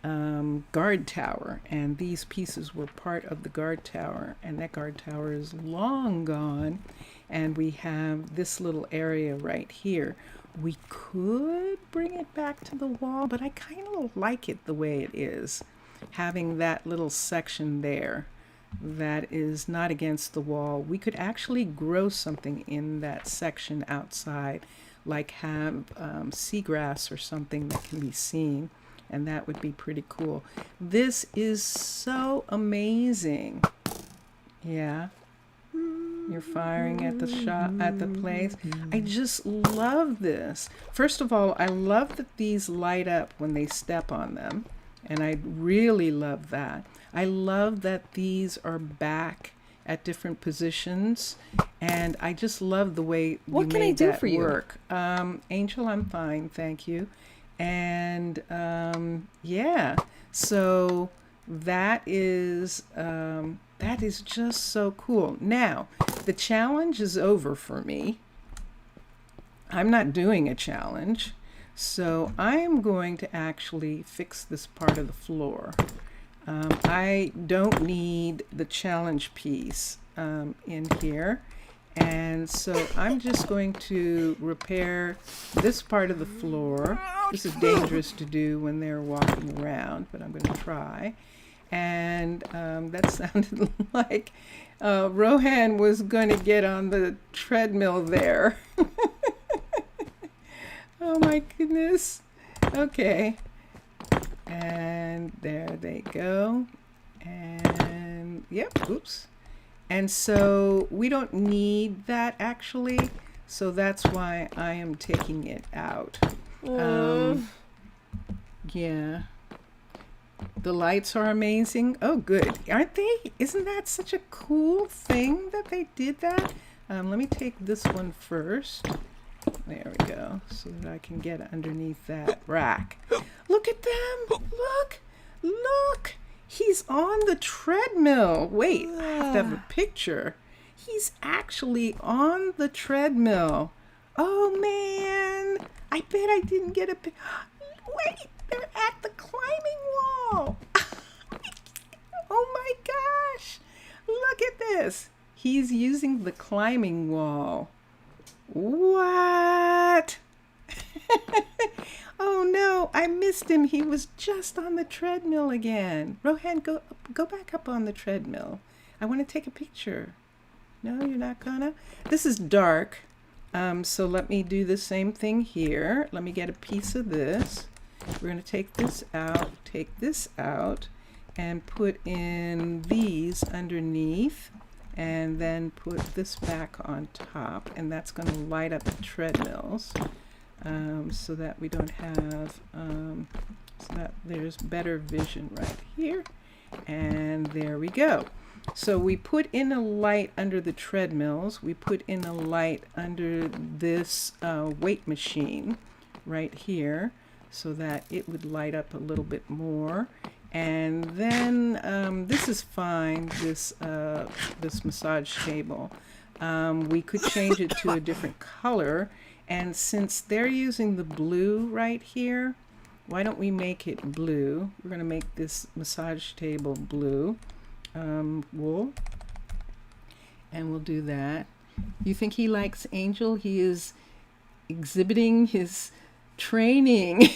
guard tower, and these pieces were part of the guard tower, and that guard tower is long gone, and we have this little area right here. We could bring it back to the wall, but I kind of like it the way it is, having that little section there that is not against the wall. We could actually grow something in that section outside, like have seagrass or something that can be seen, and that would be pretty cool. This is so amazing. Yeah. You're firing at the shot, at the place. I just love this. First of all, I love that these light up when they step on them, and I really love that. I love that these are back at different positions, and I just love the way What you can I made do that for you? work. Angel, I'm fine, thank you. And yeah, so that is just so cool. Now, the challenge is over for me. I'm not doing a challenge, so I'm going to actually fix this part of the floor. I don't need the challenge piece in here, and so I'm just going to repair this part of the floor. This is dangerous to do when they're walking around, but I'm going to try. And that sounded like Rohan was going to get on the treadmill there. Oh my goodness. Okay. And there they go. And yep, oops. And so we don't need that actually. So that's why I am taking it out. Yeah. The lights are amazing. Oh, good. Aren't they? Isn't that such a cool thing that they did that? Let me take this one first. There we go. So that I can get underneath that rack. Look at them. Look. Look. He's on the treadmill. Wait, I have to have a picture. He's actually on the treadmill. Oh, man. I bet I didn't get a pic. Wait, they're at the climbing wall. Oh my gosh. Look at this. He's using the climbing wall. What? Oh no, I missed him. He was just on the treadmill again. Rohan, go back up on the treadmill. I want to take a picture. No, you're not gonna? This is dark. So let me do the same thing here. Let me get a piece of this. We're going to take this out, and put in these underneath, and then put this back on top, and that's going to light up the treadmills, so that we don't have, so that there's better vision right here, and there we go. So we put in a light under the treadmills, we put in a light under this weight machine right here, so that it would light up a little bit more. And then this is fine, this massage table. We could change it to a different color, and since they're using the blue right here, why don't we make it blue? We're going to make this massage table blue, wool, and we'll do that. You think he likes Angel? He is exhibiting his training.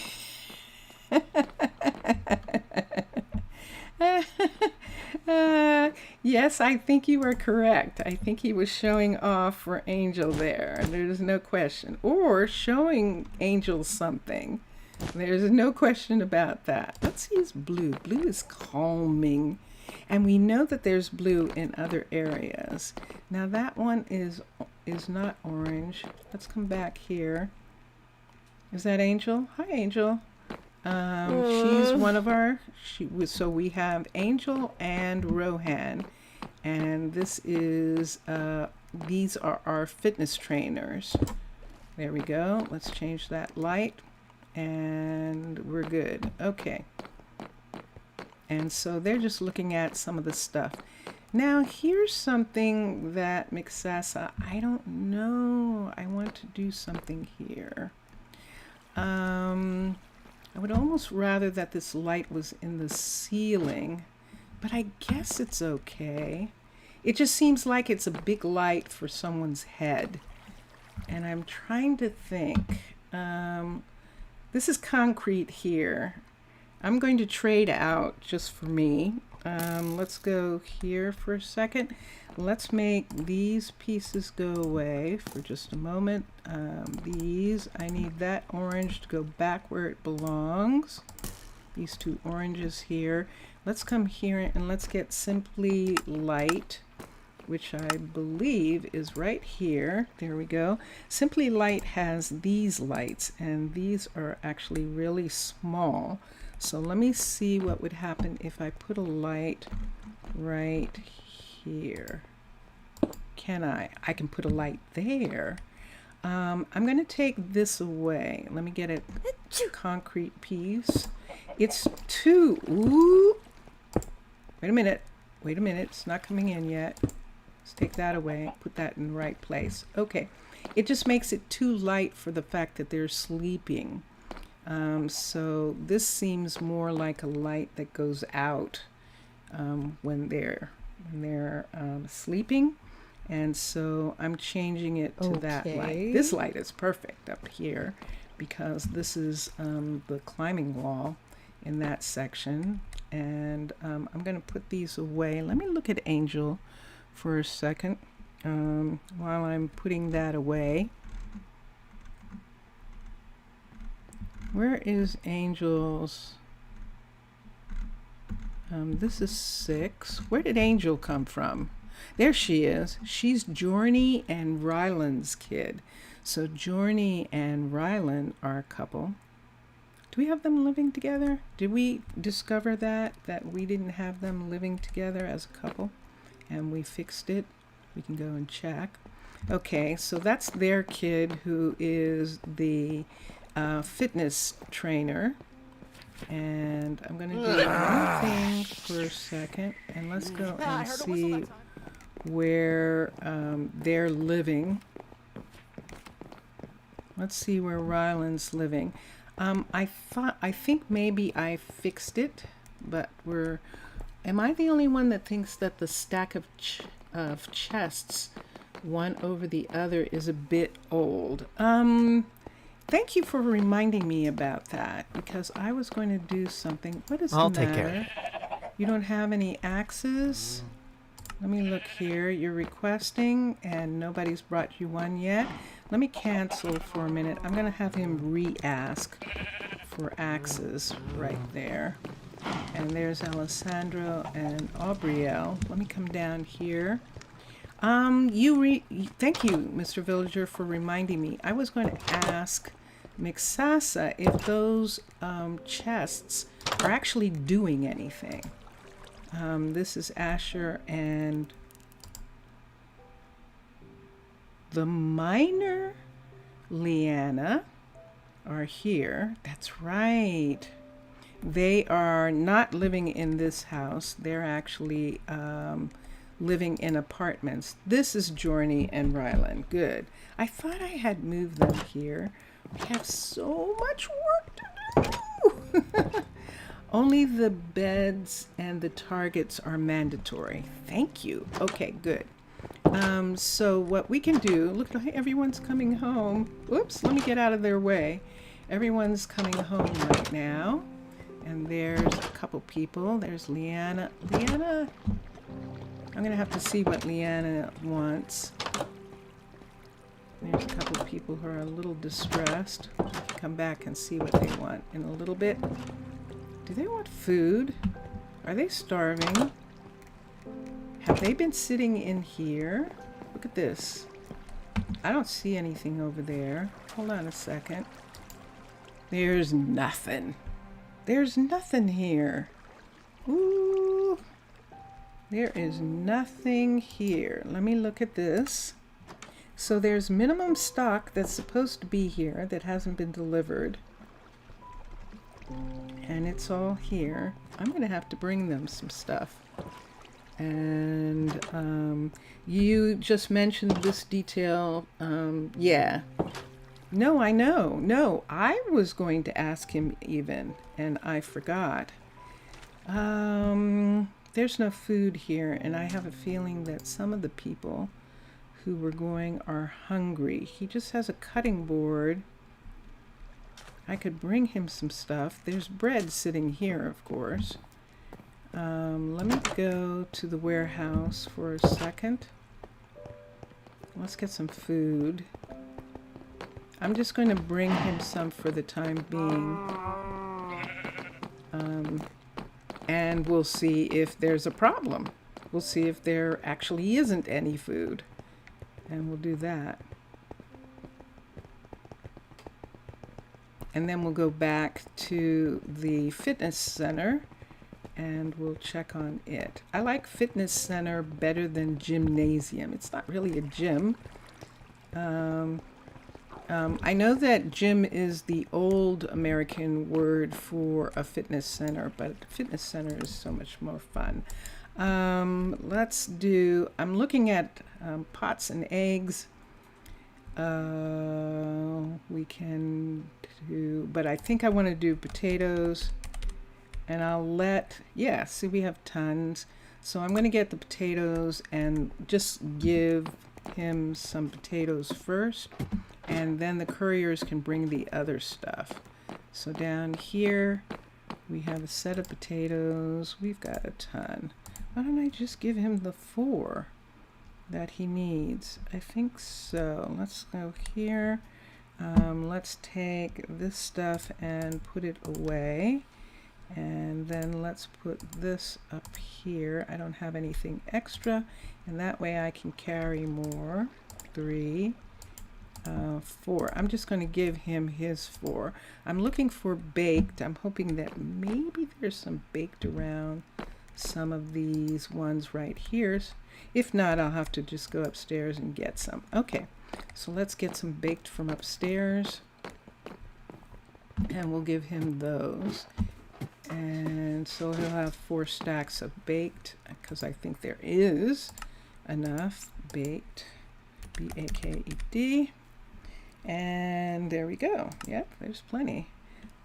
Yes, I think you are correct. I think he was showing off for Angel there. There's no question. Or showing Angel something. There's no question about that. Let's use blue. Blue is calming. And we know that there's blue in other areas. Now that one is not orange. Let's come back here. Is that Angel? Hi, Angel. She's one of our, so we have Angel and Rohan. And this is, these are our fitness trainers. There we go. Let's change that light. And we're good. Okay. And so they're just looking at some of the stuff. Now here's something that Mixasa, I don't know. I want to do something here. I would almost rather that this light was in the ceiling, but I guess it's okay. It just seems like it's a big light for someone's head. And I'm trying to think. This is concrete here. I'm going to trade out just for me. Let's go here for a second. Let's make these pieces go away for just a moment. These, I need that orange to go back where it belongs. These two oranges here. Let's come here and let's get Simply Light, which I believe is right here. There we go. Simply Light has these lights, and these are actually really small. So let me see what would happen if I put a light right here. Can I? I can put a light there. I'm going to take this away. Let me get a concrete piece. It's too... Ooh. Wait a minute. Wait a minute. It's not coming in yet. Let's take that away. Put that in the right place. Okay. It just makes it too light for the fact that they're sleeping. So this seems more like a light that goes out when they're sleeping. And so I'm changing it to that light. This light is perfect up here because this is the climbing wall in that section. And I'm going to put these away. Let me look at Angel for a second while I'm putting that away. Where is Angel's? This is 6. Where did Angel come from? There she is. She's Jorny and Ryland's kid. So Jorny and Ryland are a couple. Do we have them living together? Did we discover that we didn't have them living together as a couple? And we fixed it. We can go and check. Okay, so that's their kid who is the fitness trainer. And I'm going to do one thing for a second. And let's go and see where they're living. Let's see where Ryland's living. I think maybe I fixed it, but am I the only one that thinks that the stack of chests, one over the other, is a bit old? Thank you for reminding me about that, because I was going to do something. What is the matter? I'll take care. You don't have any axes? Let me look here. You're requesting and nobody's brought you one yet. Let me cancel for a minute. I'm going to have him re-ask for axes right there. And there's Alessandro and Aubrielle. Let me come down here. Thank you, Mr. Villager, for reminding me. I was going to ask Mixasa if those chests are actually doing anything. This is Asher and the minor Leanna are here. That's right. They are not living in this house. They're actually living in apartments. This is Jorny and Ryland. Good. I thought I had moved them here. We have so much work to do. Only the beds and the targets are mandatory. Thank you. Okay, good. So what we can do, look, everyone's coming home. Oops, let me get out of their way. Everyone's coming home right now. And there's a couple people. There's Leanna. Leanna, I'm going to have to see what Leanna wants. There's a couple of people who are a little distressed. Come back and see what they want in a little bit. Do they want food? Are they starving? Have they been sitting in here? Look at this. I don't see anything over there. Hold on a second. There's nothing. There's nothing here. Ooh. There is nothing here. Let me look at this. So there's minimum stock that's supposed to be here that hasn't been delivered. And it's all here. I'm going to have to bring them some stuff. And you just mentioned this detail. Yeah. No, I know. No, I was going to ask him even, and I forgot. There's no food here, and I have a feeling that some of the people who were going are hungry. He just has a cutting board. I could bring him some stuff. There's bread sitting here, of course. Let me go to the warehouse for a second. Let's get some food. I'm just going to bring him some for the time being. And we'll see if there's a problem. We'll see if there actually isn't any food. And we'll do that. And then we'll go back to the fitness center and we'll check on it. I like fitness center better than gymnasium. It's not really a gym. I know that gym is the old American word for a fitness center, but fitness center is so much more fun. Let's do, I'm looking at pots and eggs. We can do, but I think I want to do potatoes. And I'll let, yeah, see we have tons. So I'm going to get the potatoes and just give him some potatoes first. And then the couriers can bring the other stuff. So down here, we have a set of potatoes. We've got a ton. Why don't I just give him the 4 that he needs? I think so. Let's go here. Let's take this stuff and put it away. And then let's put this up here. I don't have anything extra. And that way I can carry more. 3. 4. I'm just going to give him his 4. I'm looking for baked. I'm hoping that maybe there's some baked around some of these ones right here. If not, I'll have to just go upstairs and get some. Okay, so let's get some baked from upstairs. And we'll give him those. And so he'll have 4 stacks of baked because I think there is enough baked. B-A-K-E-D. And there we go. Yep, there's plenty.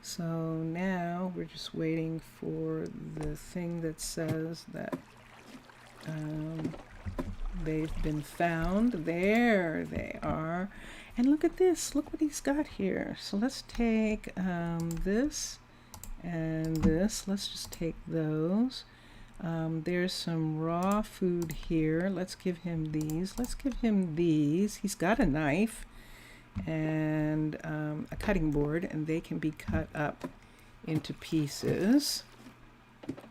So now we're just waiting for the thing that says that they've been found. There they are. And look at this. Look what he's got here. So let's take this and this. Let's just take those. There's some raw food here. Let's give him these. Let's give him these. He's got a knife and a cutting board, and they can be cut up into pieces.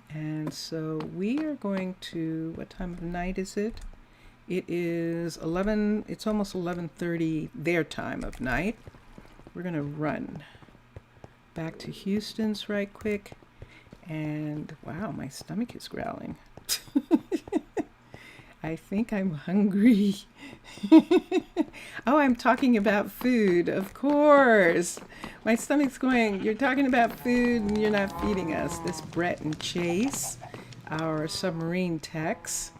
And so we are going to, what time of night is it? It is 11, it's almost 11:30 their time of night. We're gonna run back to Houston's right quick. And wow, my stomach is growling. I think I'm hungry. Oh, I'm talking about food, of course. My stomach's going, you're talking about food and you're not feeding us. This Brett and Chase, our submarine techs.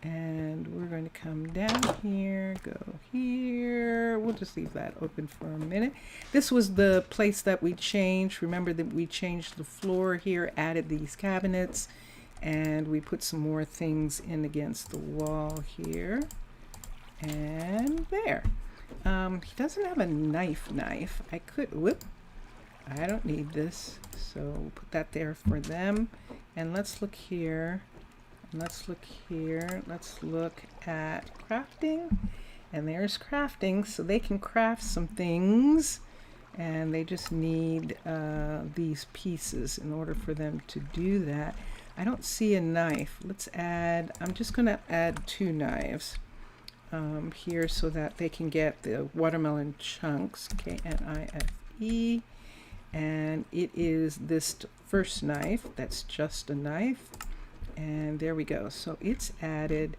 And we're going to come down here, go here. We'll just leave that open for a minute. This was the place that we changed. Remember that we changed the floor here, added these cabinets, and we put some more things in against the wall here. And there. He doesn't have a knife. I could, whoop. I don't need this. So we'll put that there for them. And let's look here. Let's look here. Let's look at crafting. And there's crafting. So they can craft some things. And they just need these pieces in order for them to do that. I don't see a knife. Let's add, I'm just going to add 2 knives here so that they can get the watermelon chunks, Knife. And it is this first knife, that's just a knife. And there we go. So it's added,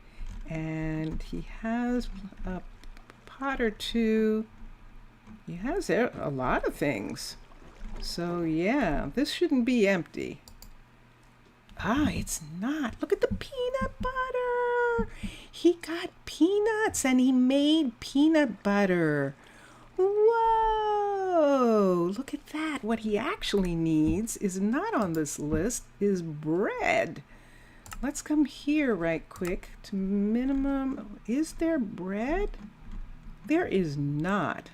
and he has a pot or 2. He has a lot of things. So yeah, this shouldn't be empty. Ah, it's not. Look at the peanut butter. He got peanuts and he made peanut butter. Whoa, look at that. What he actually needs is not on this list, is bread. Let's come here right quick to minimum. Is there bread? There is not.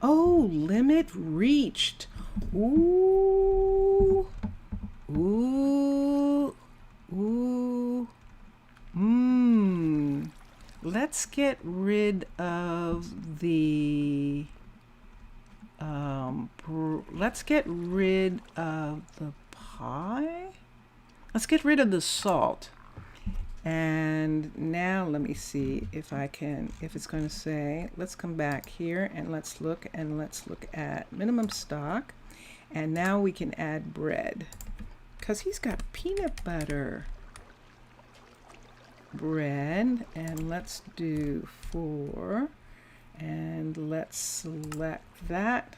Oh, limit reached. Ooh. Ooh. Ooh. Let's get rid of the let's get rid of the pie. Let's get rid of the salt. And now let me see if I can, if it's going to say, let's come back here and let's look at minimum stock. And now we can add bread because he's got peanut butter. Bread, and let's do 4, and let's select that,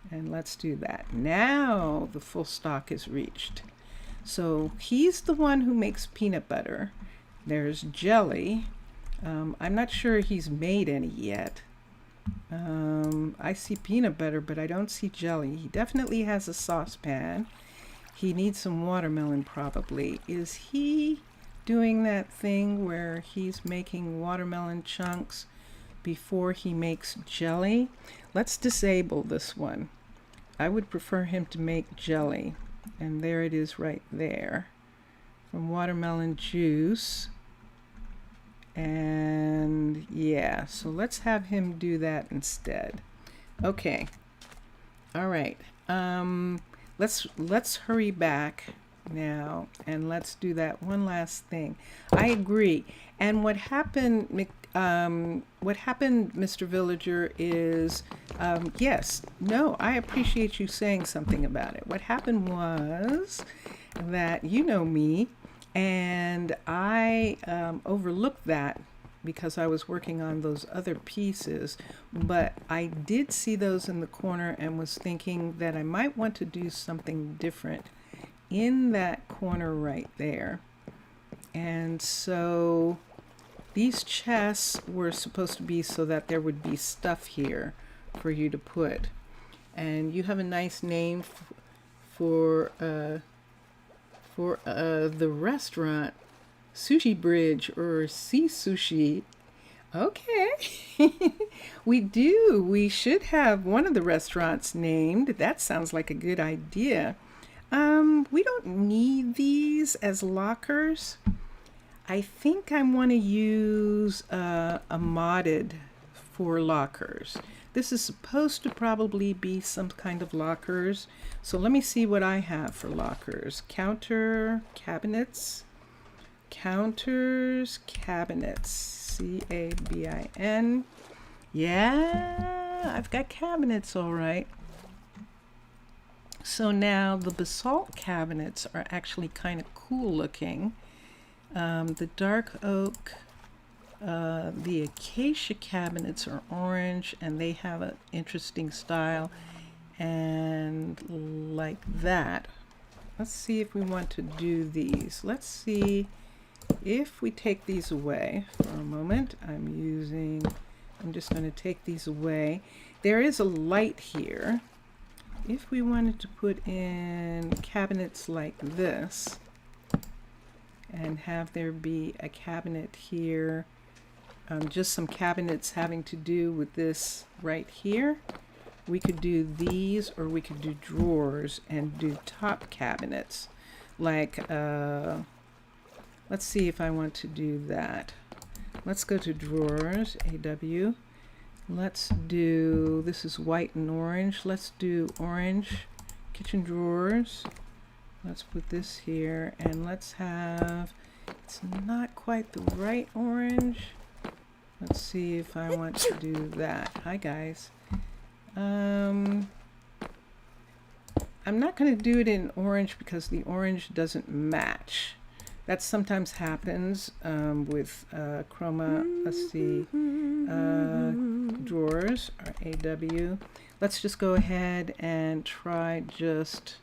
and let's do that. Now the full stock is reached. So he's the one who makes peanut butter. There's jelly. I'm not sure he's made any yet. I see peanut butter, but I don't see jelly. He definitely has a saucepan. He needs some watermelon probably. Is he doing that thing where he's making watermelon chunks before he makes jelly? Let's disable this one. I would prefer him to make jelly. And there it is right there. From watermelon juice. And yeah, so let's have him do that instead. Okay. All right. Let's hurry back now and let's do that one last thing. I agree. And what happened, Mr. Villager, is yes, no, I appreciate you saying something about it. What happened was that, you know me, and I overlooked that because I was working on those other pieces, but I did see those in the corner and was thinking that I might want to do something different in that corner right there. And so these chests were supposed to be so that there would be stuff here for you to put. And you have a nice name for the restaurant, Sushi Bridge or Sea Sushi. Okay. We do. We should have one of the restaurants named. That sounds like a good idea. We don't need these as lockers. I think I want to use a modded for lockers. This is supposed to probably be some kind of lockers. So let me see what I have for lockers. Counter cabinets. Counters cabinets. CABIN. Yeah, I've got cabinets all right. So now the basalt cabinets are actually kind of cool looking. The dark oak, the acacia cabinets are orange and they have an interesting style. And like that. Let's see if we want to do these. Let's see if we take these away for a moment. I'm just going to take these away. There is a light here. If we wanted to put in cabinets like this and have there be a cabinet here, just some cabinets having to do with this right here, we could do these, or we could do drawers and do top cabinets. Like, let's see if I want to do that. Let's go to drawers, AW. Let's do, this is white and orange. Let's do orange kitchen drawers. Let's put this here, and let's have, it's not quite the right orange. Let's see if I want to do that. Hi guys. I'm not going to do it in orange because the orange doesn't match. That sometimes happens with chroma, let's see, drawers, or AW. Let's just go ahead and try just,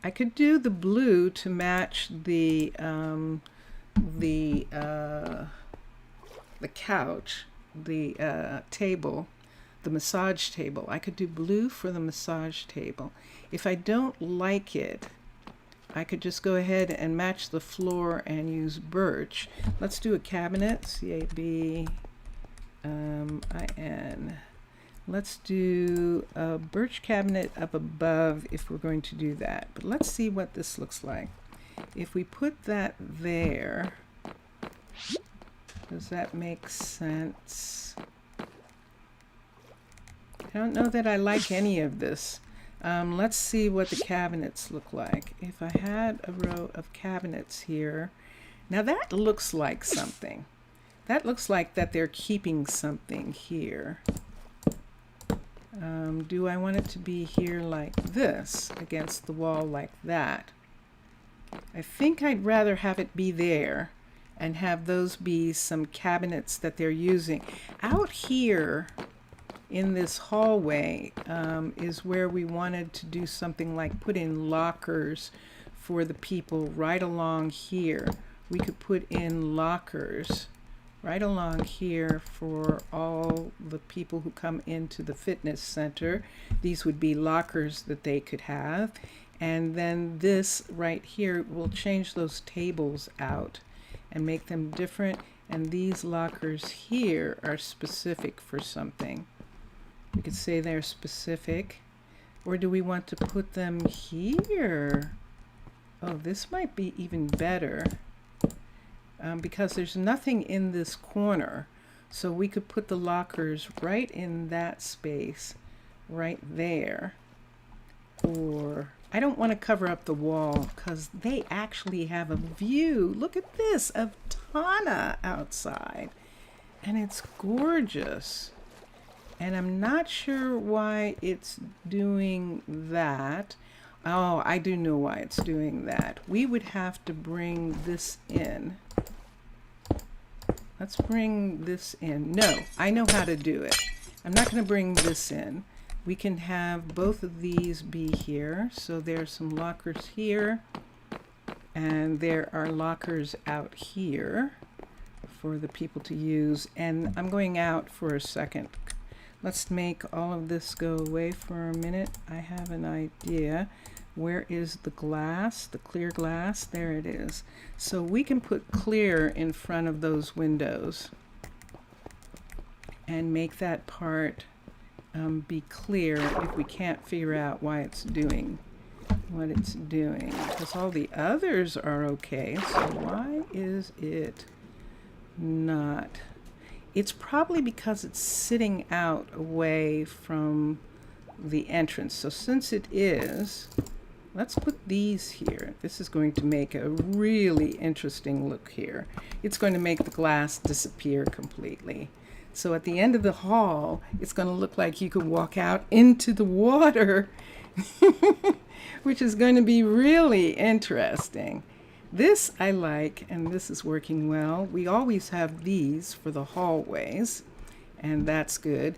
I could do the blue to match the couch, the table, the massage table. I could do blue for the massage table. If I don't like it, I could just go ahead and match the floor and use birch. Let's do a cabinet, C-A-B-I-N. Let's do a birch cabinet up above if we're going to do that. But let's see what this looks like. If we put that there, does that make sense? I don't know that I like any of this. Let's see what the cabinets look like. If I had a row of cabinets here, now that looks like something. That looks like that they're keeping something here. Do I want it to be here like this, against the wall like that? I think I'd rather have it be there and have those be some cabinets that they're using. Out here in this hallway is where we wanted to do something like put in lockers for the people right along here. We could put in lockers right along here for all the people who come into the fitness center. These would be lockers that they could have. And then this right here will change those tables out and make them different. And these lockers here are specific for something. We could say they're specific. Or do we want to put them here? Oh, this might be even better. Because there's nothing in this corner. So we could put the lockers right in that space, right there. Or I don't want to cover up the wall because they actually have a view. Look at this, of Tana outside. And it's gorgeous. And I'm not sure why it's doing that. Oh, I do know why it's doing that. We would have to bring this in. Let's bring this in. No, I know how to do it. I'm not going to bring this in. We can have both of these be here. So there's some lockers here. And there are lockers out here for the people to use. And I'm going out for a second. Let's make all of this go away for a minute. I have an idea. Where is the glass, the clear glass? There it is. So we can put clear in front of those windows and make that part be clear if we can't figure out why it's doing what it's doing. Because all the others are okay. So why is it not? It's probably because it's sitting out away from the entrance. So since it is, let's put these here. This is going to make a really interesting look here. It's going to make the glass disappear completely. So at the end of the hall, it's going to look like you could walk out into the water, which is going to be really interesting. This I like, and this is working well. We always have these for the hallways, and that's good.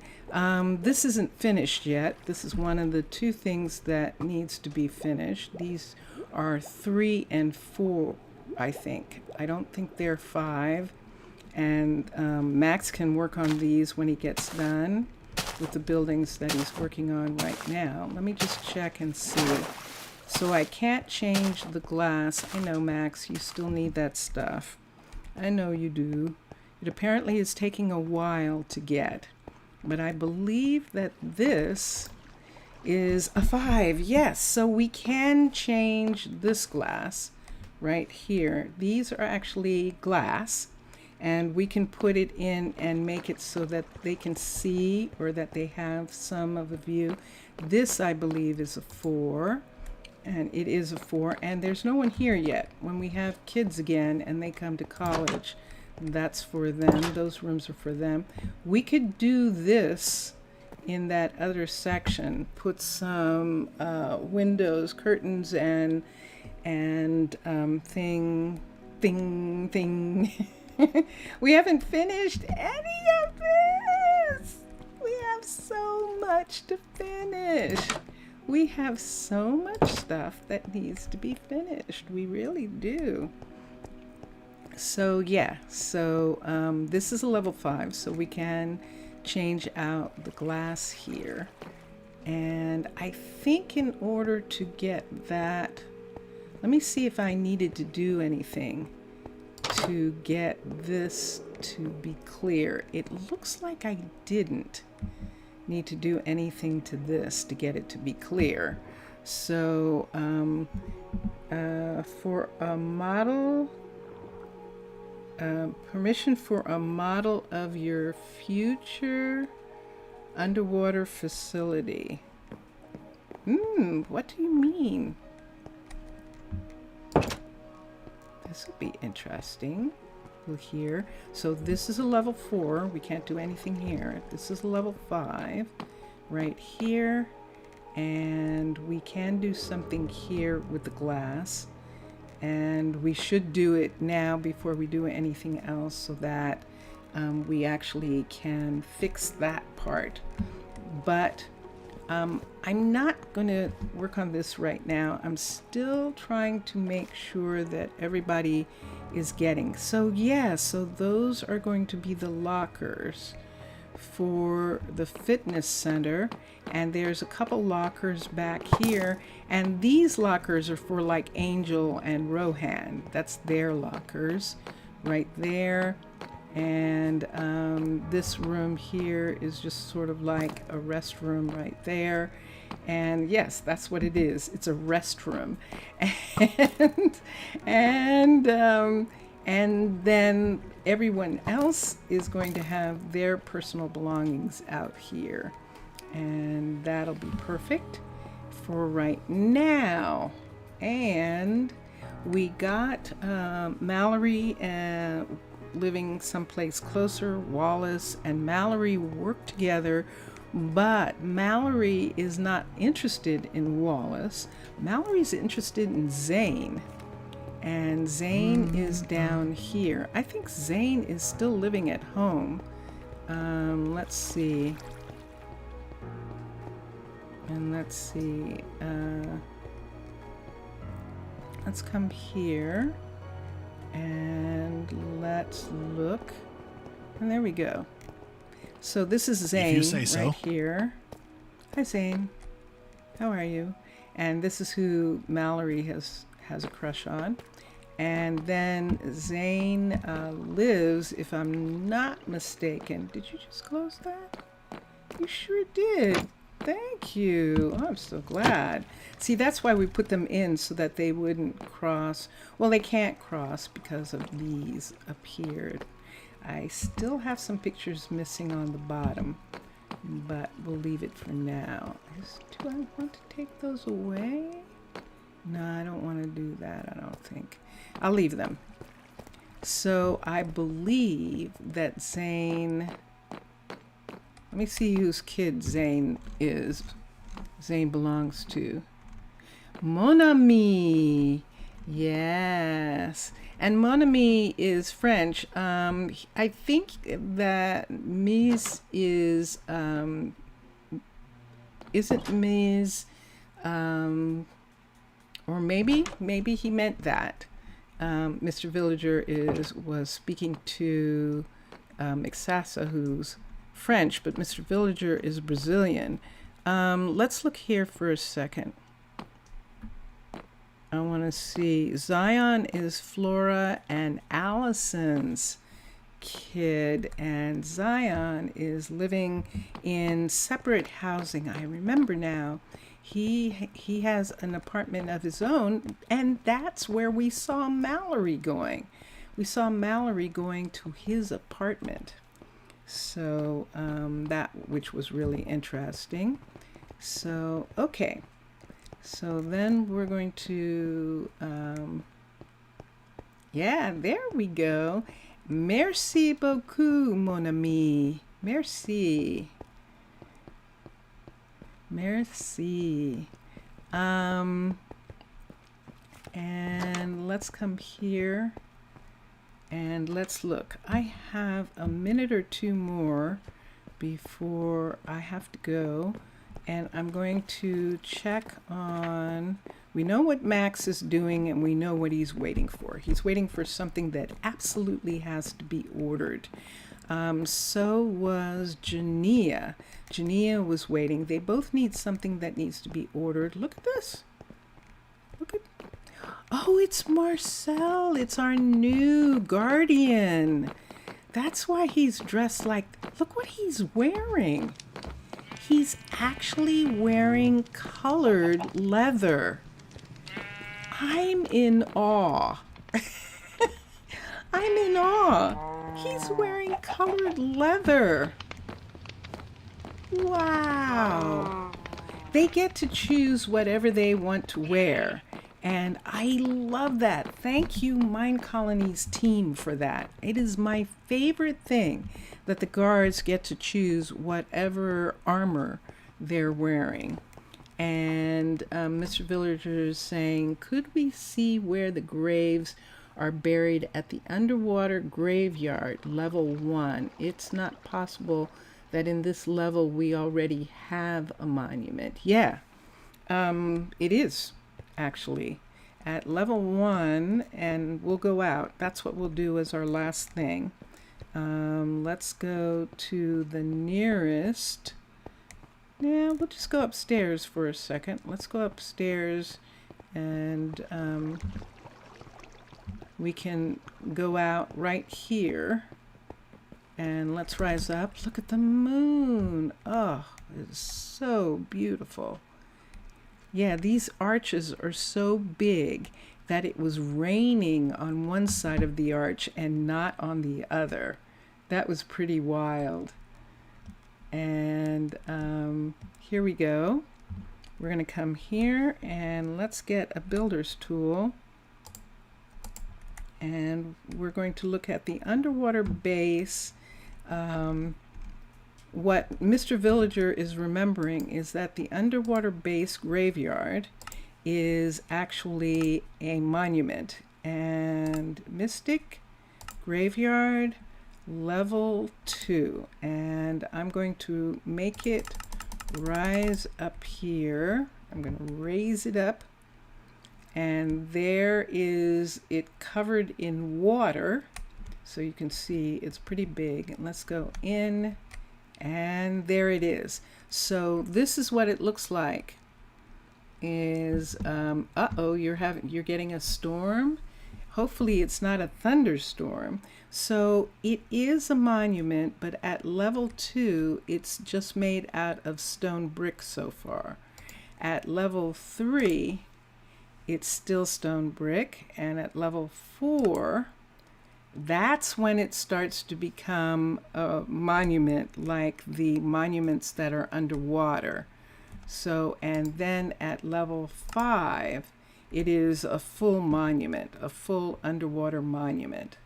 This isn't finished yet. This is one of the two things that needs to be finished. These are 3 and 4, I think. I don't think they're 5. And Max can work on these when he gets done with the buildings that he's working on right now. Let me just check and see. So I can't change the glass. I know, Max, you still need that stuff. I know you do. It apparently is taking a while to get. But I believe that this is a 5. Yes, so we can change this glass right here. These are actually glass. and we can put it in and make it so that they can see, or that they have some of a view. This, I believe, is a 4, and it is a 4, and there's no one here yet. When we have kids again and they come to college, that's for them. Those rooms are for them. We could do this in that other section, put some windows, curtains, and thing. We haven't finished any of this. We have so much to finish. We have so much stuff that needs to be finished. We really do. So yeah, this is a level 5, so we can change out the glass here. And I think in order to get that, let me see if I needed to do anything to get this to be clear. It looks like I didn't need to do anything to this to get it to be clear. So for a model, permission for a model of your future underwater facility. What do you mean? This will be interesting. We'll hear. So this is a level 4. We can't do anything here. This is a level 5 right here. And we can do something here with the glass. And we should do it now before we do anything else, so that we actually can fix that part. But I'm not going to work on this right now. I'm still trying to make sure that everybody is getting. So yeah, so those are going to be the lockers for the fitness center. And there's a couple lockers back here. And these lockers are for like Angel and Rohan. That's their lockers right there. And this room here is just sort of like a restroom right there. And yes, that's what it is. It's a restroom. And then everyone else is going to have their personal belongings out here. And that'll be perfect for right now. And we got Mallory living someplace closer. Wallace and Mallory work together, but Mallory is not interested in Wallace. Mallory's interested in Zane, and Zane is down here. I think Zane is still living at home. Let's see. And let's see. Let's come here. And let's look. And there we go. So this is Zane right here. Hi, Zane. How are you? And this is who Mallory has a crush on. And then Zane lives, if I'm not mistaken. Did you just close that? You sure did. Thank you. Oh, I'm so glad. See, that's why we put them in, so that they wouldn't cross. Well, they can't cross because of these up here. I still have some pictures missing on the bottom, but we'll leave it for now. Do I want to take those away? No, I don't want to do that, I don't think. I'll leave them. So I believe that Zane... Let me see whose kid Zane is. Zane belongs to. Mon ami. Yes. And mon ami is French. I think that Mise is, isn't Mise, or maybe he meant that. Mr. Villager was speaking to Ixasa, who's French, but Mr. Villager is Brazilian. Let's look here for a second. I want to see. Zion is Flora and Allison's kid, and Zion is living in separate housing. I remember now. He has an apartment of his own, and that's where we saw Mallory going. we saw Mallory going to his apartment. So that, which was really interesting. So, okay. So then we're going to, yeah, there we go. Merci beaucoup, mon ami. Merci. Merci. And let's come here and let's look. I have a minute or two more before I have to go, and I'm going to check on, we know what Max is doing and we know what he's waiting for. He's waiting for something that absolutely has to be ordered. So was Jania. Jania was waiting. They both need something that needs to be ordered. Look at this. Look at, oh, it's Marcel. It's our new guardian. That's why he's dressed like, look what he's wearing. He's actually wearing colored leather. I'm in awe. I'm in awe. He's wearing colored leather. Wow. They get to choose whatever they want to wear. And I love that. Thank you, Minecolonies team, for that. It is my favorite thing that the guards get to choose whatever armor they're wearing. And Mr. Villager is saying, could we see where the graves are buried at the underwater graveyard, level 1? It's not possible that in this level we already have a monument. Yeah, it is actually at level 1, and we'll go out. That's what we'll do as our last thing. Let's go to the nearest. Yeah, we'll just go upstairs for a second. Let's go upstairs, and we can go out right here. And let's rise up. Look at the moon. Oh, it's so beautiful. Yeah, these arches are so big that it was raining on one side of the arch and not on the other. That was pretty wild. And here we go. We're going to come here and let's get a builder's tool. And we're going to look at the underwater base. What Mr. Villager is remembering is that the underwater base graveyard is actually a monument. And Mystic Graveyard level 2. And I'm going to make it rise up here. I'm going to raise it up. And there is it covered in water. So you can see it's pretty big. And let's go in, and there it is. So this is what it looks like. Is uh-oh, you're getting a storm. Hopefully it's not a thunderstorm. So it is a monument, but at level 2 it's just made out of stone brick so far. At level 3 it's still stone brick, and at level 4 that's when it starts to become a monument, like the monuments that are underwater. So, and then at level 5 it is a full monument, a full underwater monument.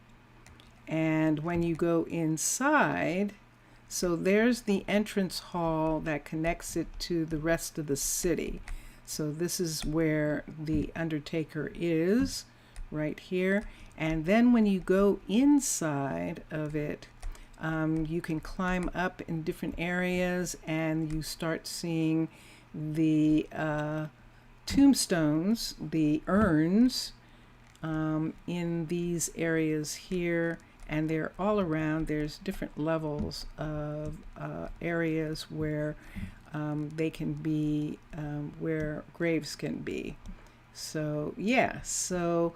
And when you go inside, so there's the entrance hall that connects it to the rest of the city. So this is where the Undertaker is, right here. And then when you go inside of it, you can climb up in different areas, and you start seeing the tombstones, the urns, in these areas here. And they're all around. There's different levels of areas where they can be, where graves can be. So yeah, so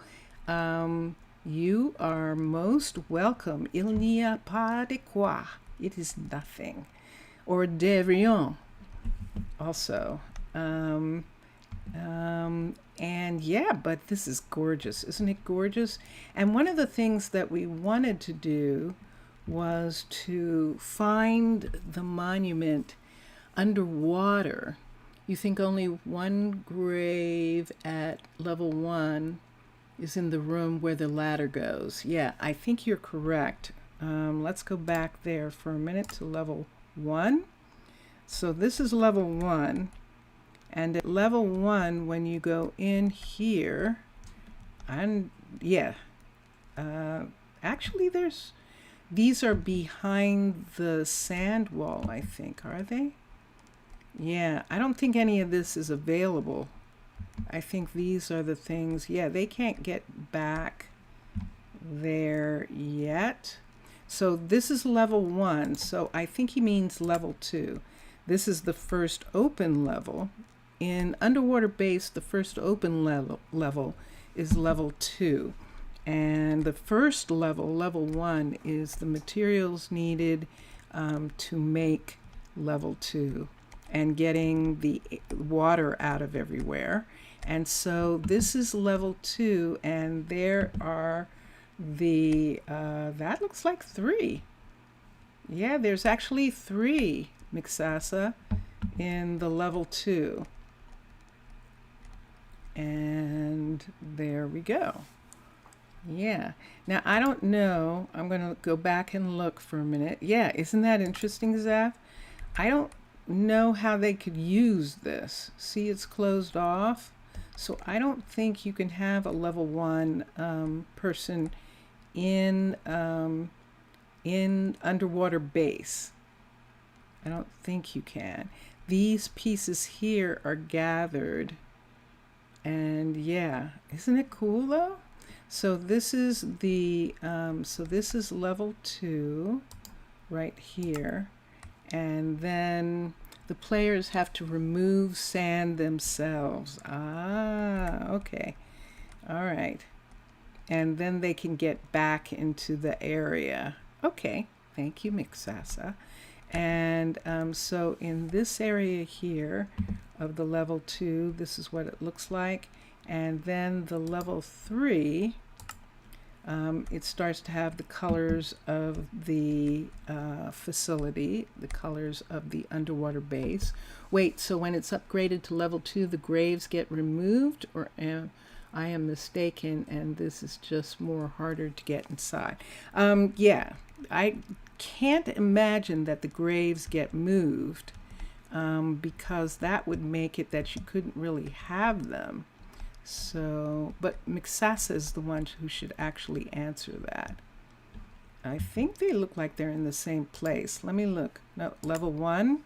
you are most welcome. Il n'y a pas de quoi. It is nothing. Or de rien also. And yeah, but this is gorgeous. Isn't it gorgeous? And one of the things that we wanted to do was to find the monument underwater. You think only one grave at level 1 is in the room where the ladder goes. Yeah, I think you're correct. Let's go back there for a minute to level 1. So this is level 1. And at level 1, when you go in here, and yeah, actually these are behind the sand wall, I think, are they? Yeah, I don't think any of this is available. I think these are the things, yeah, they can't get back there yet. So this is level 1, so I think he means level 2. This is the first open level. In Underwater Base, the first open level is level 2. And the first level, level 1, is the materials needed to make level 2 and getting the water out of everywhere. And so this is level 2, and there are that looks like 3. Yeah, there's actually 3 Mixasa in the level 2. And there we go. Yeah. Now, I don't know. I'm going to go back and look for a minute. Yeah, isn't that interesting, Zaf? I don't know how they could use this. See, it's closed off. So I don't think you can have a level 1 person in Underwater Base. I don't think you can. These pieces here are gathered. And yeah, isn't it cool though? So this is the this is level 2 right here, and then the players have to remove sand themselves. Ah, okay, all right, and then they can get back into the area. Okay, thank you, Mixasa. And so in this area here of the level 2, this is what it looks like. And then the level 3, it starts to have the colors of the facility, the colors of the underwater base. Wait, so when it's upgraded to level 2, the graves get removed, or I am mistaken and this is just more harder to get inside? Yeah, I can't imagine that the graves get moved, because that would make it that you couldn't really have them. So, but Mixasa is the one who should actually answer that. I think they look like they're in the same place. Let me look. No, level 1.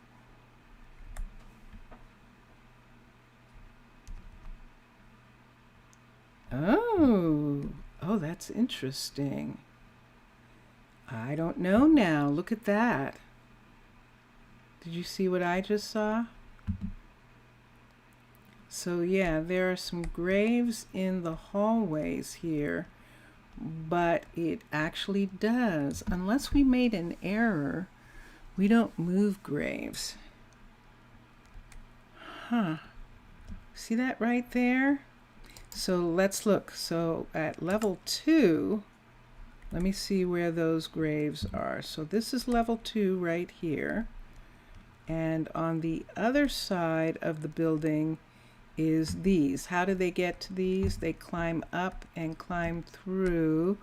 Oh, that's interesting. I don't know now. Look at that. Did you see what I just saw? So yeah, there are some graves in the hallways here, but it actually does. Unless we made an error, we don't move graves. Huh. See that right there? So let's look. So at level 2, let me see where those graves are. So this is level 2 right here. And on the other side of the building is these. How do they get to these? They climb up and climb through.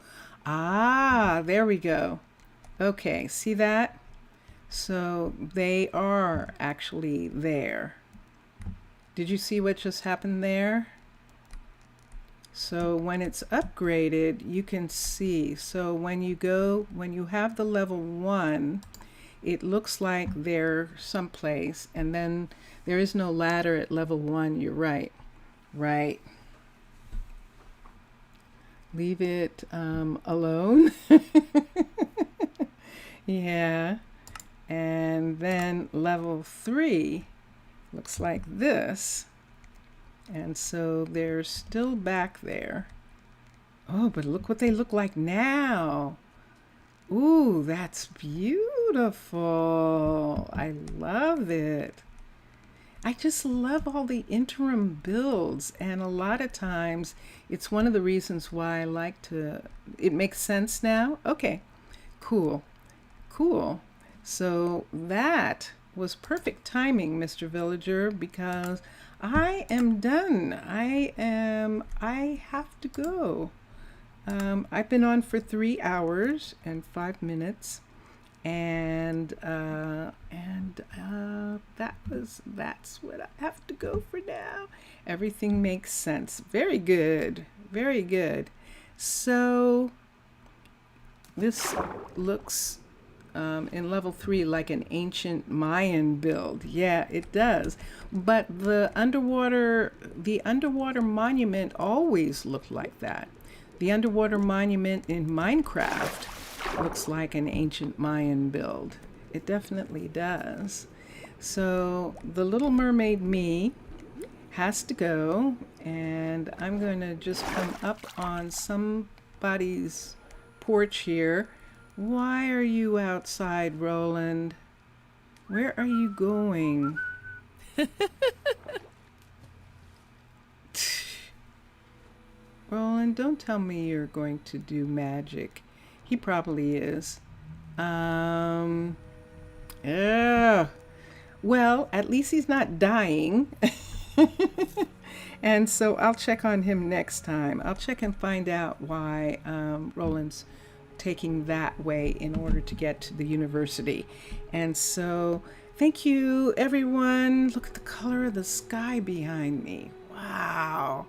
Ah, there we go. Okay, see that? So they are actually there. Did you see what just happened there? So when it's upgraded, you can see. So when you have the level 1, it looks like they're someplace, and then there is no ladder at level 1. You're right. Right. Leave it alone. Yeah. And then level 3 looks like this. And so they're still back there. Oh, but look what they look like now. Ooh, that's beautiful. I love it. I just love all the interim builds, and a lot of times it's one of the reasons why I like to. It makes sense now. Okay, cool, cool. So that was perfect timing, Mr. Villager, because I am done. I have to go. I've been on for 3 hours and 5 minutes, and that's what I have to go for now. Everything makes sense. Very good, very good. So this looks in level 3 like an ancient Mayan build. Yeah, it does. But the underwater monument always looked like that. The underwater monument in Minecraft looks like an ancient Mayan build. It definitely does. So the Little Mermaid me has to go, and I'm going to just come up on somebody's porch here. Why are you outside, Roland? Where are you going? Roland, don't tell me you're going to do magic. He probably is. Yeah. Well, at least he's not dying. And so I'll check on him next time. I'll check and find out why Roland's taking that way in order to get to the university. And so thank you, everyone. Look at the color of the sky behind me. Wow.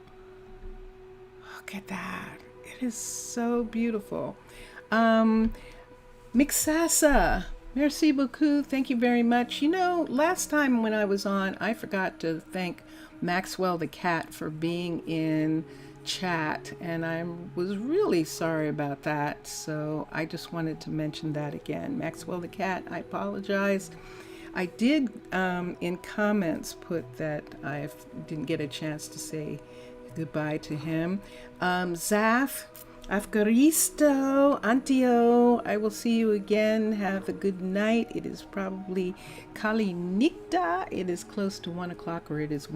Look at that. It is so beautiful. Mixasa, merci beaucoup. Thank you very much. You know, last time when I was on, I forgot to thank Maxwell the cat for being in chat, and I was really sorry about that. So I just wanted to mention that again. Maxwell the cat, I apologize. I did in comments put that I didn't get a chance to say goodbye to him. Zaf, Afgaristo, Antio, I will see you again. Have a good night. It is probably Kali Nikta. It is close to 1 o'clock, or it is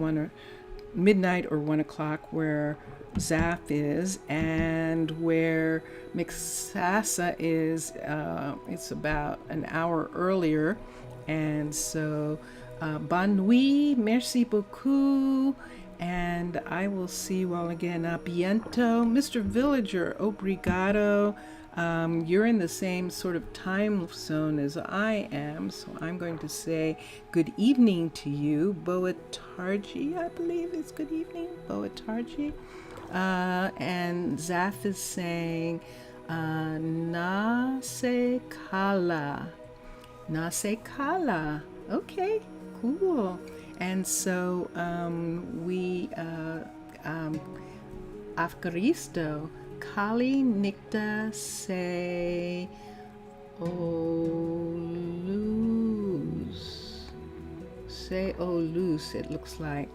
midnight or 1 o'clock where Zaf is, and where Mixasa is, it's about an hour earlier. And so, bonne nuit, merci beaucoup. And I will see you all again. A biento. Mr. Villager, obrigado. You're in the same sort of time zone as I am, so I'm going to say good evening to you. Boa tarde, I believe is good evening. Boa tarde. And Zaf is saying na se kala. Na se kala. Okay, cool. And so we, Afgaristo, Kali Nikta se olus. Se olus, it looks like.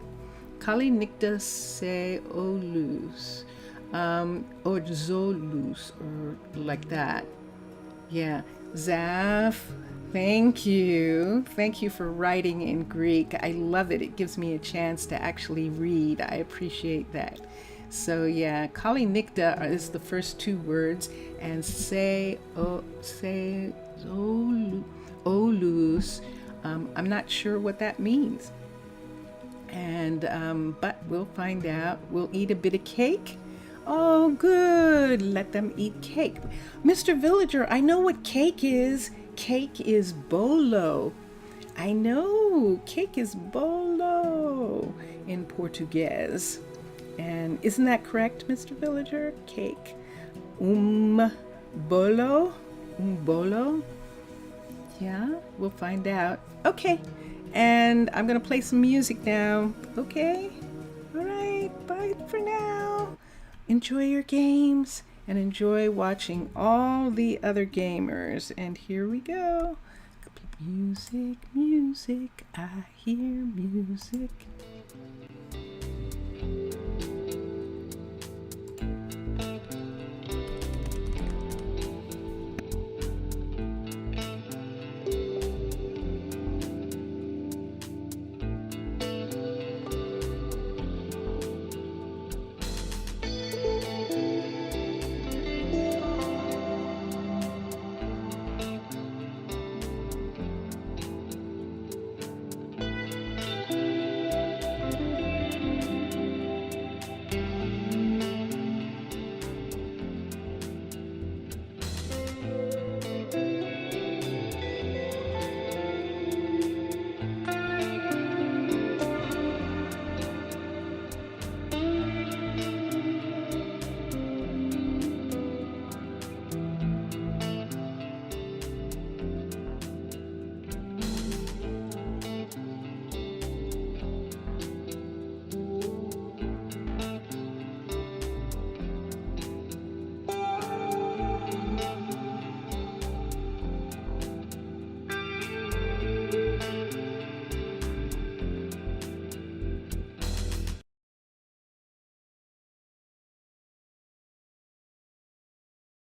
Kali Nikta se olus. Or zolus, or like that. Yeah. Zaf, thank you. Thank you for writing in Greek. I love it. It gives me a chance to actually read. I appreciate that. So yeah, Kali Nikta is the first 2 words, and olus. I'm not sure what that means. And but we'll find out. We'll eat a bit of cake. Oh, good. Let them eat cake. Mr. Villager, I know what cake is. Cake is bolo. I know. Cake is bolo in Portuguese. And isn't that correct, Mr. Villager? Cake. Bolo. Bolo. Yeah, we'll find out. Okay. And I'm going to play some music now. Okay? All right. Bye for now. Enjoy your games and enjoy watching all the other gamers. And here we go. Music, music, I hear music.